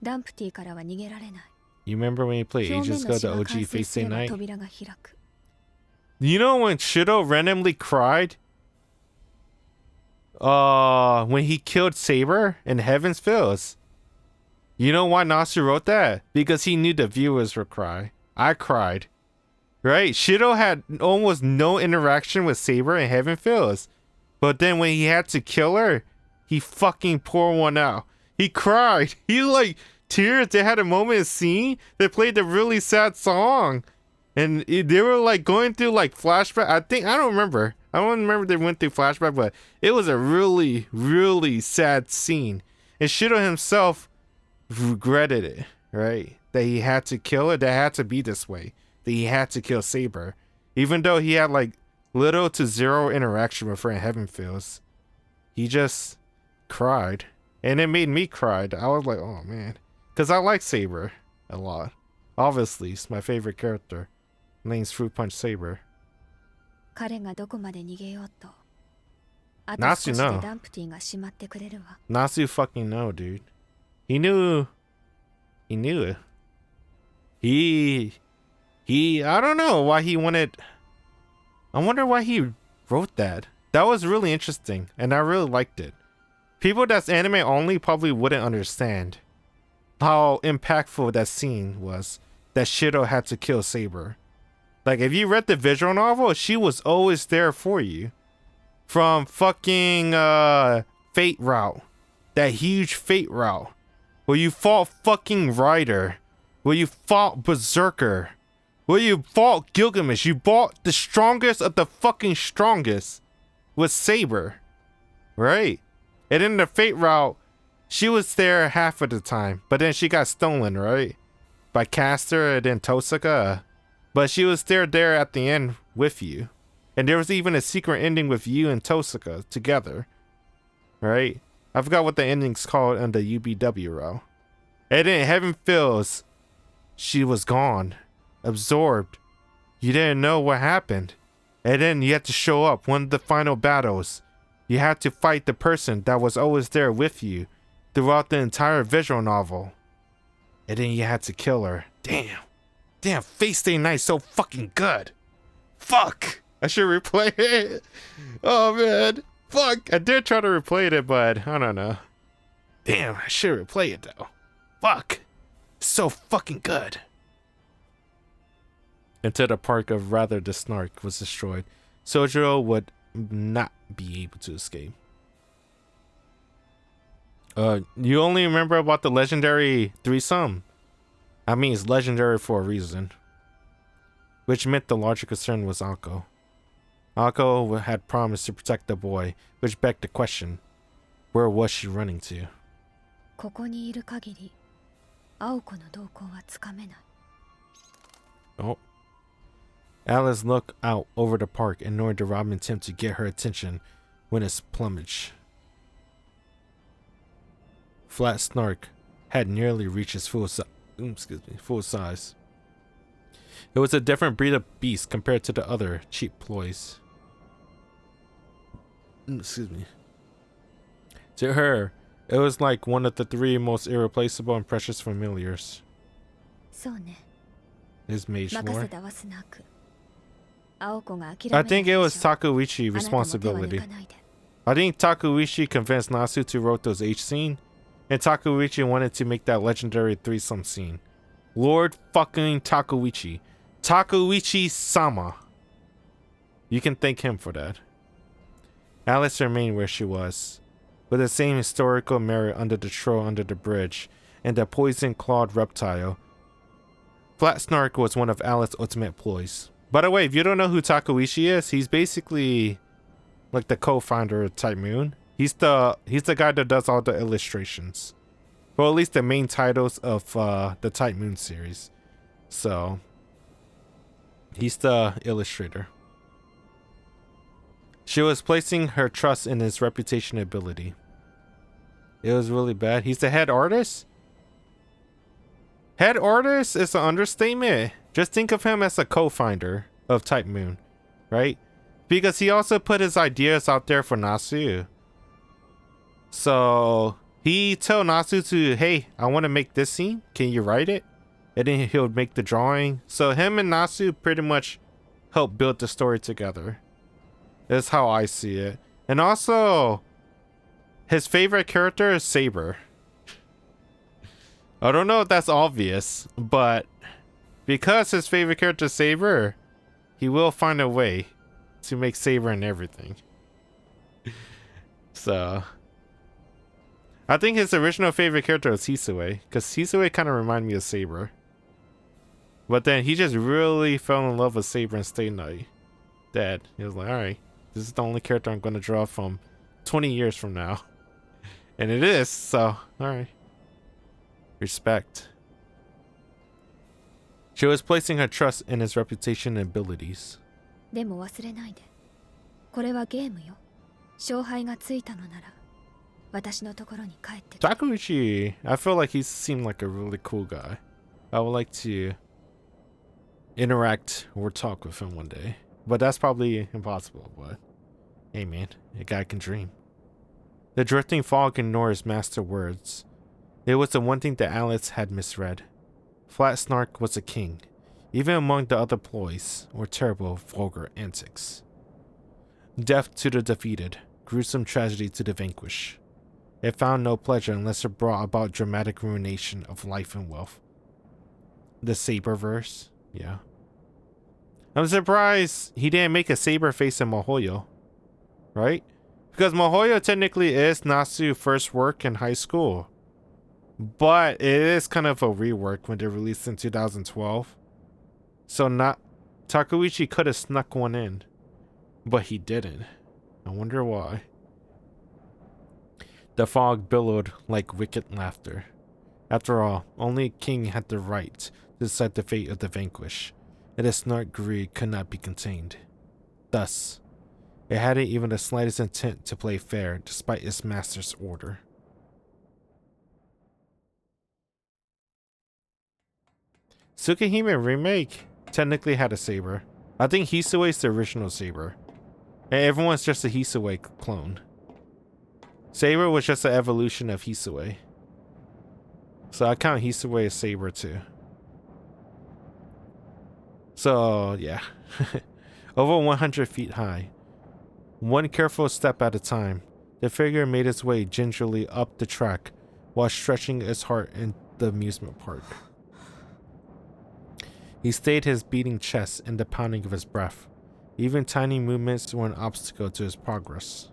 ダンプティからは逃げられない。 You remember when you played 表 ages 面の ago 死 the が OG 完成 Face す Day れば Night? 扉が開く。 You know when Shido randomly cried? When he killed Saber in Heaven's Fields. You know why Nasu wrote that? Because he knew the viewers would cry. I cried. Right? Shido had almost no interaction with Saber in Heaven Fields. But then when he had to kill her, he fucking poured one out. He cried. He like tears. They had a moment of scene. They played the really sad song. And they were like going through like flashback. I don't remember they went through flashback, but it was a really, really sad scene. And Shido himself regretted it, right? That he had to kill her. That had to be this way. That he had to kill Saber. Even though he had like little to zero interaction with her in Heaven Fields. He just cried. And it made me cry. I was like, oh man. Because I like Saber a lot. Obviously, it's my favorite character. Name's Fruit Punch Saber. 彼がどこまで逃げようと。あと Nasu 少しで no. ダンプティが閉まってくれるわ。 Nasu fucking know, dude. He knew it. I don't know why he wanted. I wonder why he wrote that. That was really interesting, and I really liked it. People that's anime only probably wouldn't understand how impactful that scene was. That Shido had to kill Saber. Like, if you read the visual novel, she was always there for you. From fucking Fate route. That huge Fate route. Where you fought fucking Rider. Where you fought Berserker. Well, you fought Gilgamesh. You fought the strongest of the fucking strongest with Saber. Right? And in the Fate route, she was there half of the time. But then she got stolen, right? By Caster and then Tosaka. But she was there at the end with you. And there was even a secret ending with you and Tosaka together. Right? I forgot what the ending's called on the UBW row. And then Heaven Feels, she was gone. Absorbed. You didn't know what happened. And then you had to show up one of the final battles. You had to fight the person that was always there with you throughout the entire visual novel. And then you had to kill her. Damn. Damn, Face Day Night's so fucking good. Fuck. I should replay it. Oh man. Fuck. I did try to replay it, but I don't know. Damn, I should replay it though. Fuck. So fucking good. Until the park of Rather the Snark was destroyed, Sojiro would not be able to escape. You only remember about the legendary threesome? I mean, it's legendary for a reason. Which meant the larger concern was Akko. Akko had promised to protect the boy, which begged the question, where was she running to? ここにいる限り、青子の動向はつかめない。Oh. Alice looked out over the park, ignoring the robbing attempt to get her attention when its plumage. Flat Snark had nearly reached its full size. It was a different breed of beast compared to the other cheap ploys. Excuse me. To her, it was like one of the three most irreplaceable and precious familiars. そうね。 His mage 任 lore. せたはスナーク。青子が諦め I ない think it 以 was 上、 Takuichi あなたも手は抜 responsibility. かないで。 I think Takuichi convinced Nasu to wrote those H scene, and Takuichi wanted to make that legendary threesome scene. Lord fucking Takuichi. Takuichi-sama. You can thank him for that. Alice remained where she was, with the same historical mirror under the troll under the bridge, and the poison-clawed reptile. Flat Snark was one of Alice's ultimate ploys. By the way, if you don't know who Takuichi is, he's basically like the co-founder of Type Moon. He's the guy that does all the illustrations. Well, at least the main titles of the Type Moon series. So, he's the illustrator. She was placing her trust in his reputation and ability. It was really bad. He's the head artist? Head artist is an understatement. Just think of him as a co-founder of Type Moon, right? Because he also put his ideas out there for Nasu. So he told Nasu to, hey, I want to make this scene. Can you write it? And then he'll make the drawing. So him and Nasu pretty much helped build the story together. That's how I see it. And also, his favorite character is Saber. I don't know if that's obvious, but because his favorite character is Saber, he will find a way to make Saber and everything. So, I think his original favorite character was Hisue, because Hisue kind of reminded me of Saber. But then he just really fell in love with Saber and Stay Night. That he was like, alright, this is the only character I'm going to draw from 20 years from now. And it is, so, alright. Respect. She was placing her trust in his reputation and abilities. でも忘れないで。これはゲームよ。勝敗がついたのなら、私のところに帰ってきて。 Takuichi, I feel like he seemed like a really cool guy. I would like to interact or talk with him one day. But that's probably impossible, but hey man, a guy can dream. The drifting fog ignored his master words. It was the one thing that Alice had misread. Flat Snark was a king, even among the other ploys, or terrible, vulgar antics. Death to the defeated, gruesome tragedy to the vanquished. It found no pleasure unless it brought about dramatic ruination of life and wealth. The Saberverse? Yeah. I'm surprised he didn't make a saber face in Mahoyo. Right? Because Mahoyo technically is Nasu's first work in high school. But it is kind of a rework when they released in 2012. So not Takuichi could have snuck one in, but he didn't. I wonder why. The fog billowed like wicked laughter. After all, only a king had the right to decide the fate of the vanquished, and its snark greed could not be contained. Thus, it hadn't even the slightest intent to play fair despite its master's order. Tsukihime remake technically had a saber. I think Hisui's the original saber. And everyone's just a Hisui clone. Saber was just an evolution of Hisui. So I count Hisui as saber too. So yeah. Over 100 feet high. One careful step at a time, the figure made its way gingerly up the track while stretching its heart in the amusement park. He stayed his beating chest and the pounding of his breath. Even tiny movements were an obstacle to his progress.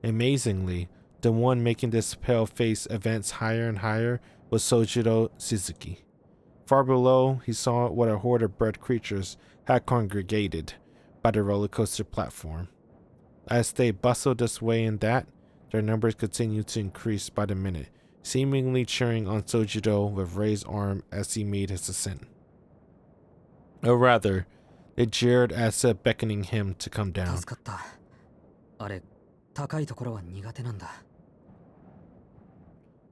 Amazingly, the one making this pale face advance higher and higher was Sojiro Suzuki. Far below, he saw what a horde of bird creatures had congregated by the roller coaster platform. As they bustled this way and that, their numbers continued to increase by the minute, seemingly cheering on Sojiro with raised arm as he made his ascent. Or rather, they jeered as if beckoning him to come down.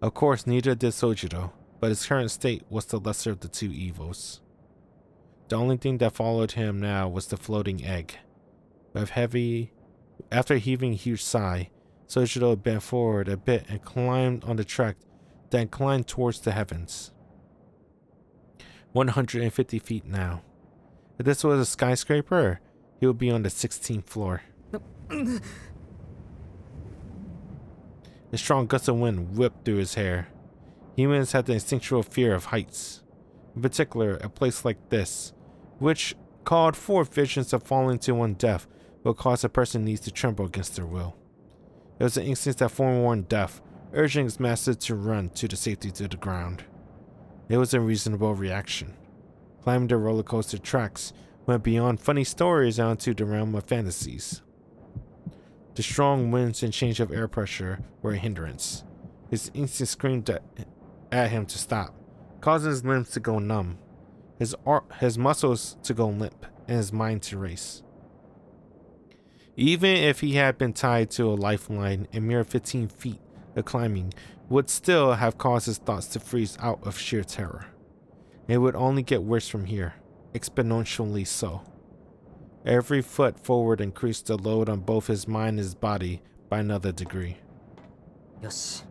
Of course, neither did Sojiro, but his current state was the lesser of the two evils. The only thing that followed him now was the floating egg. After heaving a huge sigh, Sojiro bent forward a bit and climbed on the track, then climbed towards the heavens. 150 feet now. If this was a skyscraper, he would be on the 16th floor. A strong gust of wind whipped through his hair. Humans had the instinctual fear of heights. In particular, a place like this, which called forth visions of falling to one death, will cause a person needs to tremble against their will. It was an instinct that forewarned death, urging its master to run to the safety to the ground. It was a reasonable reaction. Climbing the roller coaster tracks went beyond funny stories and onto the realm of fantasies. The strong winds and change of air pressure were a hindrance. His instinct screamed at him to stop, causing his limbs to go numb, his muscles to go limp, and his mind to race. Even if he had been tied to a lifeline, a mere 15 feet of climbing would still have caused his thoughts to freeze out of sheer terror. It would only get worse from here, exponentially so. Every foot forward increased the load on both his mind and his body by another degree. The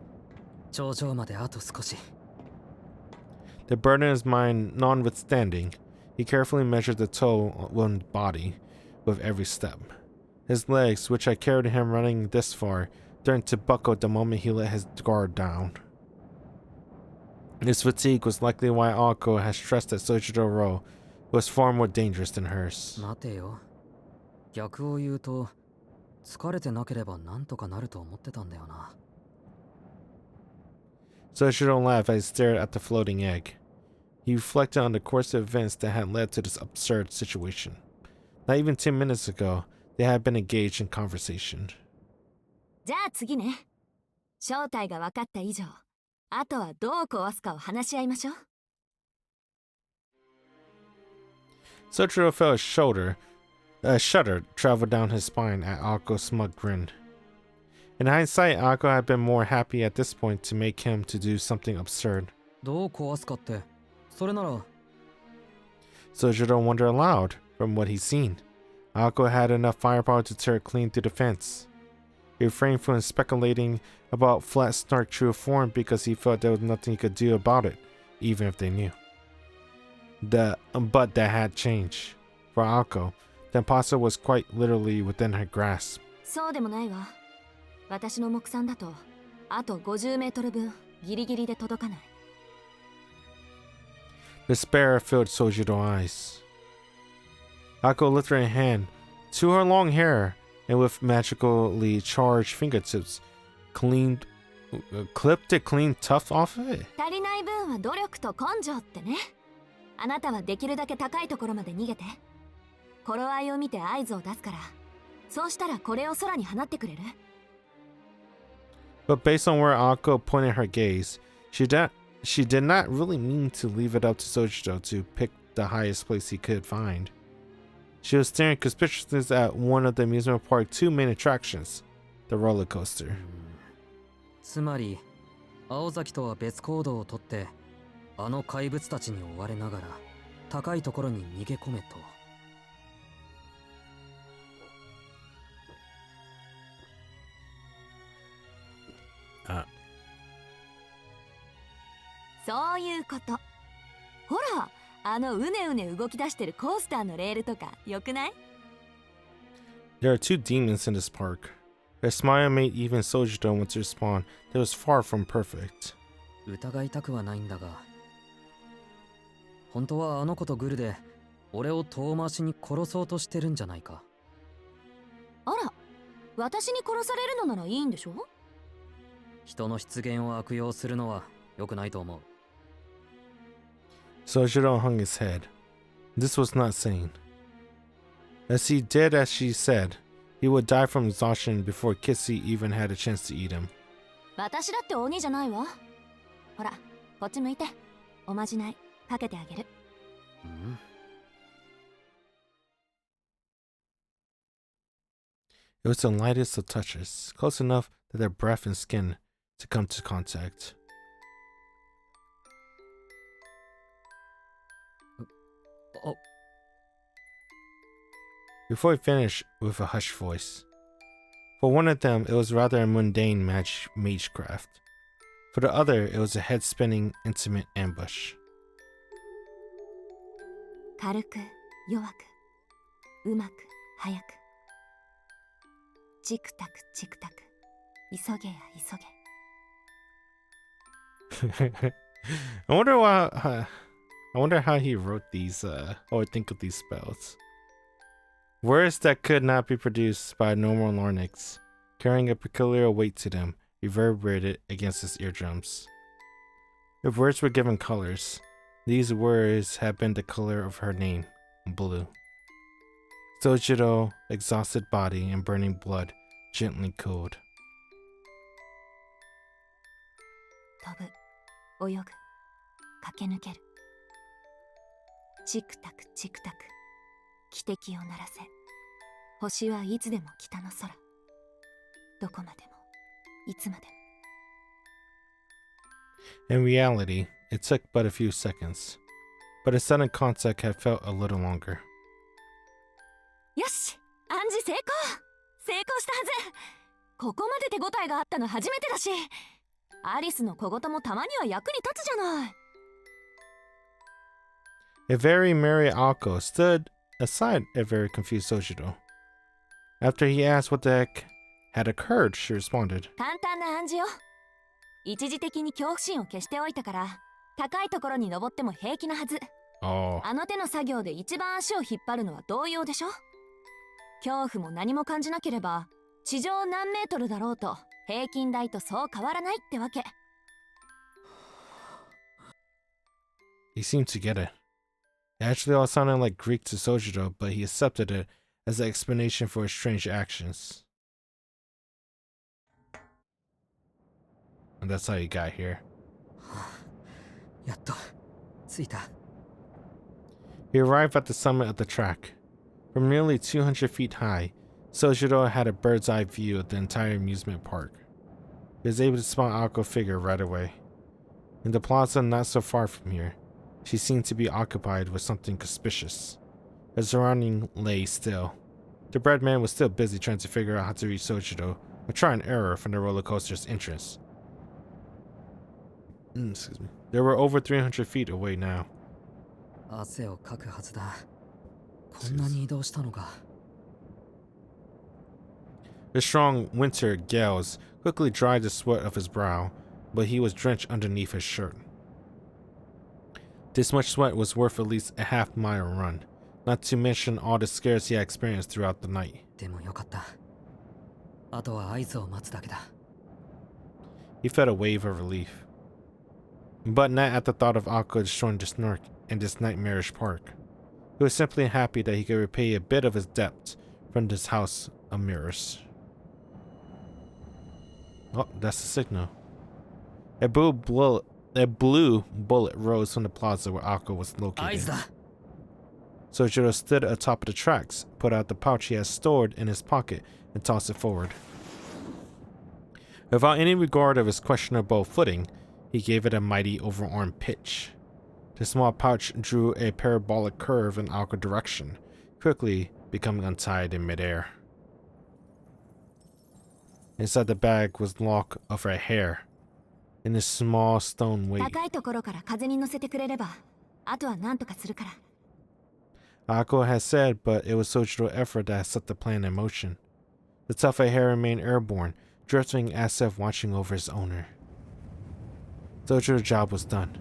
burden of his mind notwithstanding, he carefully measured the toll on his body with every step. His legs, which had carried him running this far, threatened to buckle the moment he let his guard down. His fatigue was likely why Ako had stressed that Sojiro Ro was far more dangerous than hers. Sojiro laughed as he stared at the floating egg. He reflected on the course of events that had led to this absurd situation. Not even 10 minutes ago, they had been engaged in conversation. じゃあ次ね。正体が分かった以上、あとはどう壊すかを話し合いましょう。Sojiro felt a shudder travel down his spine at Ako's smug grin. In hindsight, Ako had been more happy at this point to make him to do something absurd. どう壊すかって、それなら。Sojiro wondered aloud from what he'd seen. Ako had enough firepower to tear clean through the fence. He refrained from speculating about Flat Snark's true form because he felt there was nothing he could do about it, even if they knew. But that had changed. For Ako, the impossible was quite literally within her grasp. そうでもないわ。私の目算だと、あと50メートル分、ギリギリで届かない。Despair filled Sojiro's eyes. Ako lifted her hand to her long hair and with magically charged fingertips, cleaned clip the clean tuft off of it? 足りない分は努力と根性ってね。あなたはできるだけ高いところまで逃げて。頃合いを見て合図を出すから。そうしたらこれを空に放ってくれる？ But based on where Akko pointed her gaze, she did not really mean to leave it up to Sojiro to pick the highest place he could find. She was staring conspicuously at one of the amusement park's two main attractions, the roller coaster. つまり青崎とは別行動をとってあの怪物たちに追われながら高いところに逃げ込めと。そういうこと。ほら、あのうねうね動き出してるコースターのレールとかよくない？ There are two demons in this park. Their smile made even Sojiro want to respond that was far from perfect. 疑いたくはないんだが、本当はあの子とグルで俺を遠回しに殺そうとしてるんじゃないか。あら、私に殺されるのならいいんでしょ？人の出現を悪用するのは良くないと思う。Sojiro hung his head. This was not sane. As he did as she said, he would die from exhaustion before Kissy even had a chance to eat him. 私だって鬼じゃないわ。ほら、こっち向いて。おまじないかけてあげる。It was the lightest of touches, close enough that their breath and skin to come to contact. Oh. Before he finished with a hushed voice. For one of them, it was rather a mundane magecraft. For the other, it was a head-spinning, intimate ambush. 軽く、弱く、うまく、早く。チクタクチクタク、急げや急げ。I wonder how he wrote these, or think of these spells. Words that could not be produced by normal larynx, carrying a peculiar weight to them, reverberated against his eardrums. If words were given colors, these words had been the color of her name, blue. Sojiro, exhausted body and burning blood, gently cooled. 飛ぶ、泳ぐ、駆け抜ける。チクタクチクタク、汽笛を鳴らせ。星はいつでも北の空。どこまでも、いつまでも。In reality, it took but a few seconds, but a sudden contact had felt a little longer. よし、暗示成功。成功したはず。ここまで手応えがあったの初めてだし、アリスの小言もたまには役に立つじゃない。A very merry Akko stood aside a very confused Sojiro. After he asked what the heck had occurred, she responded. 簡単な暗示よ。一時的に恐怖心を消しておいたから、高いところに登っても平気なはず。Oh. あの手の作業で一番足を引っ張るのは同様でしょ。恐怖も何も感じなければ、地上何メートルだろうと平均台とそう変わらないってわけ。He seemed to get it. It actually all sounded like Greek to Sojiro, but he accepted it as an explanation for his strange actions. And that's how he got here. やっと着いた。 He arrived at the summit of the track. From nearly 200 feet high, Sojiro had a bird's eye view of the entire amusement park. He was able to spot Akko's figure right away. In the plaza not so far from here, she seemed to be occupied with something conspicuous. Her surrounding lay still. The bread man was still busy trying to figure out how to reach Sojiro, or try and error from the roller coaster's entrance. Excuse me. They were over 300 feet away now. 汗をかくはずだ。こんなに移動したのか。The strong winter gales quickly dried the sweat of his brow, but he was drenched underneath his shirt. This much sweat was worth at least a half-mile run, not to mention all the scares he had experienced throughout the night. でもよかった。あとは合図を待つだけだ。he felt a wave of relief. But not at the thought of Akko destroying the Snork in this nightmarish park. He was simply happy that he could repay a bit of his debt from this house of mirrors. Oh, that's the signal. A blue bullet rose from the plaza where Akko was located. Sojiro stood atop of the tracks, put out the pouch he had stored in his pocket, and tossed it forward. Without any regard of his questionable footing, he gave it a mighty overarm pitch. The small pouch drew a parabolic curve in Akko's direction, quickly becoming untied in midair. Inside the bag was a lock of her hair, in a small stone weight. Akko had said, but it was Sojiro's effort that set the plan in motion. The tuft of hair remained airborne, drifting as if watching over his owner. Sojiro's job was done.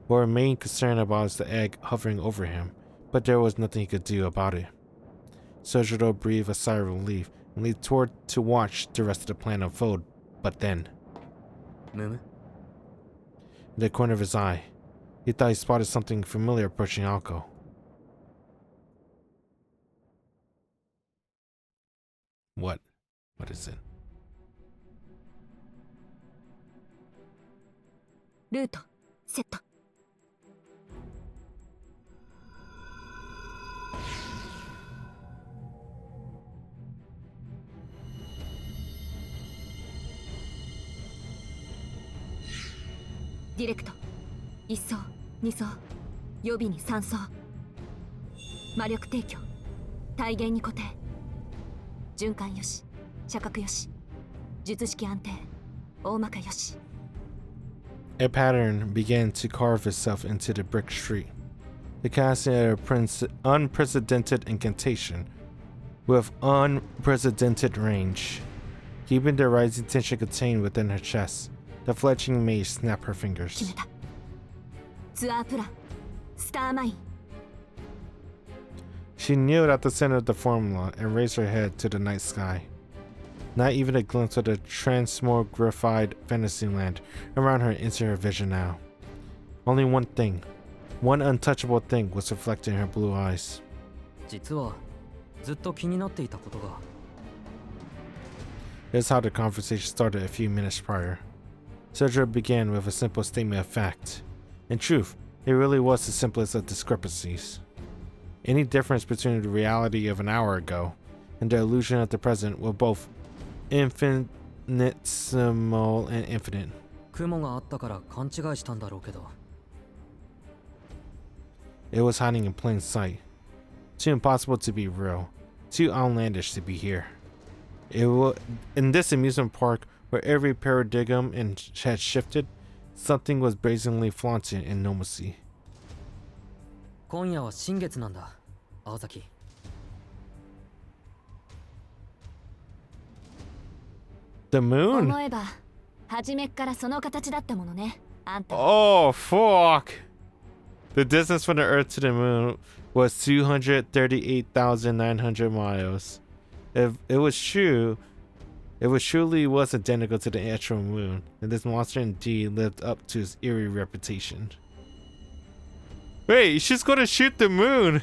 What remained concerned about was the egg hovering over him, but there was nothing he could do about it. Sojiro breathed a sigh of relief and leaned toward to watch the rest of the plan unfold, but then... In the corner of his eye, he thought he spotted something familiar approaching Akko. What? What is it? ルートセット。ディレクト1層2層予備に3層魔力提供体現に固定循環よし射角よし術式安定大まかよし。 A pattern began to carve itself into the brick street. The casting of an unprecedented incantation with unprecedented range. Keeping the rising tension contained within her chest, the fledgling mage snapped her fingers. ツアープランスターマイン。 She kneeled at the center of the formula and raised her head to the night sky. Not even a glimpse of the transmogrified fantasyland around her entered her vision now. Only one thing, one untouchable thing was reflected in her blue eyes. 実はずっと気になっていたことが。 Here's how the conversation started a few minutes prior. Sojiro began with a simple statement of fact. In truth, it really was the simplest of discrepancies. Any difference between the reality of an hour ago and the illusion of the present were both infinitesimal and infinite. 雲があったから勘違いしたんだろうけど。 It was hiding in plain sight. Too impossible to be real. Too outlandish to be here. It was in this amusement park where every paradigm had shifted, something was brazenly flaunted in normalcy. 今夜は新月なんだ、青崎。 The moon? 思えば初めっからその形だったものね、あんた。 Oh, fuck! The distance from the Earth to the moon was 238,900 miles. If it was true, it truly was identical to the actual moon, and this monster indeed lived up to its eerie reputation. Wait, she's gonna shoot the moon!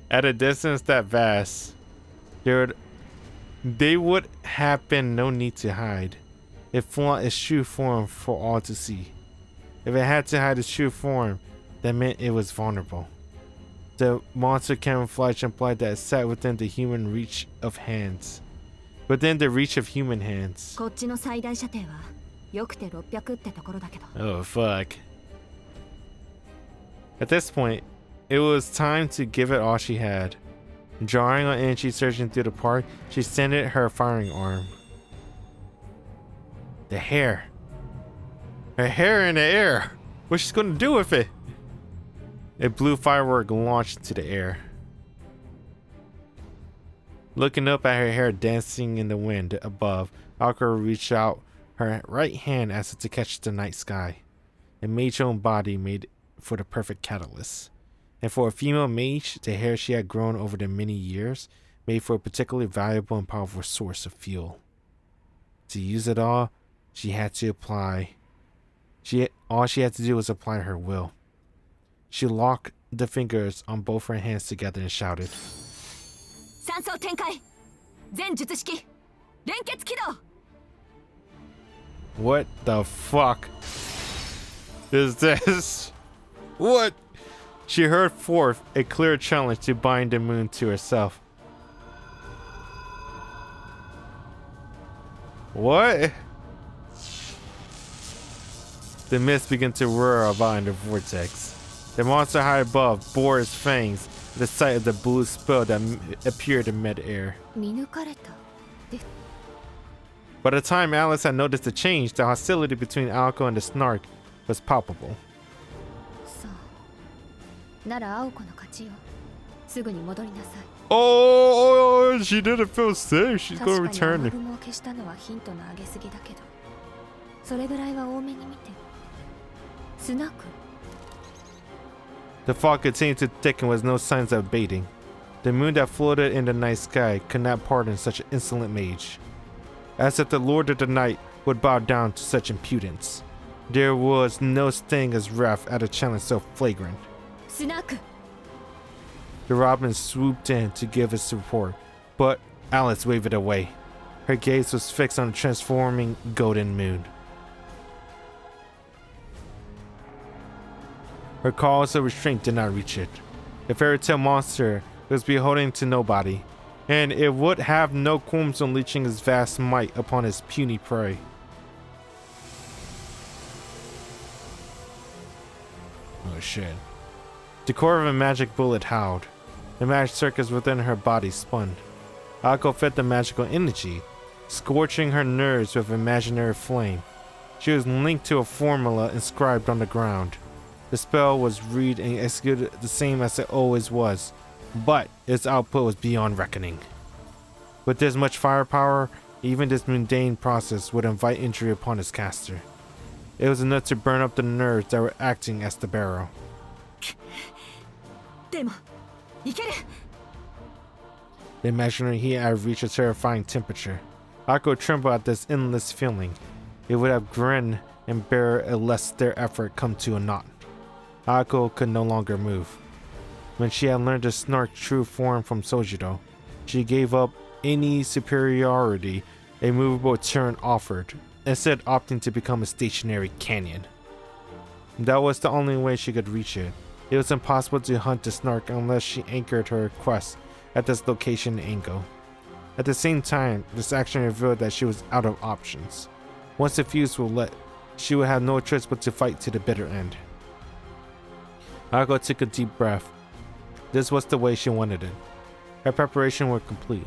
At a distance that vast, they would have been no need to hide. It flaunt its true form for all to see. If it had to hide its true form, that meant it was vulnerable. The monster camouflage implied that it sat within the human reach of hands. Within the reach of human hands. こっちの最大射程はよくて600ってところだけど。 Oh, fuck. At this point, it was time to give it all she had. Drawing on energy surging through the park, she extended her firing arm. The hair. Her hair in the air. What's she gonna do with it? A blue firework launched into the air. Looking up at her hair dancing in the wind above, Akko reached out her right hand as if to catch the night sky. A mage-owned body made for the perfect catalyst. And for a female mage, the hair she had grown over the many years made for a particularly valuable and powerful source of fuel. to use it all, she had to do was apply her will. She locked the fingers on both her hands together and shouted, 三層展開全術式連結起動 What the fuck is this? What? She heard forth a clear challenge to bind the moon to herself. What? The mist began to whirl about in the vortex. The monster high above bore its fangs at the sight of the blue spell that appeared in mid-air. 見抜かれた。 By the time Alice had noticed the change, the hostility between Aoko and the Snark was palpable. そう。なら青子の勝ちよ。すぐに戻りなさい。 Oh, she didn't feel safe. She's gonna 確かに return. 雨雲を消したのはヒントの上げすぎだけど、それぐらいは多めに見て。スナーク The fog continued to thicken with no signs of abating. The moon that floated in the night sky could not pardon such an insolent mage. As if the Lord of the Night would bow down to such impudence. There was no sting as wrath at a challenge so flagrant. スナーク The robin swooped in to give its support, but Alice waved it away. Her gaze was fixed on the transforming golden moon. Her calls of restraint did not reach it. The fairy tale monster was beholden to nobody, and it would have no qualms on leeching its vast might upon its puny prey. Oh shit. The core of a magic bullet howled. The magic circuits within her body spun. Ako felt the magical energy, scorching her nerves with imaginary flame. She was linked to a formula inscribed on the ground. The spell was read and executed the same as it always was, but its output was beyond reckoning. With this much firepower, even this mundane process would invite injury upon its caster. It was enough to burn up the nerves that were acting as the barrel. でもいける The imaginary heat had reached a terrifying temperature. Ako trembled at this endless feeling. It would have grinned and bear unless their effort come to a naught. Ako could no longer move. When she had learned the Snark's true form from Sojiro, she gave up any superiority a movable turn offered, instead opting to become a stationary canyon. That was the only way she could reach it. It was impossible to hunt the Snark unless she anchored her quest at this location in Ango. At the same time, this action revealed that she was out of options. Once the fuse were lit, she would have no choice but to fight to the bitter end. Ako took a deep breath. This was the way she wanted it. Her preparation were complete.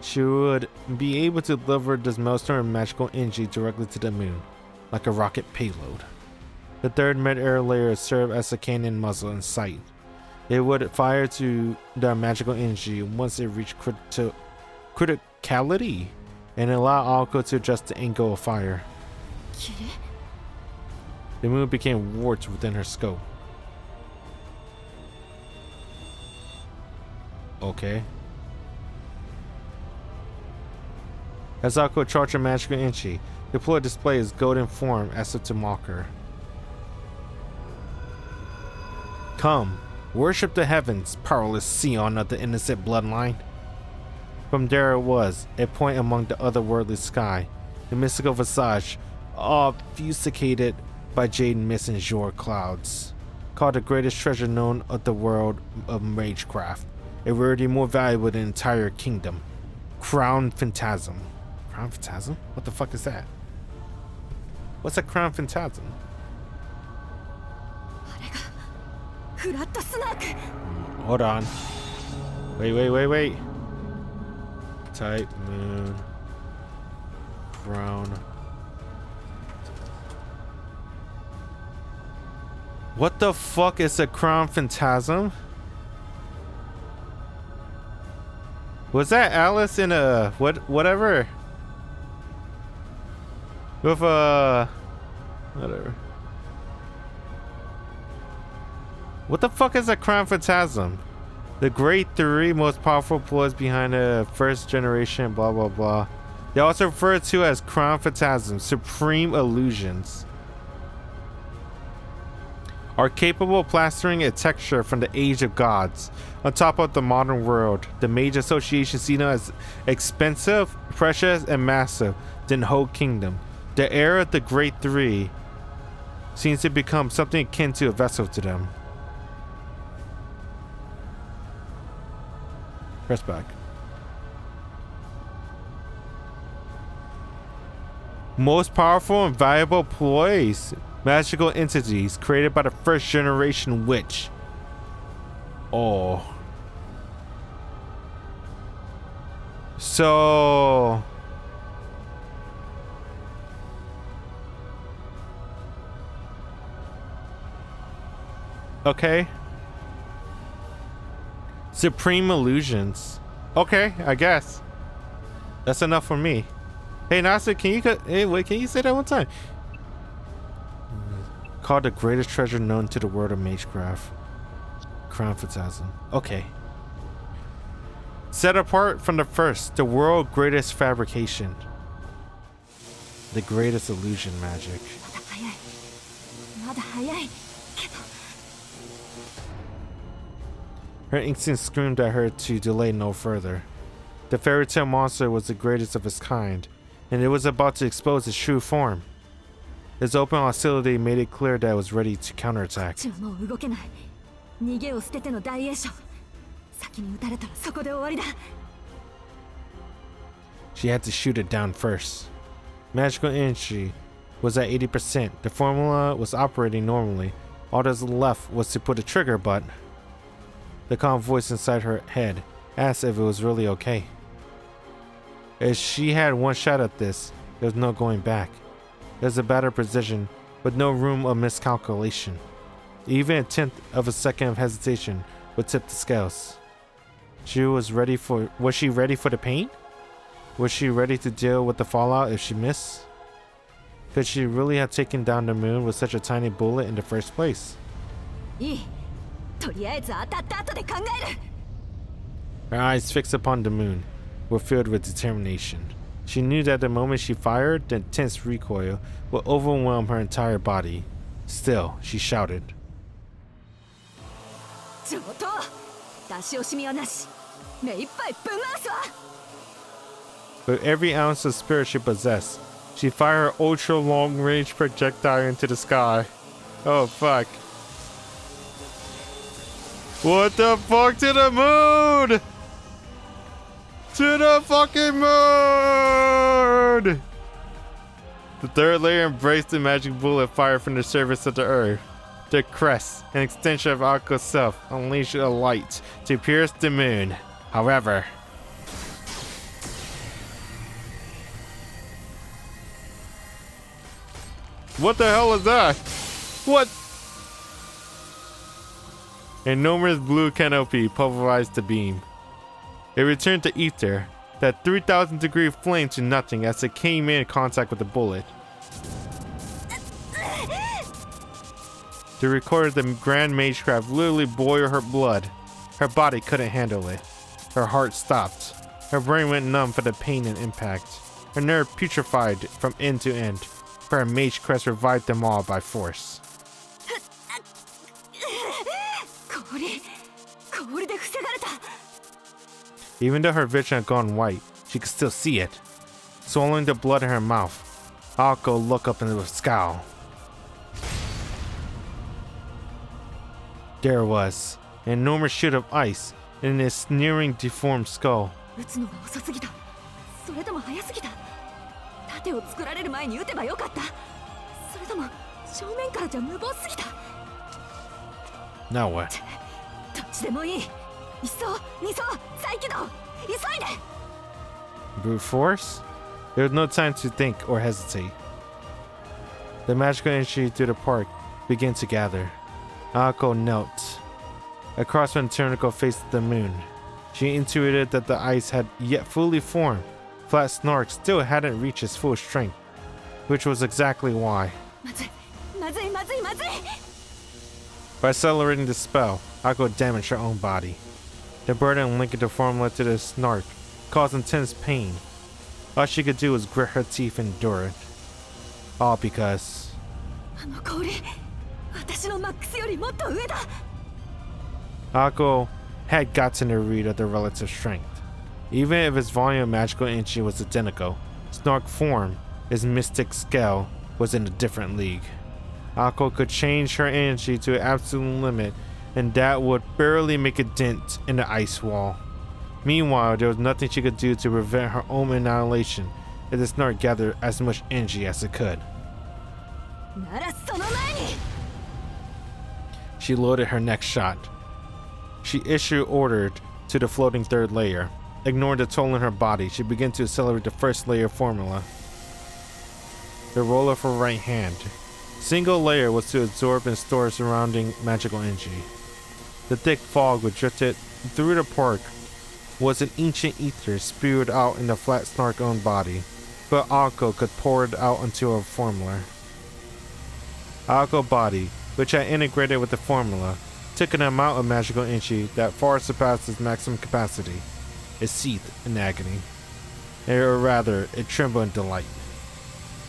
She would be able to deliver this maelstrom of magical energy directly to the moon, like a rocket payload. The third mid-air layer served as a cannon muzzle in sight. It would fire to the magical energy once it reached criticality and allow Ako to adjust the angle of fire. きれ The moon became warped within her scope. Okay. As Ako charged her magical energy, the deployed display his golden form as if to mock her. Come, worship the heavens, powerless scion of the innocent bloodline. From there it was, a point among the otherworldly sky, the mystical visage, obfuscated by jade mist and azure clouds, called the greatest treasure known of the world of magecraft, a rarity more valuable than the entire kingdom. Crown Phantasm. Crown Phantasm? What the fuck is that? What's a Crown Phantasm? フラットスナーク Hold on. Wait. Type moon. Crown. What the fuck is a Crown Phantasm? Was that Alice in a whatever? With a whatever. What the fuck is a Crown Phantasm? The great three most powerful ploys behind the first generation blah blah blah. They're also referred to as crown phantasms, supreme illusions, are capable of plastering a texture from the age of gods on top of the modern world. The major associations see them as expensive, precious, and massive than whole kingdom. The era of the Great Three seems to become something akin to a vessel to them. Press back. Most powerful and valuable ploys, magical entities created by the first generation witch. Oh. So... okay. Supreme illusions. Okay, I guess. That's enough for me. Hey, Nasu, can you say that one time? Called the greatest treasure known to the world of magecraft. Crown Phantasm. Okay. Set apart from the first, the world's greatest fabrication. The greatest illusion magic. Her instinct screamed at her to delay no further. The fairy tale monster was the greatest of its kind, and it was about to expose its true form. Its open hostility made it clear that it was ready to counterattack. She had to shoot it down first. Magical energy was at 80%. The formula was operating normally. All that was left was to pull the trigger, but the calm voice inside her head asked if it was really okay. If she had one shot at this, there was no going back. There's a better precision, but no room of miscalculation. Even a tenth of a second of hesitation would tip the scales. Was she ready for the pain? Was she ready to deal with the fallout if she missed? Could she really have taken down the moon with such a tiny bullet in the first place? Her eyes fixed upon the moon were filled with determination. She knew that the moment she fired, the intense recoil would overwhelm her entire body. Still, she shouted. With every ounce of spirit she possessed, she fired her ultra long-range projectile into the sky. Oh fuck. What the fuck, to the moon! To the fucking moon! The third layer embraced the magic bullet fired from the surface of the earth. The crest, an extension of Ako's self, unleashed a light to pierce the moon. However, what the hell is that? What? An enormous blue canopy pulverized the beam. It returned to ether, that 3,000-degree flame to nothing as it came in contact with the bullet. The record of the Grand Magecraft literally boiled her blood. Her body couldn't handle it. Her heart stopped. Her brain went numb for the pain and impact. Her nerve putrefied from end to end. Her mage crest revived them all by force. Even though her vision had gone white, she could still see it. Swallowing the blood in her mouth, Ako looked up into a scowl. There it was, an enormous sheet of ice in its sneering, deformed skull. Now what? Brute force? There was no time to think or hesitate. The magical energy through the park began to gather. Ako knelt. Across from the tentacle faced the moon. She intuited that the ice had yet fully formed. Flat Snark still hadn't reached its full strength, which was exactly why. By accelerating the spell, Ako damaged her own body. The burden linking the formula to the Snark caused intense pain. All she could do was grit her teeth and endure it. All because あの氷、私のマックスよりもっと上だ。 Akko had gotten a read of their relative strength. Even if his volume of magical energy was identical, Snark form, his mystic scale, was in a different league. Akko could change her energy to an absolute limit, and that would barely make a dent in the ice wall. Meanwhile, there was nothing she could do to prevent her own annihilation, as the Snark gathered as much energy as it could. ならその前に。 She loaded her next shot. She issued order to the floating third layer. Ignoring the toll in her body, she began to accelerate the first layer formula. The roll of her right hand. Single layer was to absorb and store surrounding magical energy. The thick fog which drifted through the park was an ancient ether spewed out in the flat Snark-owned body, but Akko could pour it out into a formula. Akko body, which had integrated with the formula, took an amount of magical energy that far surpassed its maximum capacity. It seethed in agony, or rather, it trembled in delight.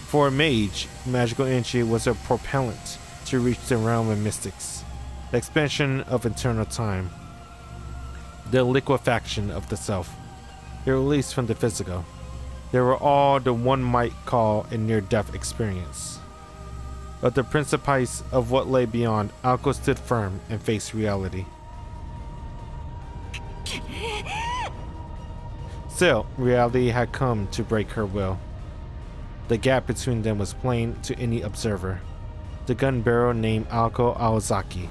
For a mage, magical energy was a propellant to reach the realm of mystics, the expansion of eternal time, the liquefaction of the self, the release from the physical. They were all the one might call a near-death experience. But the precipice of what lay beyond, Akko stood firm and faced reality. Still, reality had come to break her will. The gap between them was plain to any observer. The gun barrel named Akko Aozaki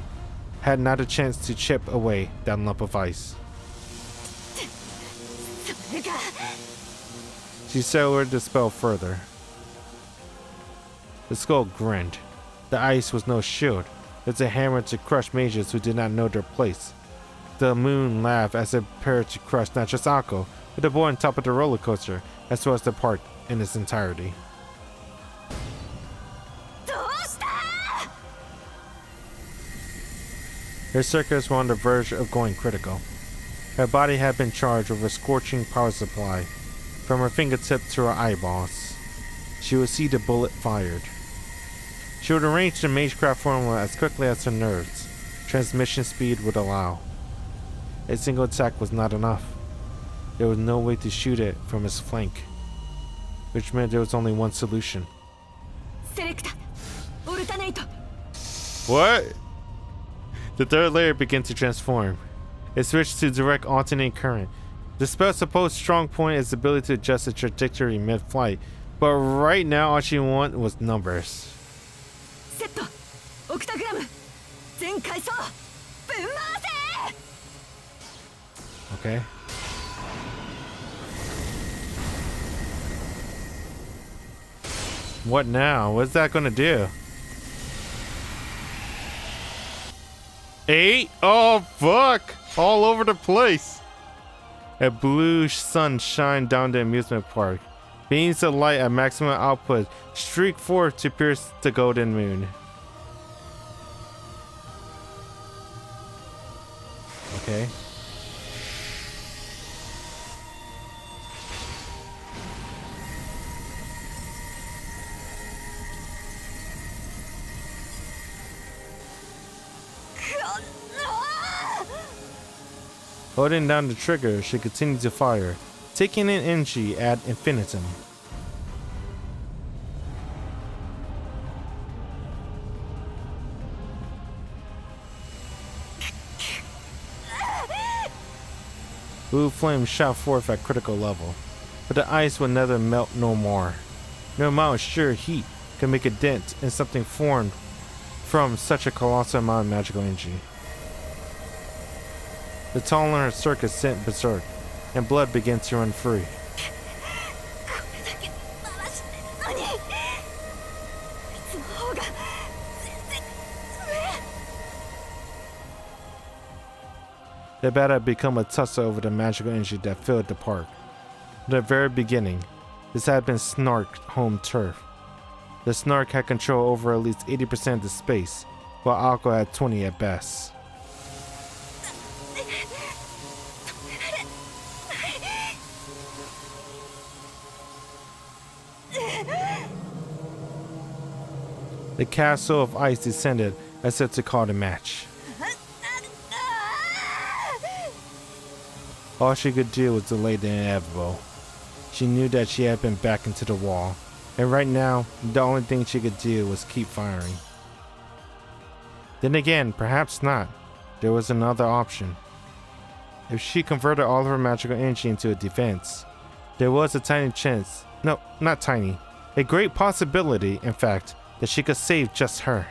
had not a chance to chip away that lump of ice. She celebrated the spell further. The skull grinned. The ice was no shield. It was a hammer to crush mages who did not know their place. The moon laughed as it prepared to crush not just Akko, but the boy on top of the roller coaster, as well as the park in its entirety. Her circuits were on the verge of going critical. Her body had been charged with a scorching power supply, from her fingertip to her eyeballs. She would see the bullet fired. She would arrange the Magecraft formula as quickly as her nerves, transmission speed would allow. A single attack was not enough. There was no way to shoot it from his flank, which meant there was only one solution. What? The third layer began to transform. It switched to direct alternating current. The spell's supposed strong point is the ability to adjust the trajectory mid-flight, but right now all she wanted was numbers. Okay. What now? What's that gonna do? 8? Oh fuck! All over the place! A blue sun shined down the amusement park. Beams of light at maximum output streaked forth to pierce the golden moon. Okay. Holding down the trigger, she continued to fire, taking in energy ad infinitum. Blue flames shot forth at critical level, but the ice would never melt no more. No amount of sheer heat could make a dent in something formed from such a colossal amount of magical energy. The tunnel in her circuit sent berserk, and blood began to run free. The battle had become a tussle over the magical energy that filled the park. From the very beginning, this had been Snark's home turf. The Snark had control over at least 80% of the space, while Akko had 20 at best. The castle of ice descended as if to call the match. All she could do was delay the inevitable. She knew that she had been backed into the wall, and right now, the only thing she could do was keep firing. Then again, perhaps not. There was another option. If she converted all of her magical energy into a defense, there was a tiny chance, no, not tiny, a great possibility, in fact, that she could save just her.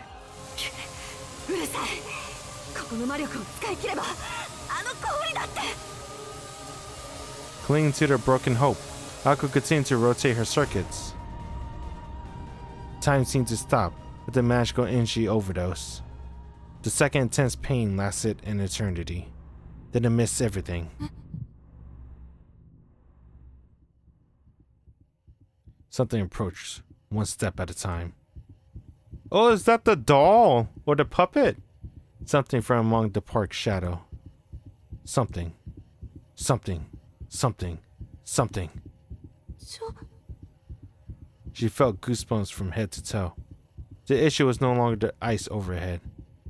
Clinging to their broken hope, Ako continued to rotate her circuits. Time seemed to stop with the magical energy overdose. The second intense pain lasted an eternity. Then it missed everything. Something approached, one step at a time. Oh, is that the doll? Or the puppet? Something from among the park's shadow. Something. Something. Something. Something. She felt goosebumps from head to toe. The issue was no longer the ice overhead.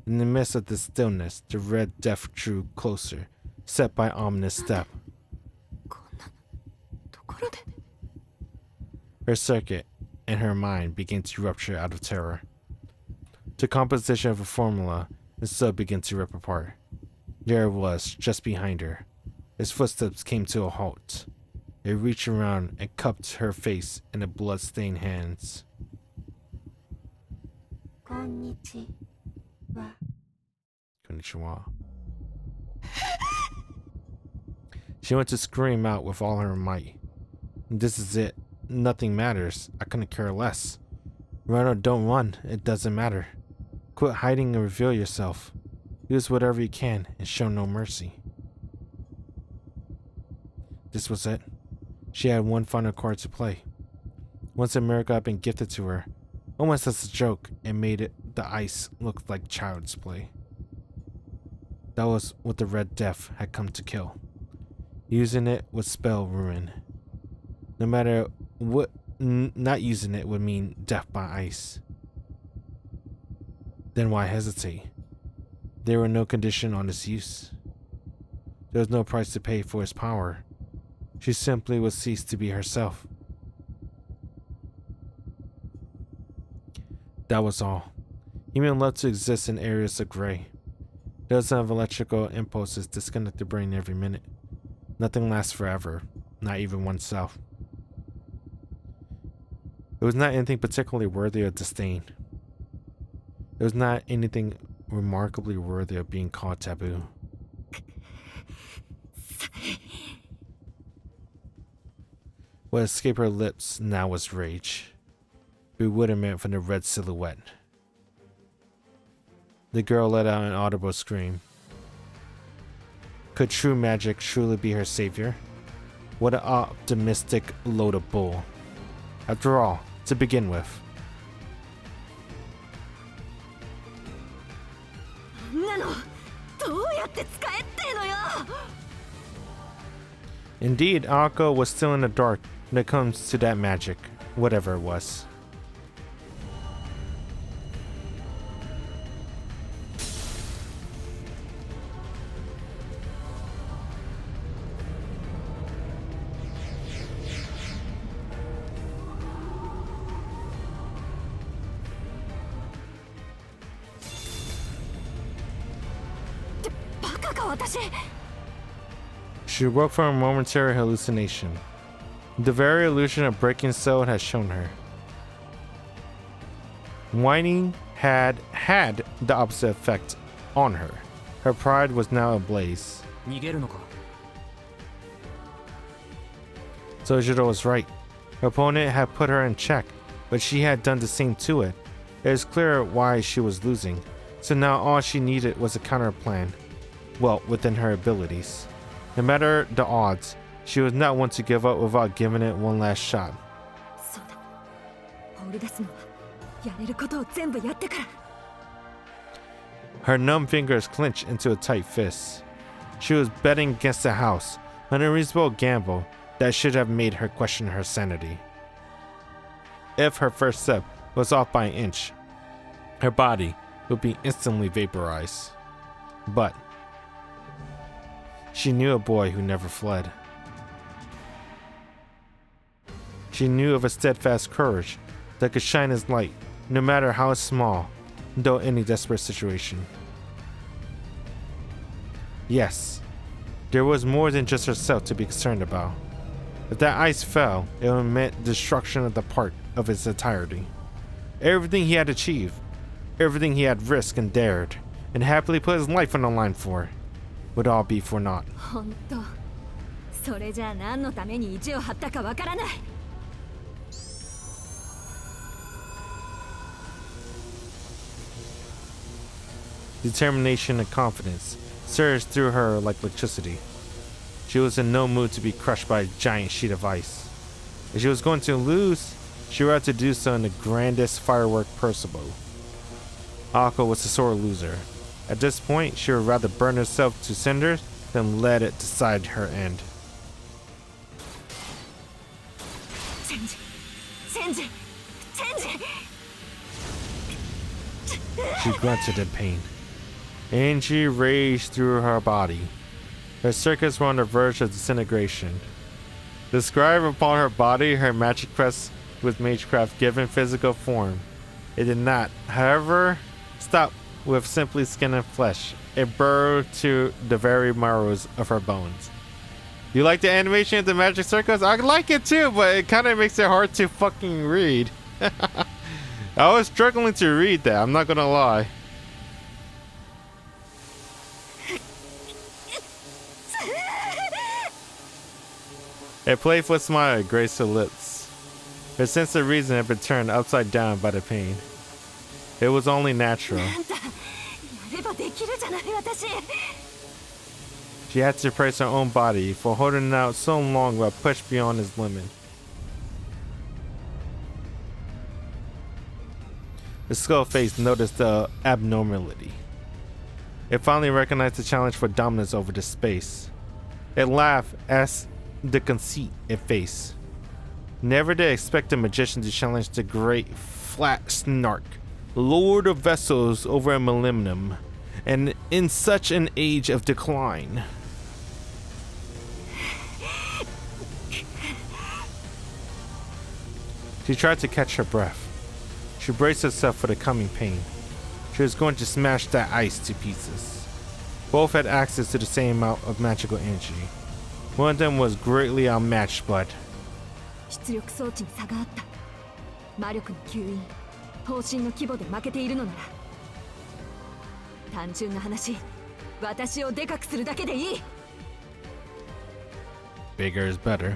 In the midst of the stillness, the red death drew closer, set by ominous step. Her circuit and her mind began to rupture out of terror. The composition of a formula and so began to rip apart. There it was, just behind her. His footsteps came to a halt. It reached around and cupped her face in the blood-stained hands. Konnichiwa. She went to scream out with all her might. This is it. Nothing matters. I couldn't care less. Run or don't run. It doesn't matter. Quit hiding and reveal yourself. Use whatever you can and show no mercy. This was it. She had one final card to play. Once a miracle had been gifted to her, almost as a joke, it made the ice look like child's play. That was what the Red Death had come to kill. Using it would spell ruin. No matter what, not using it would mean death by ice. Then why hesitate? There were no condition on its use. There was no price to pay for its power. She simply would cease to be herself. That was all. Human love to exist in areas of gray. Dozens of electrical impulses disconnect the brain every minute. Nothing lasts forever, not even oneself. It was not anything particularly worthy of disdain. It was not anything remarkably worthy of being called taboo. What escaped her lips now was rage, bewilderment from the red silhouette. The girl let out an audible scream. Could true magic truly be her savior? What an optimistic load of bull. After all, to begin with. Indeed, Ako was still in the dark when it comes to that magic, whatever it was. She woke from a momentary hallucination. The very illusion of breaking soul had shown her. Whining had the opposite effect on her. Her pride was now ablaze. Sojiro was right. Her opponent had put her in check, but she had done the same to it. It was clear why she was losing, so now all she needed was a counter plan. Well, within her abilities. No matter the odds, she was not one to give up without giving it one last shot. Her numb fingers clenched into a tight fist. She was betting against the house, an unreasonable gamble that should have made her question her sanity. If her first step was off by an inch, her body would be instantly vaporized. But she knew a boy who never fled. She knew of a steadfast courage that could shine his light, no matter how small, though any desperate situation. Yes, there was more than just herself to be concerned about. If that ice fell, it would mean destruction of the part of its entirety. Everything he had achieved, everything he had risked and dared, and happily put his life on the line for, would all be for naught. 本当。それじゃあ何のために意地を張ったかわからない。Determination and confidence surged through her like electricity. She was in no mood to be crushed by a giant sheet of ice. If she was going to lose, she would have to do so in the grandest firework possible. Ako was a sore loser. At this point, she would rather burn herself to cinders than let it decide her end. She grunted in pain. Energy raged through her body. Her circuits were on the verge of disintegration. Described upon her body, her magic crest with magecraft given physical form. It did not, however, stop with simply skin and flesh. It burrowed to the very marrows of her bones. You like the animation of the magic circles? I like it too, but it kind of makes it hard to fucking read. I was struggling to read that, I'm not gonna lie. A playful smile graced her lips. Her sense of reason had been turned upside down by the pain. It was only natural. She had to praise her own body for holding out so long while pushed beyond his limit. The skull face noticed the abnormality. It finally recognized the challenge for dominance over the space. It laughed as the conceit it faced. Never did expect a magician to challenge the great flat snark, lord of vessels over a millennium, and in such an age of decline. She tried to catch her breath. She braced herself for the coming pain. She was going to smash that ice to pieces. Both had access to the same amount of magical energy. One of them was greatly outmatched, but 出力装置に差があった。魔力の吸引、方針の規模で負けているのなら、単純な話、私をでかくするだけでいい。bigger is better.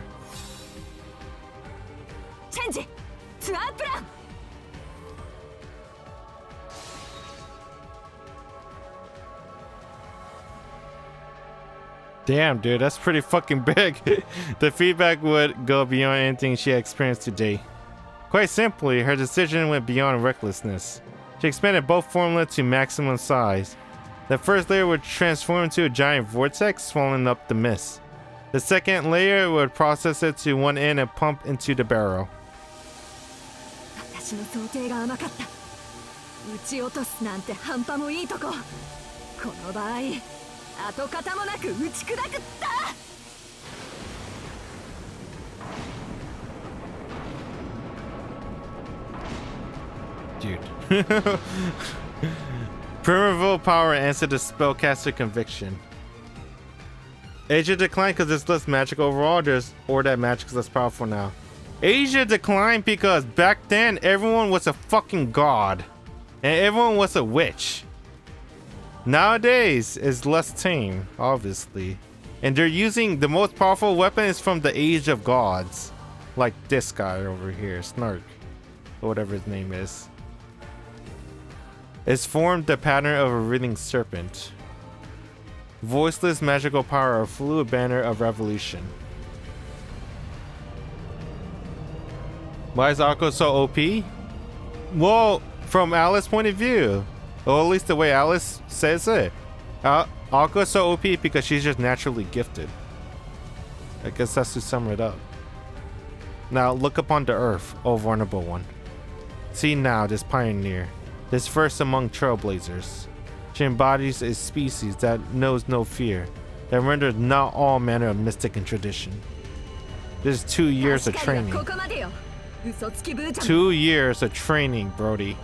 チェンジ、ツアープラン。Damn, dude, that's pretty fucking big. The feedback would go beyond anything she had experienced today. Quite simply, her decision went beyond recklessness. She expanded both formula to maximum size. The first layer would transform into a giant vortex, swallowing up the mist. The second layer would process it to one end and pump into the barrel. 私の想定が甘かった。撃ち落とすなんて半端もいいとこ。この場合、跡形もなく打ち砕くった。Dude. Primeval power answered the spellcaster conviction. Asia declined because it's less magic overall, or that magic is less powerful now. Asia declined because back then everyone was a fucking god. And everyone was a witch. Nowadays, it's less tame, obviously. And they're using the most powerful weapon is from the Age of Gods. Like this guy over here, Snark. Or whatever his name is. It's formed the pattern of a writhing serpent. Voiceless magical power, a fluid banner of revolution. Why is Akko so OP? Well, from Alice's point of view. Or at least the way Alice says it. Akko is so OP because she's just naturally gifted. I guess that's to sum it up. Now look upon the earth, O vulnerable one. See now this pioneer. this first among trailblazers. She embodies a species that knows no fear, that renders not all manner of mystic and tradition. This is 2 years of training. 2 years of training, Brody.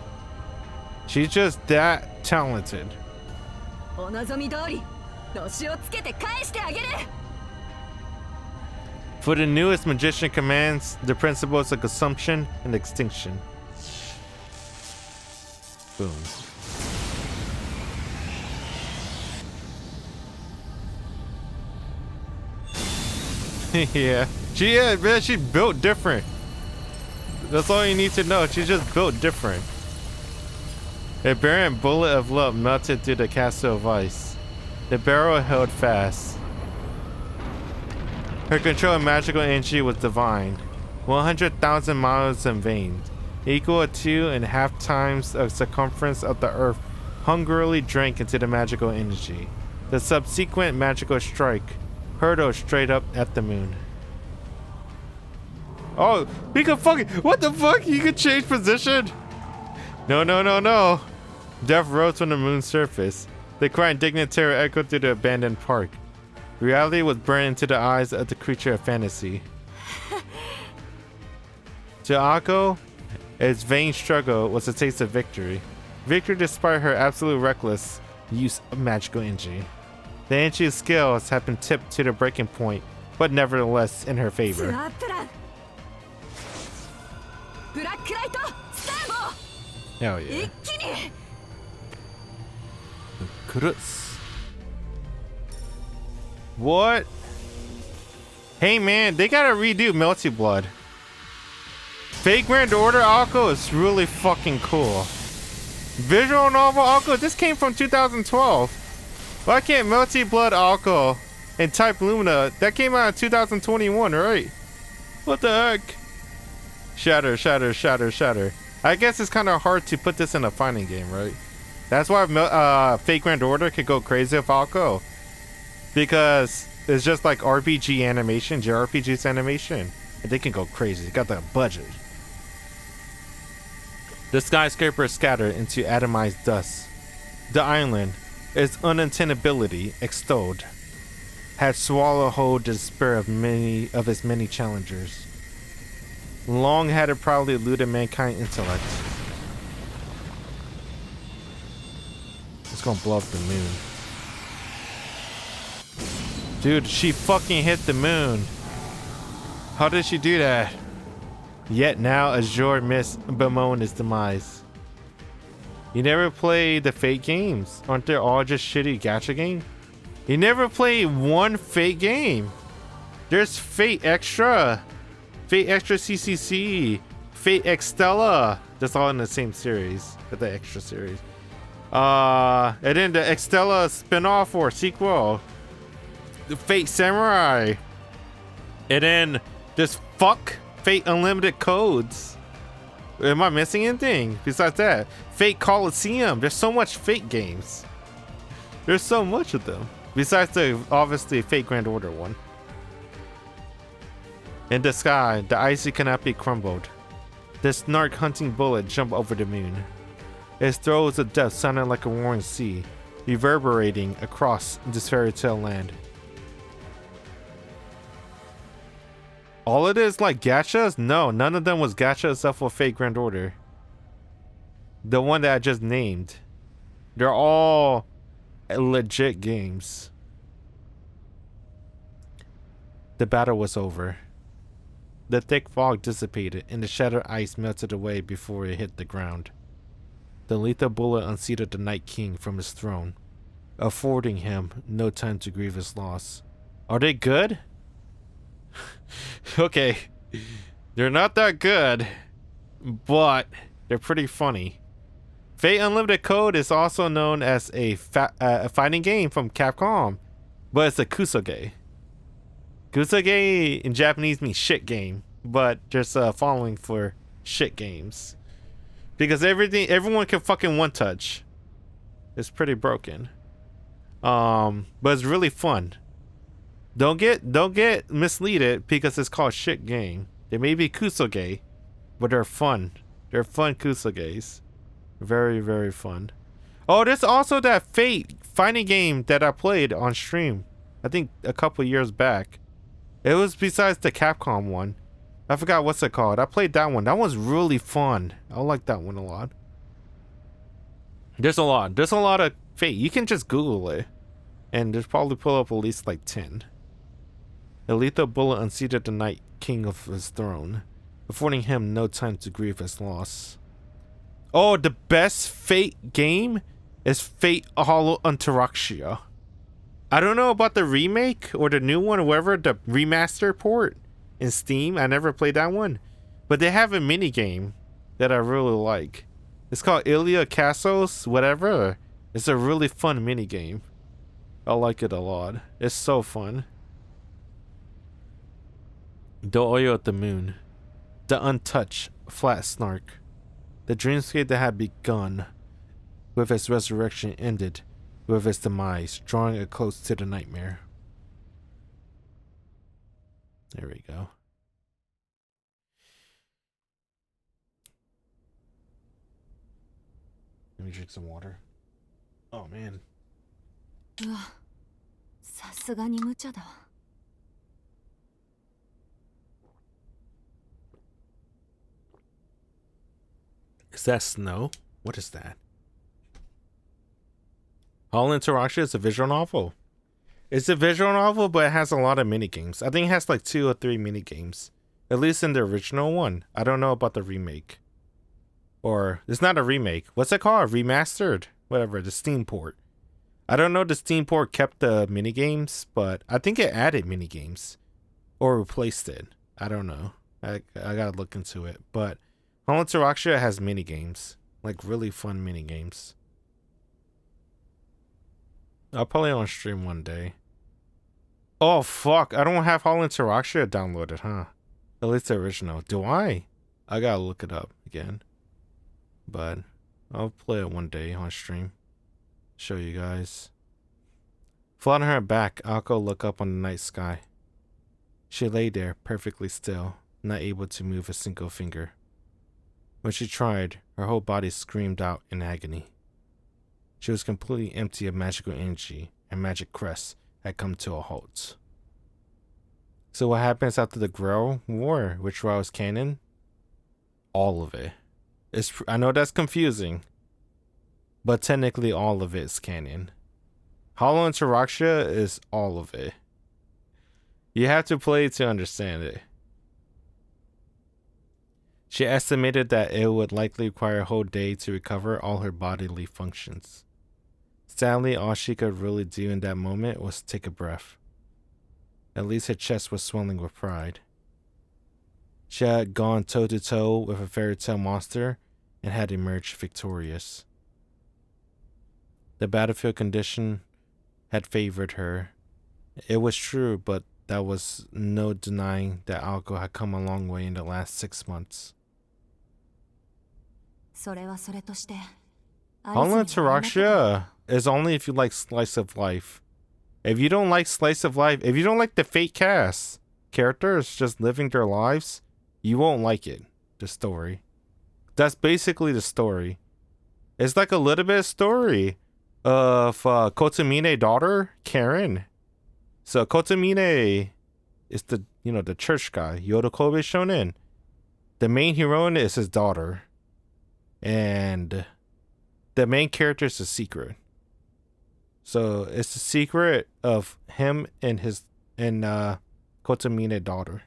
She's just that talented. For the newest magician commands the principles of consumption and extinction. Boom. Yeah. Man, she built different. That's all you need to know. She's just built different. A barren bullet of love melted through the castle of ice. The barrel held fast. Her control of magical energy was divine. 100,000 miles in veins, equal to 2.5 times the circumference of the earth, hungrily drank into the magical energy. The subsequent magical strike hurtled straight up at the moon. Oh, he could fucking, what the fuck? He could change position? No. Death rose from the moon's surface. The cry and dignitary echoed through the abandoned park. Reality was burned into the eyes of the creature of fantasy. To Akko, its vain struggle was a taste of victory. Victory despite her absolute reckless use of magical energy. The energy scales have been tipped to the breaking point, but nevertheless in her favor. Hell yeah. What? Hey man, they gotta redo Melty Blood. Fate Grand Order Akko is really fucking cool. Visual novel Akko, this came from 2012. Why can't Melty Blood Akko and Type Lumina, that came out in 2021, right? What the heck? Shatter. I guess it's kind of hard to put this in a fighting game, right? That's why Fate Grand Order could go crazy with Akko. Because it's just like RPG animation, JRPG's animation. And they can go crazy. They got the budget. The skyscraper is scattered into atomized dust. The island, its unattainability extolled, had swallowed whole the despair of many of its many challengers. Long had it proudly eluded mankind's intellect. It's gonna blow up the moon. Dude, she fucking hit the moon. How did she do that? Yet now Azure missed bemoan his demise. You never played the Fate games? Aren't they all just shitty gacha games? You never played one Fate game. There's Fate Extra, Fate Extra CCC, Fate Extella. That's all in the same series, the extra series. And then the Extella spin-off or sequel, the Fate Samurai. And then this Fate Unlimited Codes. Am I missing anything besides that? Fate Coliseum. There's so much Fate games. There's so much of them. Besides the obviously Fate Grand Order one. In the sky, the icy canopy crumbled. The snark hunting bullet jumped over the moon. Its throes of death sounded like a roaring sea, reverberating across this fairy tale land. All it is like gachas? No, none of them was gacha except for Fate Grand Order. The one that I just named. They're all legit games. The battle was over. The thick fog dissipated and the shattered ice melted away before it hit the ground. The lethal bullet unseated the Night King from his throne, affording him no time to grieve his loss. Are they good? Okay, they're not that good, but they're pretty funny. Fate Unlimited Code is also known as a fighting game from Capcom, but it's a kusoge. Kusoge in Japanese means shit game, but there's a following for shit games. Because everyone can fucking one touch. It's pretty broken. But it's really fun. Don't get misleaded because it's called shit game. They may be kusoge, but they're fun. They're fun kusoges. Very, very fun. Oh, there's also that Fate fighting game that I played on stream. I think a couple years back. It was besides the Capcom one. I forgot what's it called. I played that one. That one's really fun. I like that one a lot. There's a lot. There's a lot of Fate. You can just Google it. And there's probably pull up at least like 10. A lethal bullet unseated the Night King of his throne, affording him no time to grieve his loss. Oh, the best Fate game is Fate Hollow Antaraxia. I don't know about the remake or the new one, or whatever, the remaster port in Steam. I never played that one. But they have a mini game that I really like. It's called Ilia Castles, whatever. It's a really fun mini game. I like it a lot. It's so fun. The oil at the moon. The untouched, flat snark. The dreamscape that had begun with its resurrection ended with its demise, drawing it close to the nightmare. There we go. Let me drink some water. Oh man. うわ、さすがに無茶だ。Is that snow? What is that? Hollow Interaction is a visual novel. It's a visual novel, but it has a lot of mini games. I think it has like 2 or 3 mini games. At least in the original one. I don't know about the remake. Or, it's not a remake. What's it called? Remastered? Whatever, the Steam port. I don't know if the Steam port kept the mini games, but I think it added mini games. Or replaced it. I don't know. I gotta look into it. But Hollow Interaction has mini games. Like really fun mini games. I'll play on stream one day. Oh fuck, I don't have Hollow Interaction downloaded, huh? At least the original. Do I? I gotta look it up again. But I'll play it one day on stream. Show you guys. Flat on her back, Ako looked up on the night sky. She lay there, perfectly still, not able to move a single finger. When she tried, her whole body screamed out in agony. She was completely empty of magical energy, and magic crests had come to a halt. So what happens after the Grail War, which was canon? All of it. I know that's confusing, but technically all of it is canon. Hollow Interaction is all of it. You have to play to understand it. She estimated that it would likely require a whole day to recover all her bodily functions. Sadly, all she could really do in that moment was take a breath. At least her chest was swelling with pride. She had gone toe-to-toe with a fairy tale monster and had emerged victorious. The battlefield condition had favored her. It was true, but there was no denying that Alco had come a long way in the last 6 months. Hollow Interaction is only if you like slice of life. If you don't like slice of life, if you don't like the Fate cast characters just living their lives, you won't like it. The story. That's basically the story. It's like a little bit of story of Kotsumine daughter, Karen. So Kotsumine is the church guy, Yoru Kobe Shonen. The main heroine is his daughter. And the main character is a secret. So it's the secret of him and Kotsumine daughter.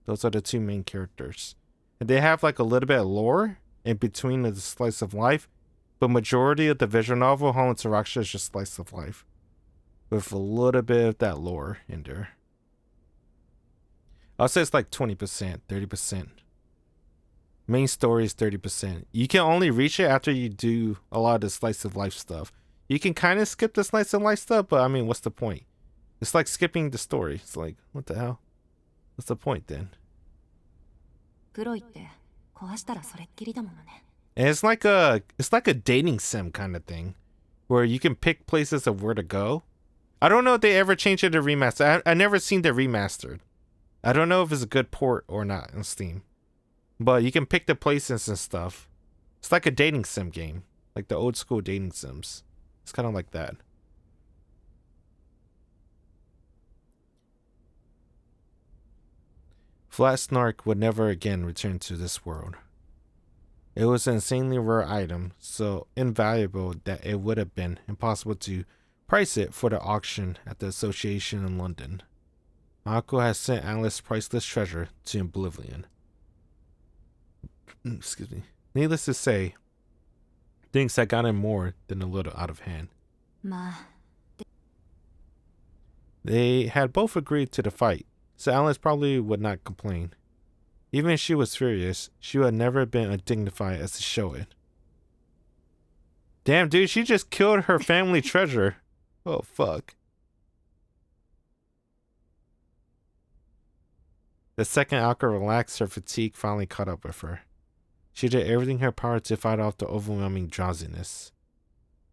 Those are the 2 main characters. And they have like a little bit of lore in between the slice of life. But majority of the visual novel, Hollow Interaction, is just slice of life. With a little bit of that lore in there. I'll say it's like 20%, 30%. Main story is 30%. You can only reach it after you do a lot of the slice of life stuff. You can kind of skip the slice of life stuff, but I mean, what's the point? It's like skipping the story. It's like, what the hell? What's the point then? And it's like a dating sim kind of thing, where you can pick places of where to go. I don't know if they ever changed it to remaster. I never seen the remastered. I don't know if it's a good port or not on Steam. But you can pick the places and stuff. It's like a dating sim game. Like the old school dating sims. It's kind of like that. Flat Snark would never again return to this world. It was an insanely rare item, so invaluable that it would have been impossible to price it for the auction at the association in London. Mahōtsukai has sent Alice's priceless treasure to oblivion. Excuse me. Needless to say, things had gotten more than a little out of hand. They had both agreed to the fight, so Alice probably would not complain. Even if she was furious, she would never been undignified as to show it. Damn, dude, she just killed her family treasure. Oh, fuck. The second Alka relaxed, her fatigue finally caught up with her. She did everything in her power to fight off the overwhelming drowsiness.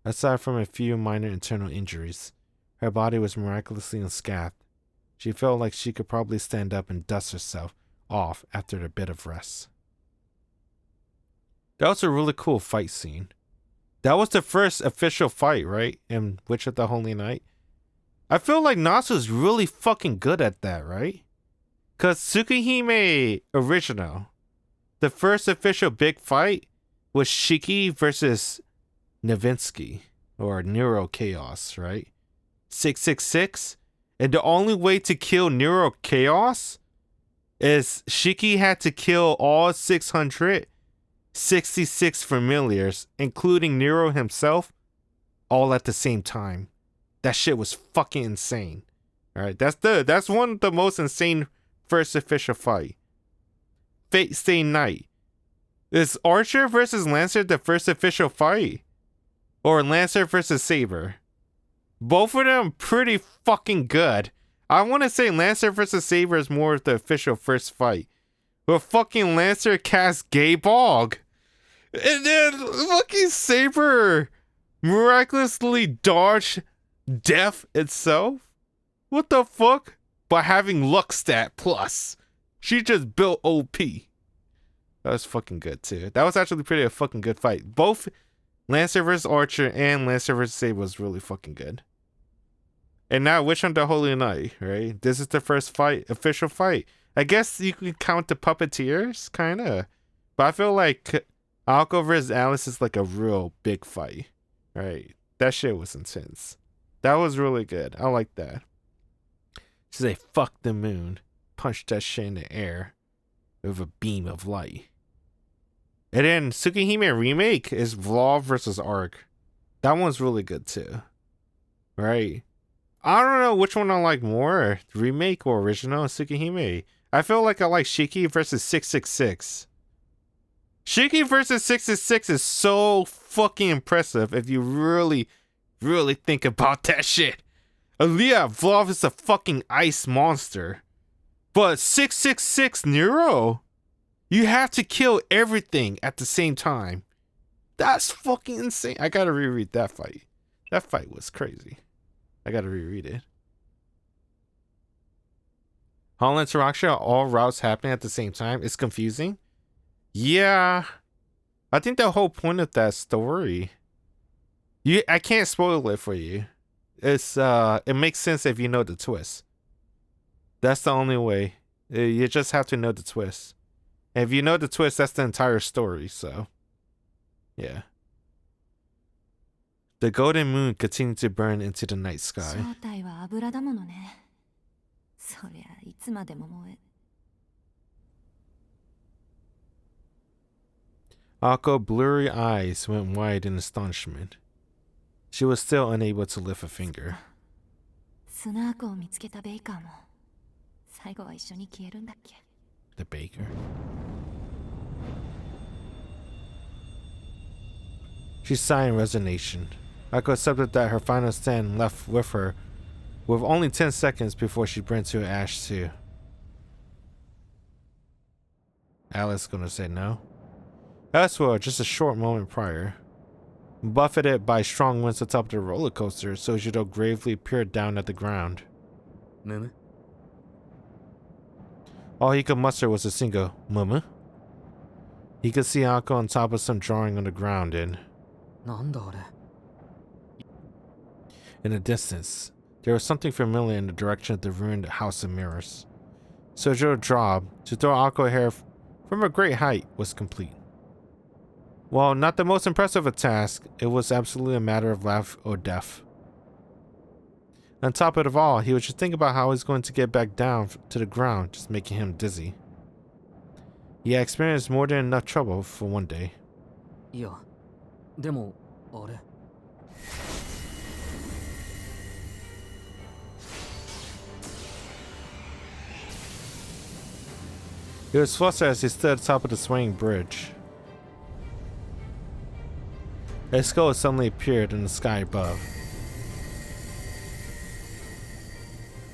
Aside from a few minor internal injuries, her body was miraculously unscathed. She felt like she could probably stand up and dust herself off after a bit of rest. That was a really cool fight scene. That was the first official fight, right? In Witch of the Holy Night. I feel like Nasu's really fucking good at that, right? Cause Tsukihime original, the first official big fight was Shiki versus Novinsky, or Neuro Chaos, right? 666. And the only way to kill Neuro Chaos is Shiki had to kill all 666 familiars, including Nero himself, all at the same time. That shit was fucking insane. Alright, that's one of the most insane first official fight. Fate Stay Night. Is Archer versus Lancer the first official fight? Or Lancer versus Saber? Both of them pretty fucking good. I want to say Lancer versus Saber is more of the official first fight. But fucking Lancer cast Gay Bog. And then fucking Saber miraculously dodged death itself? What the fuck? By having luck stat plus. She just built OP. That was fucking good too. That was actually pretty a fucking good fight. Both Lancer vs. Archer and Lancer vs. Saber was really fucking good. And now Witch on the Holy Night, right? This is the first fight, official fight. I guess you can count the puppeteers, kinda. But I feel like Alka vs. Alice is like a real big fight, right? That shit was intense. That was really good. I like that. She said, fuck the moon. Punch that shit in the air with a beam of light. And then Tsukihime remake is Vlog versus Arc. That one's really good too. Right? I don't know which one I like more, remake or original Tsukihime. I feel like I like Shiki versus 666. Shiki versus 666 is so fucking impressive if you really, really think about that shit. Aaliyah Vlov is a fucking ice monster. But 666 Nero, you have to kill everything at the same time. That's fucking insane. I gotta reread that fight. That fight was crazy. I gotta reread it. Holland to Raksha, all routes happening at the same time. It's confusing. Yeah. I think the whole point of that story. I can't spoil it for you. It makes sense if you know the twist. That's the only way. You just have to know the twist. And if you know the twist, that's the entire story, so. Yeah. The golden moon continued to burn into the night sky. Ako's blurry eyes went wide in astonishment. She was still unable to lift a finger. The baker. She sighed in resignation. Ako accepted that her final stand left with her with only 10 seconds before she burned to ash too. Alice gonna say no? As well, just a short moment prior. Buffeted by strong winds atop the roller coaster, Sojiro gravely peered down at the ground. Mumu? All he could muster was a single "Mumu." He could see Ako on top of some drawing on the ground in なんだあれ。 the distance. There was something familiar in the direction of the ruined House of Mirrors. Sojiro's job to throw Ako hair from a great height was complete. While not the most impressive a task, it was absolutely a matter of life or death. On top of it all, he was just thinking about how he's going to get back down to the ground, just making him dizzy. He had experienced more than enough trouble for one day. いや、でも、あれ。 He was flustered as he stood atop of the swaying bridge. A skull suddenly appeared in the sky above.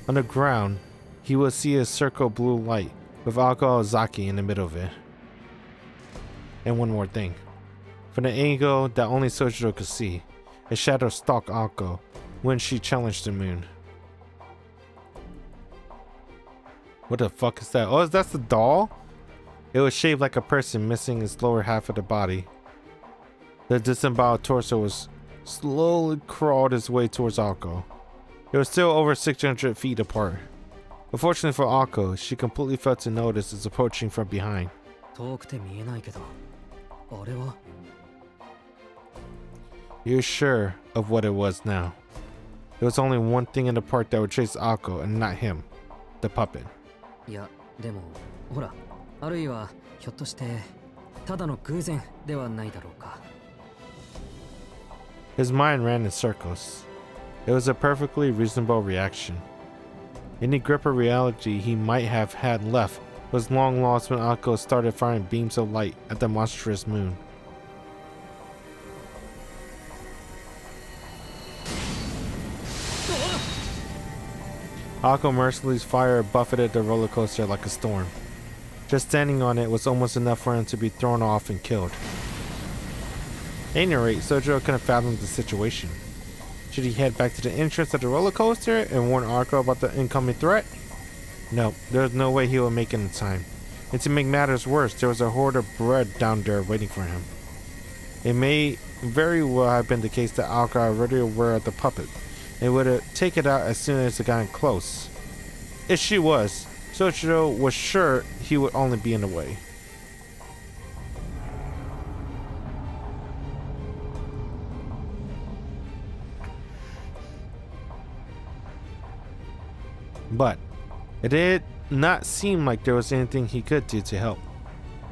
On the ground, he would see a circle of blue light with Ako Ozaki in the middle of it. And one more thing. From the angle that only Sojiro could see, a shadow stalked Ako when she challenged the moon. What the fuck is that? Oh, that's the doll? It was shaped like a person missing its lower half of the body. The disemboweled torso was slowly crawled its way towards Ako. It was still over 600 feet apart. Unfortunately for Ako, she completely failed to notice its approaching from behind. 遠くて見えないけど、あれは。 You're sure of what it was now. There was only one thing in the park that would chase Ako and not him. The puppet. いや、でも、ほら、あるいは、ひょっとして、ただの偶然ではないだろうか。 His mind ran in circles. It was a perfectly reasonable reaction. Any grip of reality he might have had left was long lost when Ako started firing beams of light at the monstrous moon. Ako mercilessly fire buffeted the roller coaster like a storm. Just standing on it was almost enough for him to be thrown off and killed. At any rate, Sojiro couldn't fathom the situation. Should he head back to the entrance of the roller coaster and warn Ako about the incoming threat? No, there was no way he would make it in time. And to make matters worse, there was a hoard of bread down there waiting for him. It may very well have been the case that Ako already aware of the puppet and would take it out as soon as it got close. If she was, Sojiro was sure he would only be in the way. But it did not seem like there was anything he could do to help.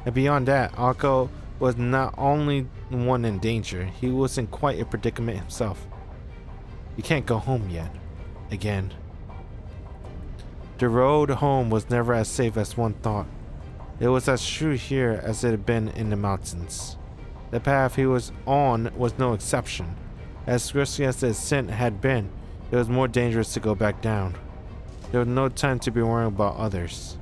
And beyond that, Ako was not only one in danger, he was in quite a predicament himself. You can't go home yet. Again. The road home was never as safe as one thought. It was as true here as it had been in the mountains. The path he was on was no exception. As risky as the ascent had been, it was more dangerous to go back down. There was no time to be worrying about others.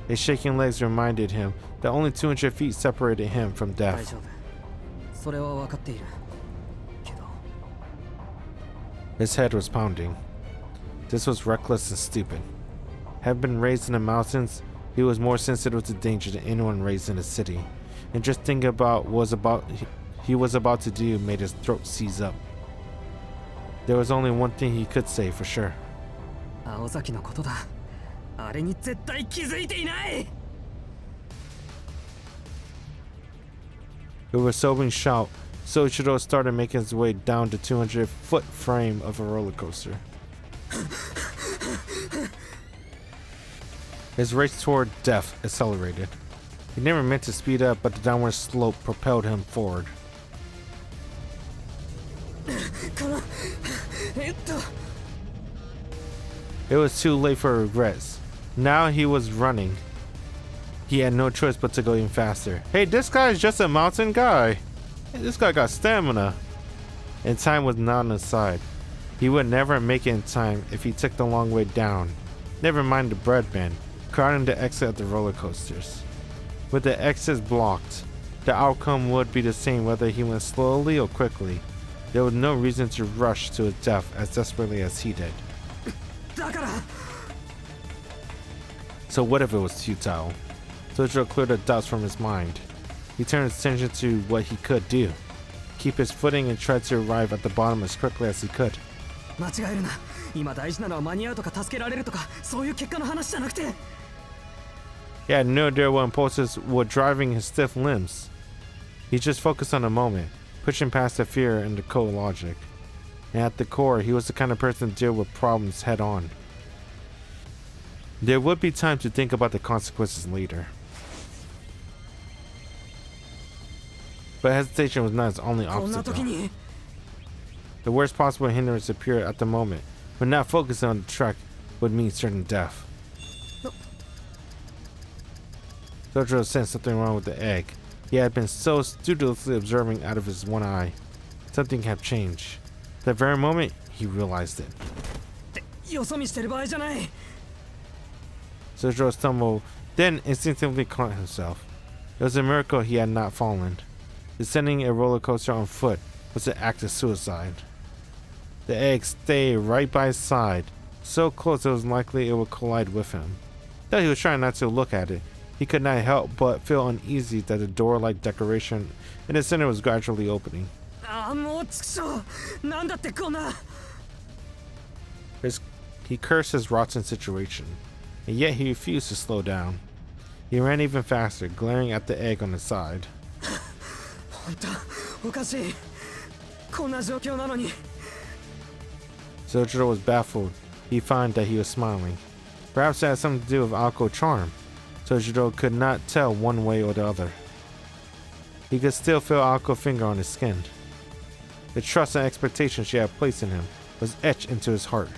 His shaking legs reminded him that only 200 feet separated him from 大 death. 丈夫。それは分かっている。けど、 His head was pounding. This was reckless and stupid. Had been raised in the mountains, he was more sensitive to danger than anyone raised in the city. And just thinking about what he was about to do made his throat seize up. There was only one thing he could say for sure. 青崎のことだ。あれに絶対気づいていない。 With a sobering shout, Sojiro started making his way down the 200-foot frame of a roller coaster. His race toward death accelerated. He never meant to speed up, but the downward slope propelled him forward. この、It was too late for regrets. Now he was running. He had no choice but to go even faster. Hey, this guy is just a mountain guy. Hey, this guy got stamina. And time was not on his side. He would never make it in time if he took the long way down. Never mind the bread bin, crowding the exit of the roller coasters. With the exits blocked, the outcome would be the same whether he went slowly or quickly. There was no reason to rush to his death as desperately as he did. だから。 So what if it was futile? Sojiro cleared the doubts from his mind. he turned his attention to what he could do. Keep his footing and tried to arrive at the bottom as quickly as he could. 間違えるな。今大事なのは間に合うとか助けられるとかそういう結果の話じゃなくて。He had no idea what impulses were driving his stiff limbs. He just focused on the moment, pushing past the fear and the cold logic. And at the core, he was the kind of person to deal with problems head on. There would be time to think about the consequences later. But hesitation was not his only こんな時 obstacle. に The worst possible hindrance appeared at the moment, but not focusing on the track would mean certain death. Sojiro sensed something wrong with the egg. He had been so studiously observing out of his one eye. Something had changed. That very moment, he realized it. よそ見してる場合じゃない。 Sojiro stumbled, then instinctively caught himself. It was a miracle he had not fallen. Descending a roller coaster on foot was an act of suicide. The egg stayed right by his side, so close it was likely it would collide with him. Though he was trying not to look at it, he could not help but feel uneasy that the door-like decoration in the center was gradually opening. ああ、もうちくしょう。なんだってこんな。He cursed his rotten situation, and yet he refused to slow down. He ran even faster, glaring at the egg on the side. 本当、おかしい。こんな状況なのに。 Sojiro was baffled. He found that he was smiling. Perhaps it had something to do with Ako's charm. Sojiro could not tell one way or the other. He could still feel Ako's finger on his skin. The trust and expectation she had placed in him was etched into his heart.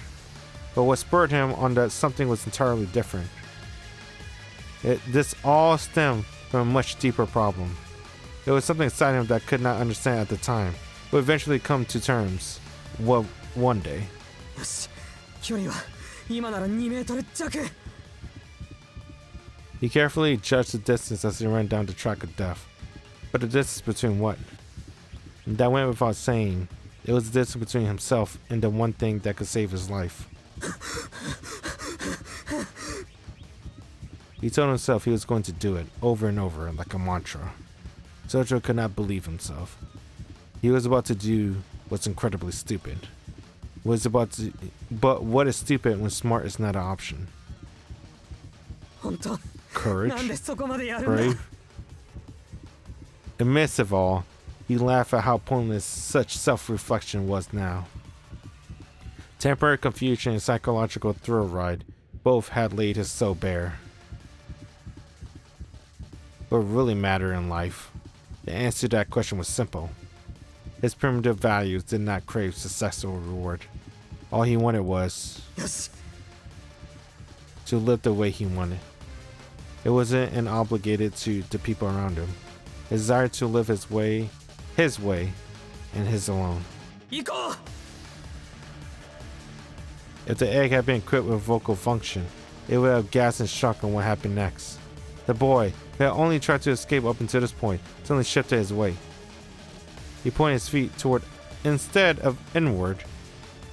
But what spurred him on that something was entirely different. This all stemmed from a much deeper problem. It was something inside him that could not understand at the time, but eventually come to terms. Well, one day. よし、距離は今なら2メートル弱。 He carefully judged the distance as he ran down the track of death. But the distance between what? That went without saying. It was the distance between himself and the one thing that could save his life. He told himself he was going to do it over and over like a mantra. Sojiro could not believe himself. He was about to do what's incredibly stupid. But what is stupid when smart is not an option? 本当。 Courage? なんでそこまでやるんだ。 Brave? Amidst of all, he laughed at how pointless such self-reflection was now. Temporary confusion and psychological thrill ride both had laid his soul bare. What really mattered in life? The answer to that question was simple. His primitive values did not crave success or reward. All he wanted was よし。 to live the way he wanted. It wasn't an obligated to the people around him. His desire to live his way, and his alone. 行こう。 If the egg had been equipped with vocal function, it would have gasped in shock on what happened next. The boy, who had only tried to escape up until this point, suddenly shifted his way. He pointed his feet toward, instead of inward,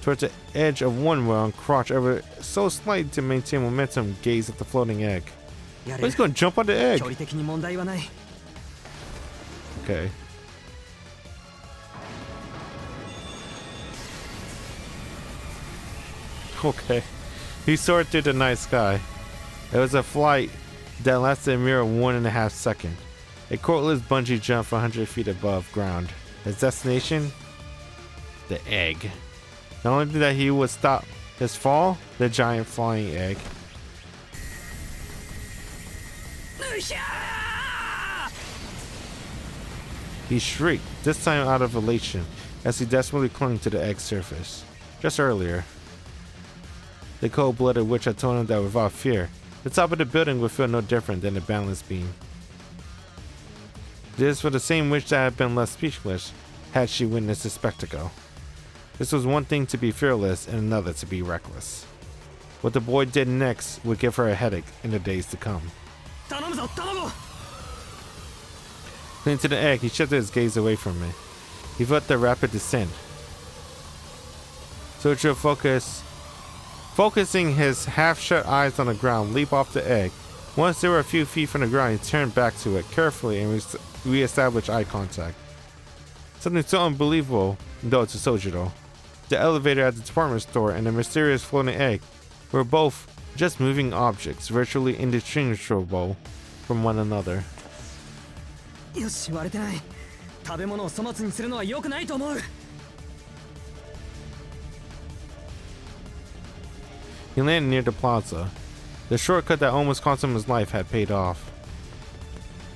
towards the edge of one wheel and crouched over so slightly to maintain momentum, gazed at the floating egg. や Oh, れ he's gonna jump on the egg! 距離的に問題はない。 Okay. Okay. He soared through the night sky. It was a flight that lasted a mere 1.5 seconds. A cordless bungee jump 100 feet above ground. His destination? The egg. Not only did that he would stop his fall, the giant flying egg. He shrieked, this time out of elation, as he desperately clung to the egg's surface. Just earlier, the cold-blooded witch had told him that without fear, the top of the building would feel no different than a balance beam. This for the same witch that had been left speechless had she witnessed the spectacle. This was one thing to be fearless and another to be reckless. What the boy did next would give her a headache in the days to come. 頼むぞ、頼む。 Clinging to the egg, he shifted his gaze away from it. He felt the rapid descent. Sojiro focusing his half-shut eyes on the ground, leap off the egg, Once they were a few feet from the ground, he turned back to it carefully and re-established eye contact. Something so unbelievable, though, to Sojiro. The elevator at the department store and the mysterious floating egg were both just moving objects, virtually indistinguishable from one another. よし、割れてない。食べ物を粗末にするのは良くないと思う。He landed near the plaza. The shortcut that almost cost him his life had paid off.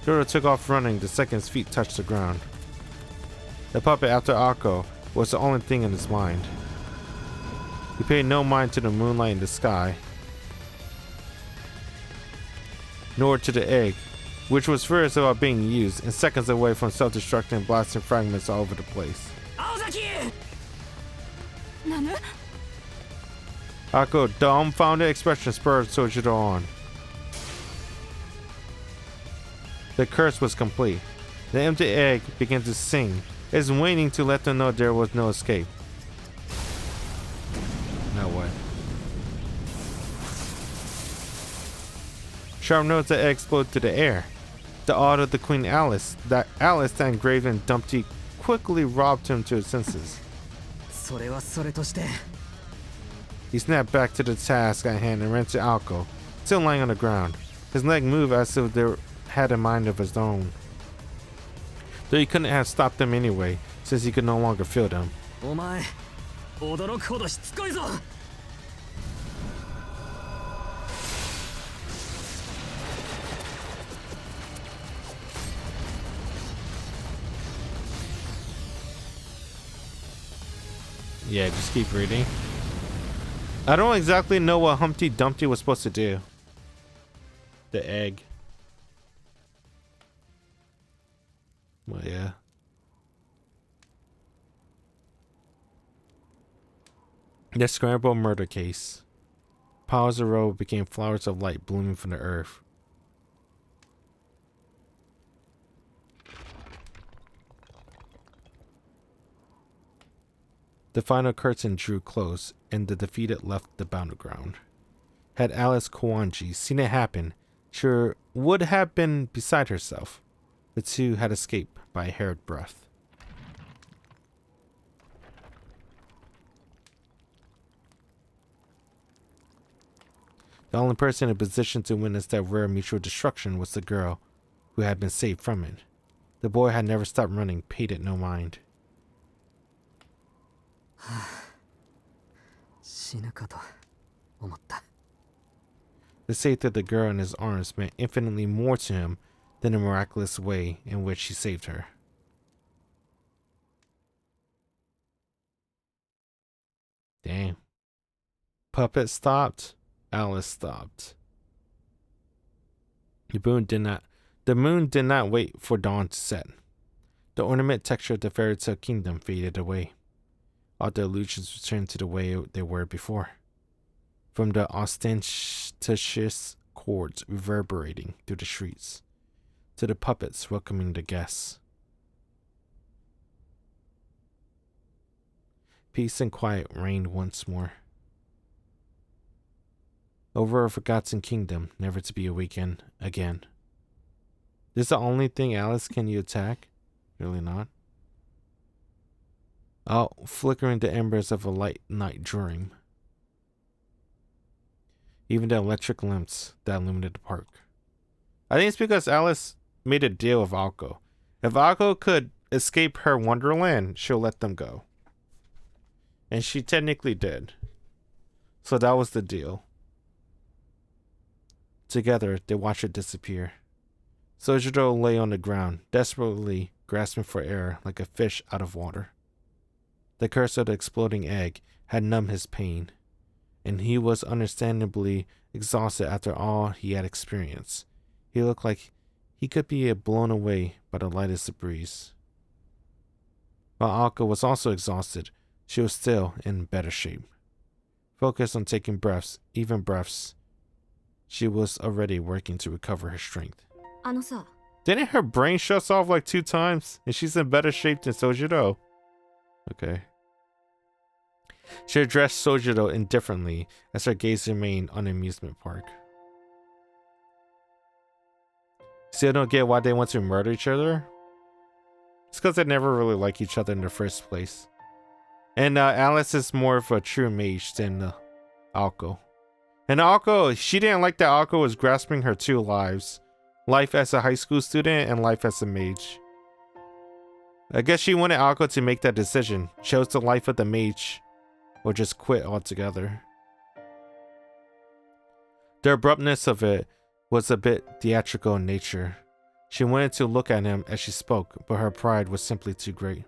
Yoru took off running the second his feet touched the ground. The puppet after Akko was the only thing in his mind. He paid no mind to the moonlight in the sky, nor to the egg, which was furious about being used and seconds away from self-destructing and blasting fragments all over the place. Nanu? Akko's dumbfounded expression spurred Sojiro on. The curse was complete. The empty egg began to sing, its waiting to let them know there was no escape. Now what? Sharp notes that egg exploded to the air. The order of the Queen Alice, that engraved in Dumpty, quickly robbed him to his senses. それはそれとして。 He snapped back to the task at hand and ran to Akko, still lying on the ground. His leg moved as if they had a mind of his own. Though he couldn't have stopped them anyway, since he could no longer feel them. お前、驚くほどしつこいぞ。 Yeah, just keep reading. I don't exactly know what Humpty Dumpty was supposed to do. The egg. Well, yeah. The Scramble murder case. Piles of road became flowers of light blooming from the earth. The final curtain drew close, and the defeated left the battleground. Had Alice Kawanji seen it happen, she would have been beside herself. The two had escaped by a hair's breadth. The only person in a position to witness that rare mutual destruction was the girl who had been saved from it. The boy had never stopped running, paid it no mind. 死ぬかと思った。 The safety of the girl in his arms meant infinitely more to him than the miraculous way in which she saved her. Damn. Puppet stopped. Alice stopped. The moon did not wait for dawn to set. The ornament texture of the fairy tale kingdom faded away. All the illusions returned to the way they were before. From the ostentatious chords reverberating through the streets, to the puppets welcoming the guests. Peace and quiet reigned once more. Over a forgotten kingdom, never to be awakened again. This is the only thing Alice can you attack? Really not. Oh, flickering the embers of a light night dream. Even the electric lamps that illuminated the park. I think it's because Alice made a deal with Akko. If Akko could escape her wonderland, she'll let them go. And she technically did. So that was the deal. Together, they watched it disappear. Sojiro lay on the ground, desperately grasping for air like a fish out of water. The curse of the exploding egg had numbed his pain, and he was understandably exhausted after all he had experienced. He looked like he could be blown away by the lightest breeze. While Akko was also exhausted, she was still in better shape. Focused on taking breaths, even breaths, she was already working to recover her strength. あのさ、 Didn't her brain shut off like 2 times? And she's in better shape than Sojiro. Okay. She addressed Sojiro indifferently as her gaze remained on the amusement park. Still don't get why they want to murder each other. It's because they never really like each other in the first place. And Alice is more of a true mage than Alko. And Alko, she didn't like that Alko was grasping her two lives. Life as a high school student and life as a mage. I guess she wanted Alko to make that decision. Chose the life of the mage. Or just quit altogether. The abruptness of it was a bit theatrical in nature. She wanted to look at him as she spoke, but her pride was simply too great.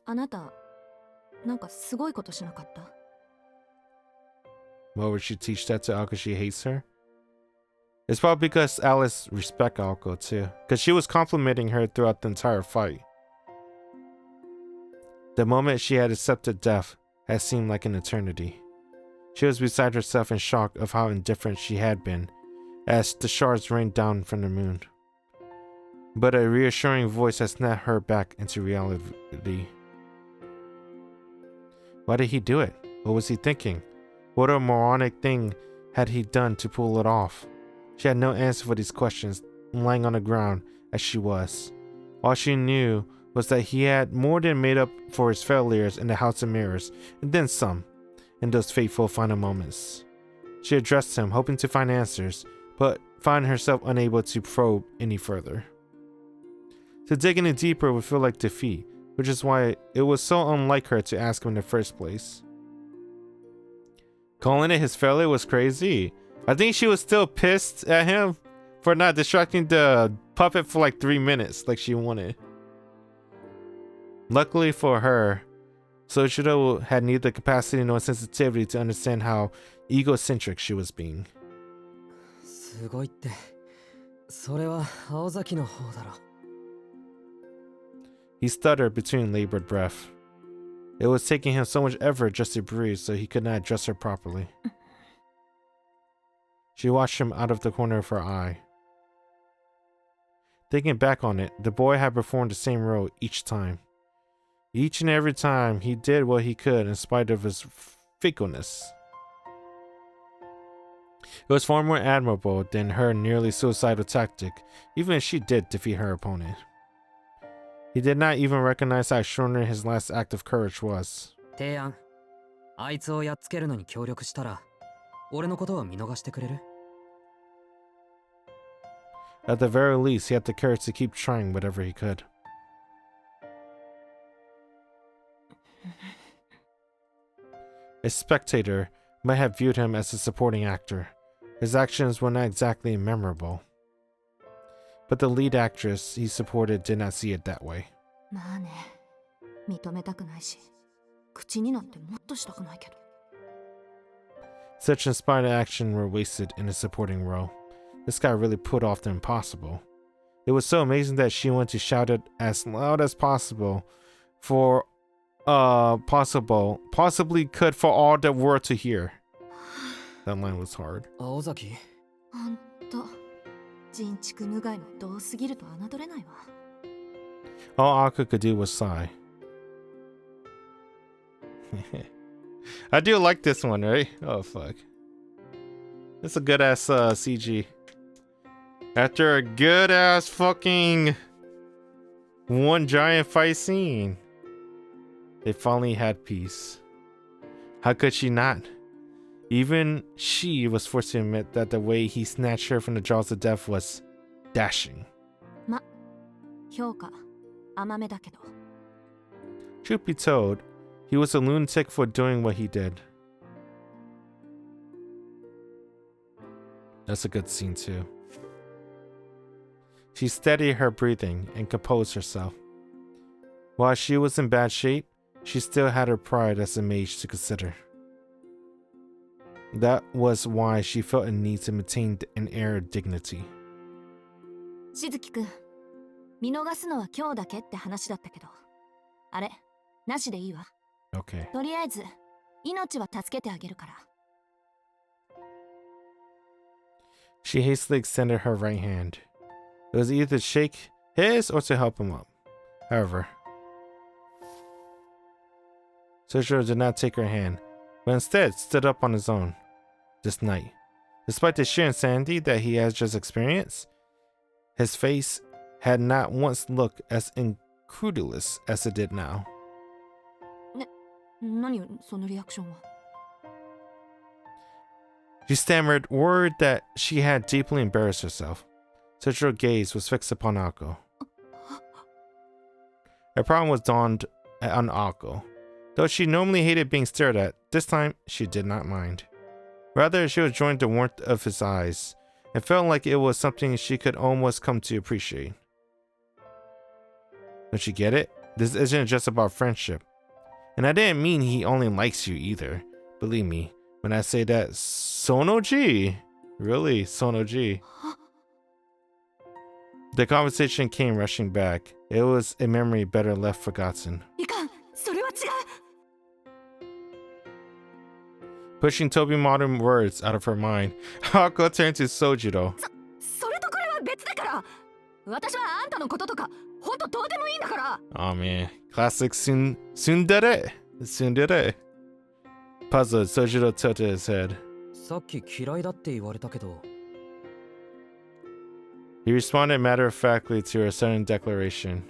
あなた、なんかすごいことしなかった？ Why would she teach that to Alko? She hates her? It's probably because Alice respects Alko too, because she was complimenting her throughout the entire fight. The moment she had accepted death had seemed like an eternity. She was beside herself in shock of how indifferent she had been, as the shards rained down from the moon. But a reassuring voice had snapped her back into reality. Why did he do it? What was he thinking? What a moronic thing had he done to pull it off? She had no answer for these questions, lying on the ground as she was. All she knew was that he had more than made up for his failures in the House of Mirrors, and then some, in those fateful final moments. She addressed him, hoping to find answers, but found herself unable to probe any further. To dig any deeper would feel like defeat, which is why it was so unlike her to ask him in the first place. Calling it his failure was crazy. I think she was still pissed at him for not distracting the puppet for like 3 minutes like she wanted. Luckily for her, Soichiro had neither capacity nor sensitivity to understand how egocentric she was being. すごいって、それは青崎の方だろ。He stuttered between labored breath. It was taking him so much effort just to breathe, so he could not address her properly. She watched him out of the corner of her eye. Thinking back on it, the boy had performed the same role each time. Each and every time, he did what he could in spite of his fickleness. It was far more admirable than her nearly suicidal tactic, even if she did defeat her opponent. He did not even recognize how extraordinary his last act of courage was. 提案、あいつをやっつけるのに協力したら、俺のことは見逃してくれる？ At the very least, he had the courage to keep trying whatever he could. A spectator might have viewed him as a supporting actor. His actions were not exactly memorable. But the lead actress he supported did not see it that way. まあね、認めたくないし、口になんてもっとしたくないけど。Such inspired action were wasted in a supporting role. This guy really put off the impossible. It was so amazing that she wanted to shout it as loud as possible for possibly could for all the world to hear. That line was hard. 青崎？あんた、人畜無害のどうすぎると侮れないわ。All Aka could do was sigh. I do like this one, right? Oh, fuck. It's a good ass CG. After a good ass fucking one giant fight scene, they finally had peace. How could she not? Even she was forced to admit that the way he snatched her from the jaws of death was dashing. ま、評価甘めだけど。Truth be told, he was a lunatic for doing what he did. That's a good scene too. She steadied her breathing and composed herself. While she was in bad shape, she still had her pride as a mage to consider. That was why she felt a need to maintain an air of dignity. しずきくん、見逃すのは今日だけって話だったけど、あれ、なしでいいわ。Okay. とりあえず、命は助けてあげるから。She hastily extended her right hand. It was either to shake his or to help him up. However, Soichiro did not take her hand, but instead stood up on his own. This night, despite the sheer insanity that he has just experienced, His face had not once looked as incredulous as it did now. 何そのリアクションは。 She stammered, worried that she had deeply embarrassed herself. Such her gaze was fixed upon Ako. A problem was dawned on Ako. Though she normally hated being stared at, this time she did not mind. Rather, she was enjoying the warmth of his eyes, and felt like it was something she could almost come to appreciate. Don't you get it? This isn't just about friendship. And I didn't mean he only likes you either. Believe me, when I say that, Sonoji. Really, Sonoji. The conversation came rushing back. It was a memory better left forgotten. いかん、それは違う。 Pushing Toby modern words out of her mind, Hako turned to Sojiro. それとこれは別だから。私はあんたのこととか、ほんとどうでもいいんだから。 Oh man, classic tsundere. Tsundere. Puzzled, Sojiro tilted his head. さっき嫌いだって言われたけど。 He responded matter-of-factly to her sudden declaration.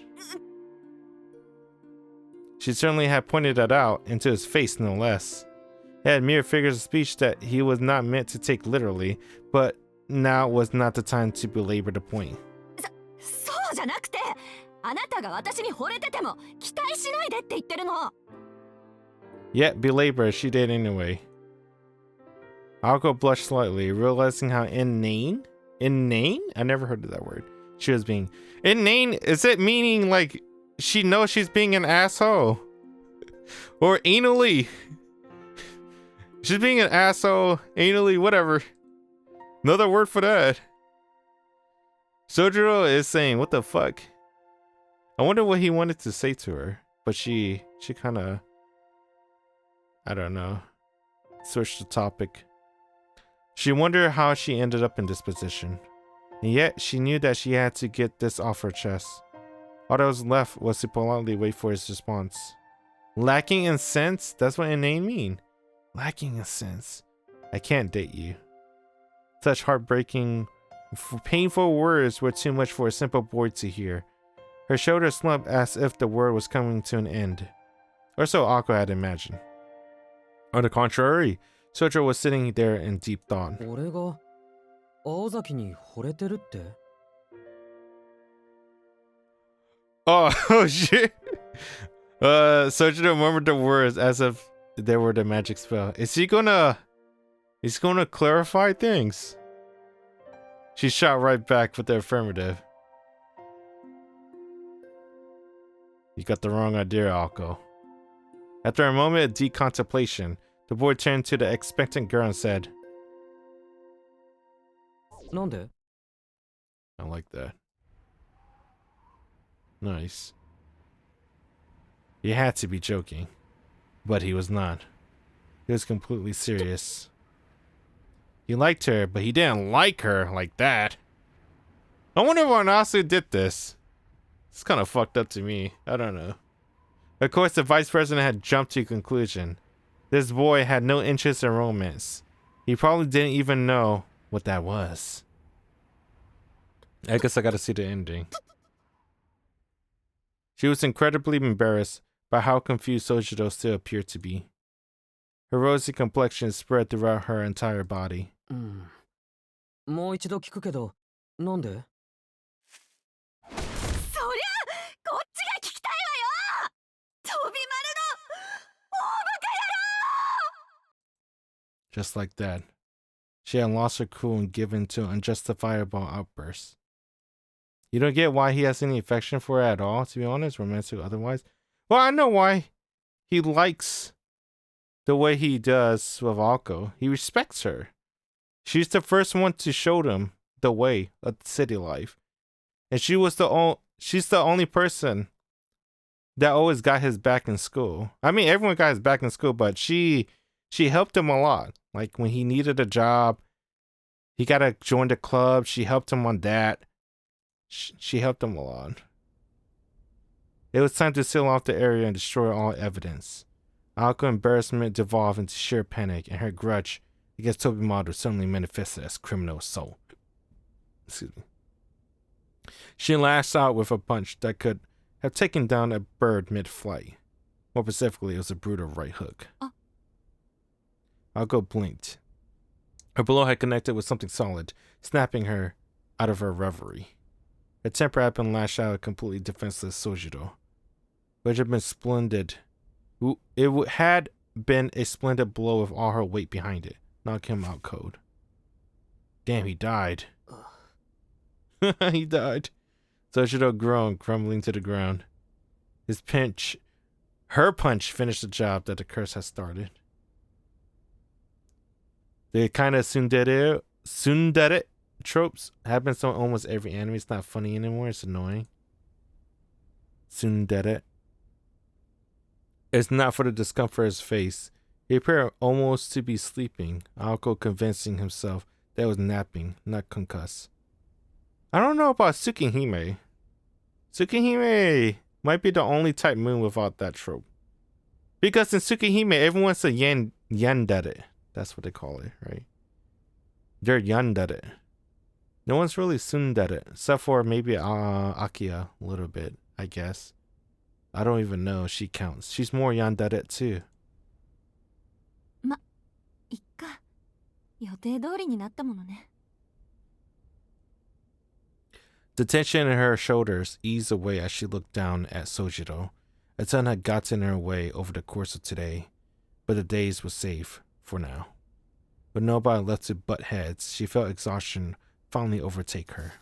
She certainly had pointed that out, into his face no less. It had mere figures of speech that he was not meant to take literally, but now was not the time to belabor the point. そうじゃなくて、あなたが私に惚れてても期待しないでって言ってるの。 Yet, belabor she did anyway. Ako blushed slightly, realizing how inane? Inane? I never heard of that word. She was being. Inane? Is it meaning like she knows she's being an asshole? Or anally? She's being an asshole, anally, whatever. Another word for that. Sojiro is saying, what the fuck? I wonder what he wanted to say to her. But she kind of, I don't know, switched the topic. She wondered how she ended up in this position. And yet, she knew that she had to get this off her chest. All that was left was to politely wait for his response. Lacking in sense? That's what inane mean. Lacking in sense. I can't date you. Such heartbreaking, painful words were too much for a simple boy to hear. Her shoulders slumped as if the word was coming to an end. Or so Ako had imagined. On the contrary, Sojiro was sitting there in deep thought. 俺が青崎に惚れてるって？ Oh, oh shit. Sojiro murmured the words as if they were the magic spell. He's gonna clarify things. She shot right back with the affirmative. You got the wrong idea, Ako. After a moment of deep contemplation, the boy turned to the expectant girl and said, なんで？ I like that. Nice. He had to be joking, but he was not. He was completely serious. He liked her, but he didn't like her like that. I wonder why Nasu did this. It's kind of fucked up to me. I don't know. Of course, the vice president had jumped to a conclusion. This boy had no interest in romance. He probably didn't even know what that was. I guess I gotta see the ending. She was incredibly embarrassed by how confused Sojiro still appeared to be. Her rosy complexion spread throughout her entire body. うん。もう一度聞くけど、なんで？ そりゃこっちが聞きたいわよ。飛び丸の大バカ野郎。 Just like that, she had lost her cool and given to an unjustifiable outburst. You don't get why he has any affection for her at all, to be honest, romantic or otherwise. Well, I know why. He likes the way he does with Ako. He respects her. She's the first one to show him the way of city life. And she's the only person that always got his back in school. I mean, everyone got his back in school, but she helped him a lot. Like when he needed a job, he got to join the club. She helped him on that. She helped him a lot. It was time to seal off the area and destroy all evidence. Ako's embarrassment devolved into sheer panic, and her grudge against Tobimaru suddenly manifested as criminal assault. Excuse me. She lashed out with a punch that could have taken down a bird mid-flight. More specifically, it was a brutal right hook. Ako blinked. Her blow had connected with something solid, snapping her out of her reverie. Her temper had been lashed out at completely defenseless Sojiro, which had been splendid. It had been a splendid blow with all her weight behind it. Knock him out cold. Damn, he died. He died. Sojiro groaned, crumbling to the ground. Her punch finished the job that the curse had started. The kind of tsundere tropes happen so almost every anime. It's not funny anymore. It's annoying. Tsundere. It's not for the discomfort of his face. He appeared almost to be sleeping, Ako convincing himself that it was napping, not concussed. I don't know about Tsukihime. Tsukihime might be the only type moon without that trope. Because in Tsukihime, everyone's a yandere. That's what they call it, right? They're yandere. No one's really tsundere, except for maybe Akia a little bit, I guess. I don't even know if she counts. She's more yandere too. いっか。予定通りになったものね。The tension in her shoulders eased away as she looked down at Sojiro. A ton had gotten in her way over the course of today, but the days were safe for now. With nobody left to butt heads, she felt exhaustion finally overtake her.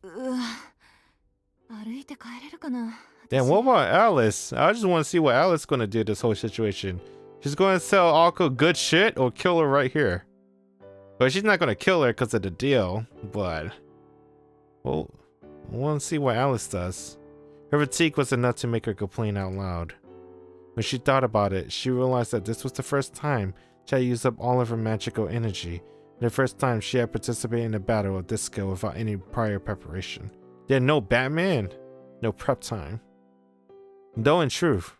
歩いて帰れるかな。 Damn, what about Alice? I just want to see what Alice is going to do this whole situation. She's going to tell Ako good shit or kill her right here. But she's not going to kill her because of the deal, but... Well, I want to see what Alice does. Her fatigue was enough to make her complain out loud. When she thought about it, she realized that this was the first time she had used up all of her magical energy, and the first time she had participated in a battle of this scale without any prior preparation. There had no Batman, no prep time. Though in truth,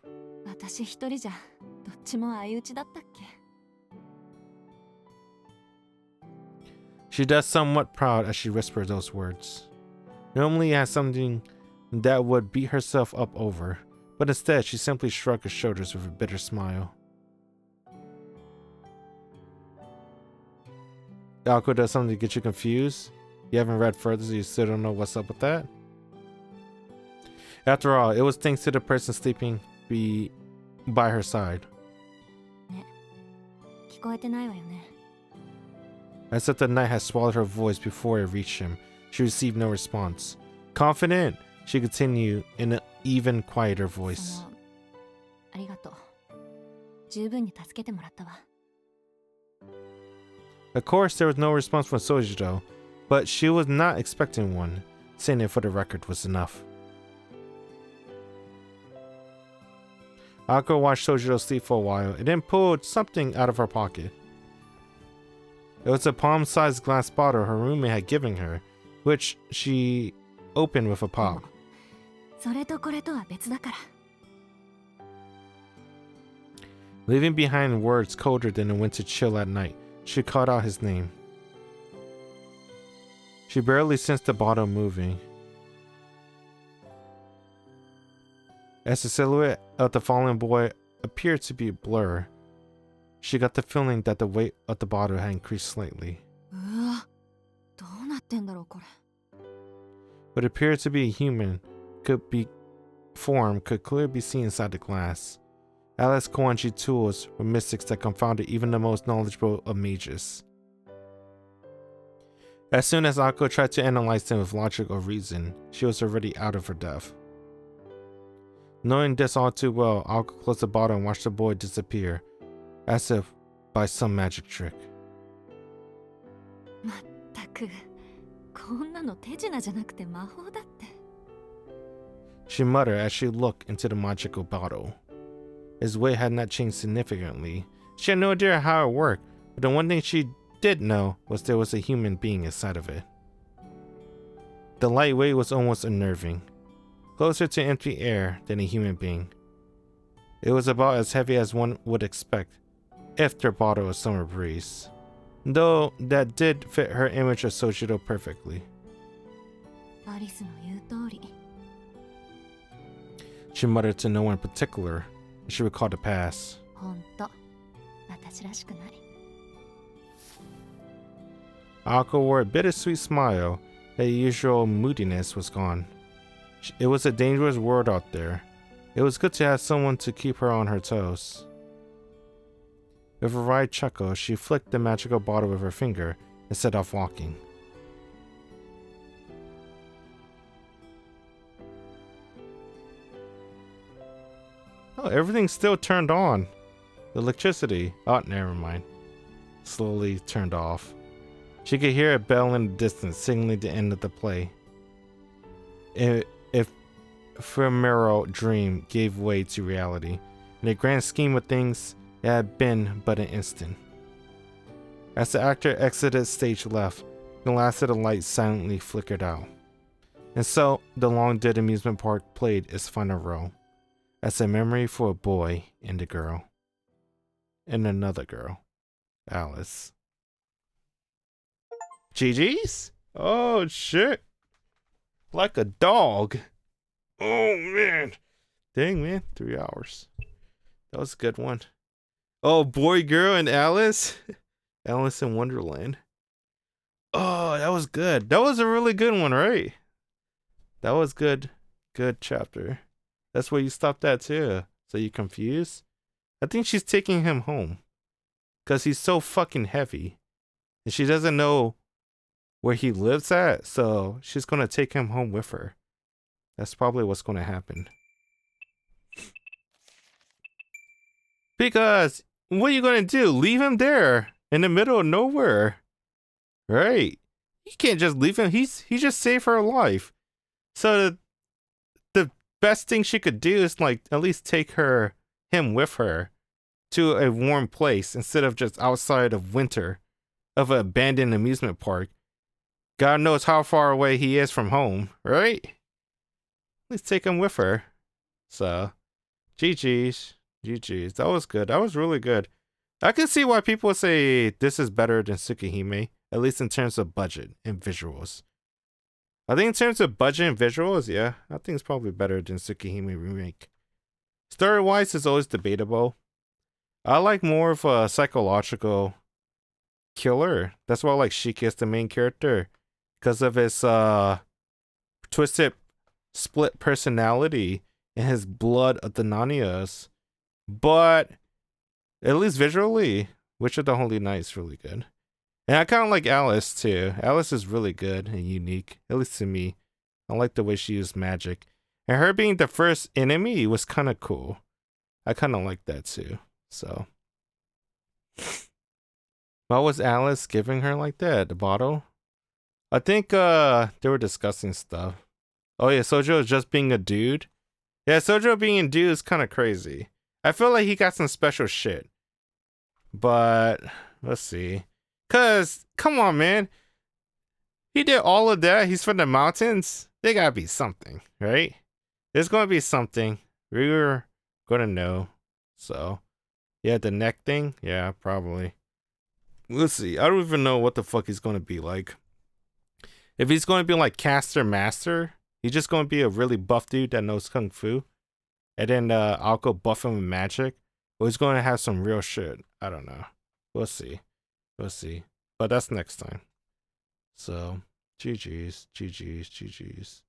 私一人じゃどっちも相打ちだったっけ。 she does somewhat proud as she whispered those words. Normally it has something that would beat herself up over, but instead she simply shrugged her shoulders with a bitter smile. Ako does something to get you confused? You haven't read further, so you still don't know what's up with that? After all, it was thanks to the person sleeping by her side. ね、聞こえてないわよね。 As if the night had swallowed her voice before it reached him, she received no response. Confident, she continued in an even quieter voice. ありがとう。十分に助けてもらったわ。 Of course, there was no response from Sojiro, but she was not expecting one. Saying it for the record was enough. Ako watched Sojiro sleep for a while and then pulled something out of her pocket. It was a palm-sized glass bottle her roommate had given her, which she opened with a pop. それとこれとは別だから。 Leaving behind words colder than the winter chill at night, she called out his name. She barely sensed the bottle moving. As the silhouette of the fallen boy appeared to be a blur, she got the feeling that the weight of the bottle had increased slightly. うわ、どうなってんだろうこれ。 What appeared to be a human form could clearly be seen inside the glass. Alice Koanji tools were mystics that confounded even the most knowledgeable of mages. As soon as Ako tried to analyze them with logic or reason, she was already out of her depth. Knowing this all too well, Ako closed the bottle and watched the boy disappear, as if by some magic trick. まったく、こんなの手品じゃなくて魔法だって。 She muttered as she looked into the magical bottle. Its weight had not changed significantly. She had no idea how it worked, but the one thing she did know was there was a human being inside of it. The light weight was almost unnerving, closer to empty air than a human being. It was about as heavy as one would expect if their bottle was summer breeze, though that did fit her image of Sojiro perfectly. アリスの言う通り。 She muttered to no one in particular. She recalled the past. ほんと私らしくない。 Ako wore a bittersweet smile. Her usual moodiness was gone. It was a dangerous world out there. It was good to have someone to keep her on her toes. With a wry chuckle, she flicked the magical bottle with her finger and set off walking. Oh, everything's still turned on. The electricity, oh, never mind, slowly turned off. She could hear a bell in the distance signaling the end of the play. If ephemeral dream gave way to reality, in the grand scheme of things, it had been but an instant. As the actor exited stage left, the last of the lights silently flickered out. And so, the long-dead amusement park played its final role, as a memory for a boy and a girl. And another girl, Alice. GG's? Oh shit. Like a dog. Oh man. Dang man, 3 hours. That was a good one. Oh, boy, girl, and Alice. Alice in Wonderland. Oh, that was good. That was a really good one, right? That was good. Good chapter. That's where you stopped at too. So you confused? I think she's taking him home. Because he's so fucking heavy. And she doesn't know where he lives at. So she's going to take him home with her. That's probably what's going to happen. Because what are you going to do? Leave him there in the middle of nowhere. Right? You can't just leave him. He just saved her life. So the best thing she could do is like at least take him with her to a warm place instead of just outside of winter of an abandoned amusement park. God knows how far away he is from home, right? Let's take him with her. So, GG's. GG's. That was good. That was really good. I can see why people say this is better than Tsukihime, at least in terms of budget and visuals. I think in terms of budget and visuals, yeah, I think it's probably better than Tsukihime remake. Story-wise, it's always debatable. I like more of a psychological killer. That's why I like Shiki as the main character. Because of his twisted split personality and his blood of the Nanias. But at least visually, Witch of the Holy Night is really good. And I kind of like Alice too. Alice is really good and unique, at least to me. I like the way she used magic. And her being the first enemy was kind of cool. I kind of like that too. So, why was Alice giving her like that? The bottle? I think they were discussing stuff. Oh yeah, Sojo is just being a dude. Yeah, Sojo being a dude is kind of crazy. I feel like he got some special shit. But let's see. Cause come on, man. He did all of that. He's from the mountains. There gotta be something, right? There's gonna be something. We're gonna know. So, yeah, the neck thing. Yeah, probably. Let's see. I don't even know what the fuck he's gonna be like. If he's gonna be like Caster Master, he's just gonna be a really buff dude that knows kung fu, and then I'll go buff him with magic. Or he's gonna have some real shit. I don't know. We'll see. We'll see. But that's next time. So, GG's, GG's, GG's.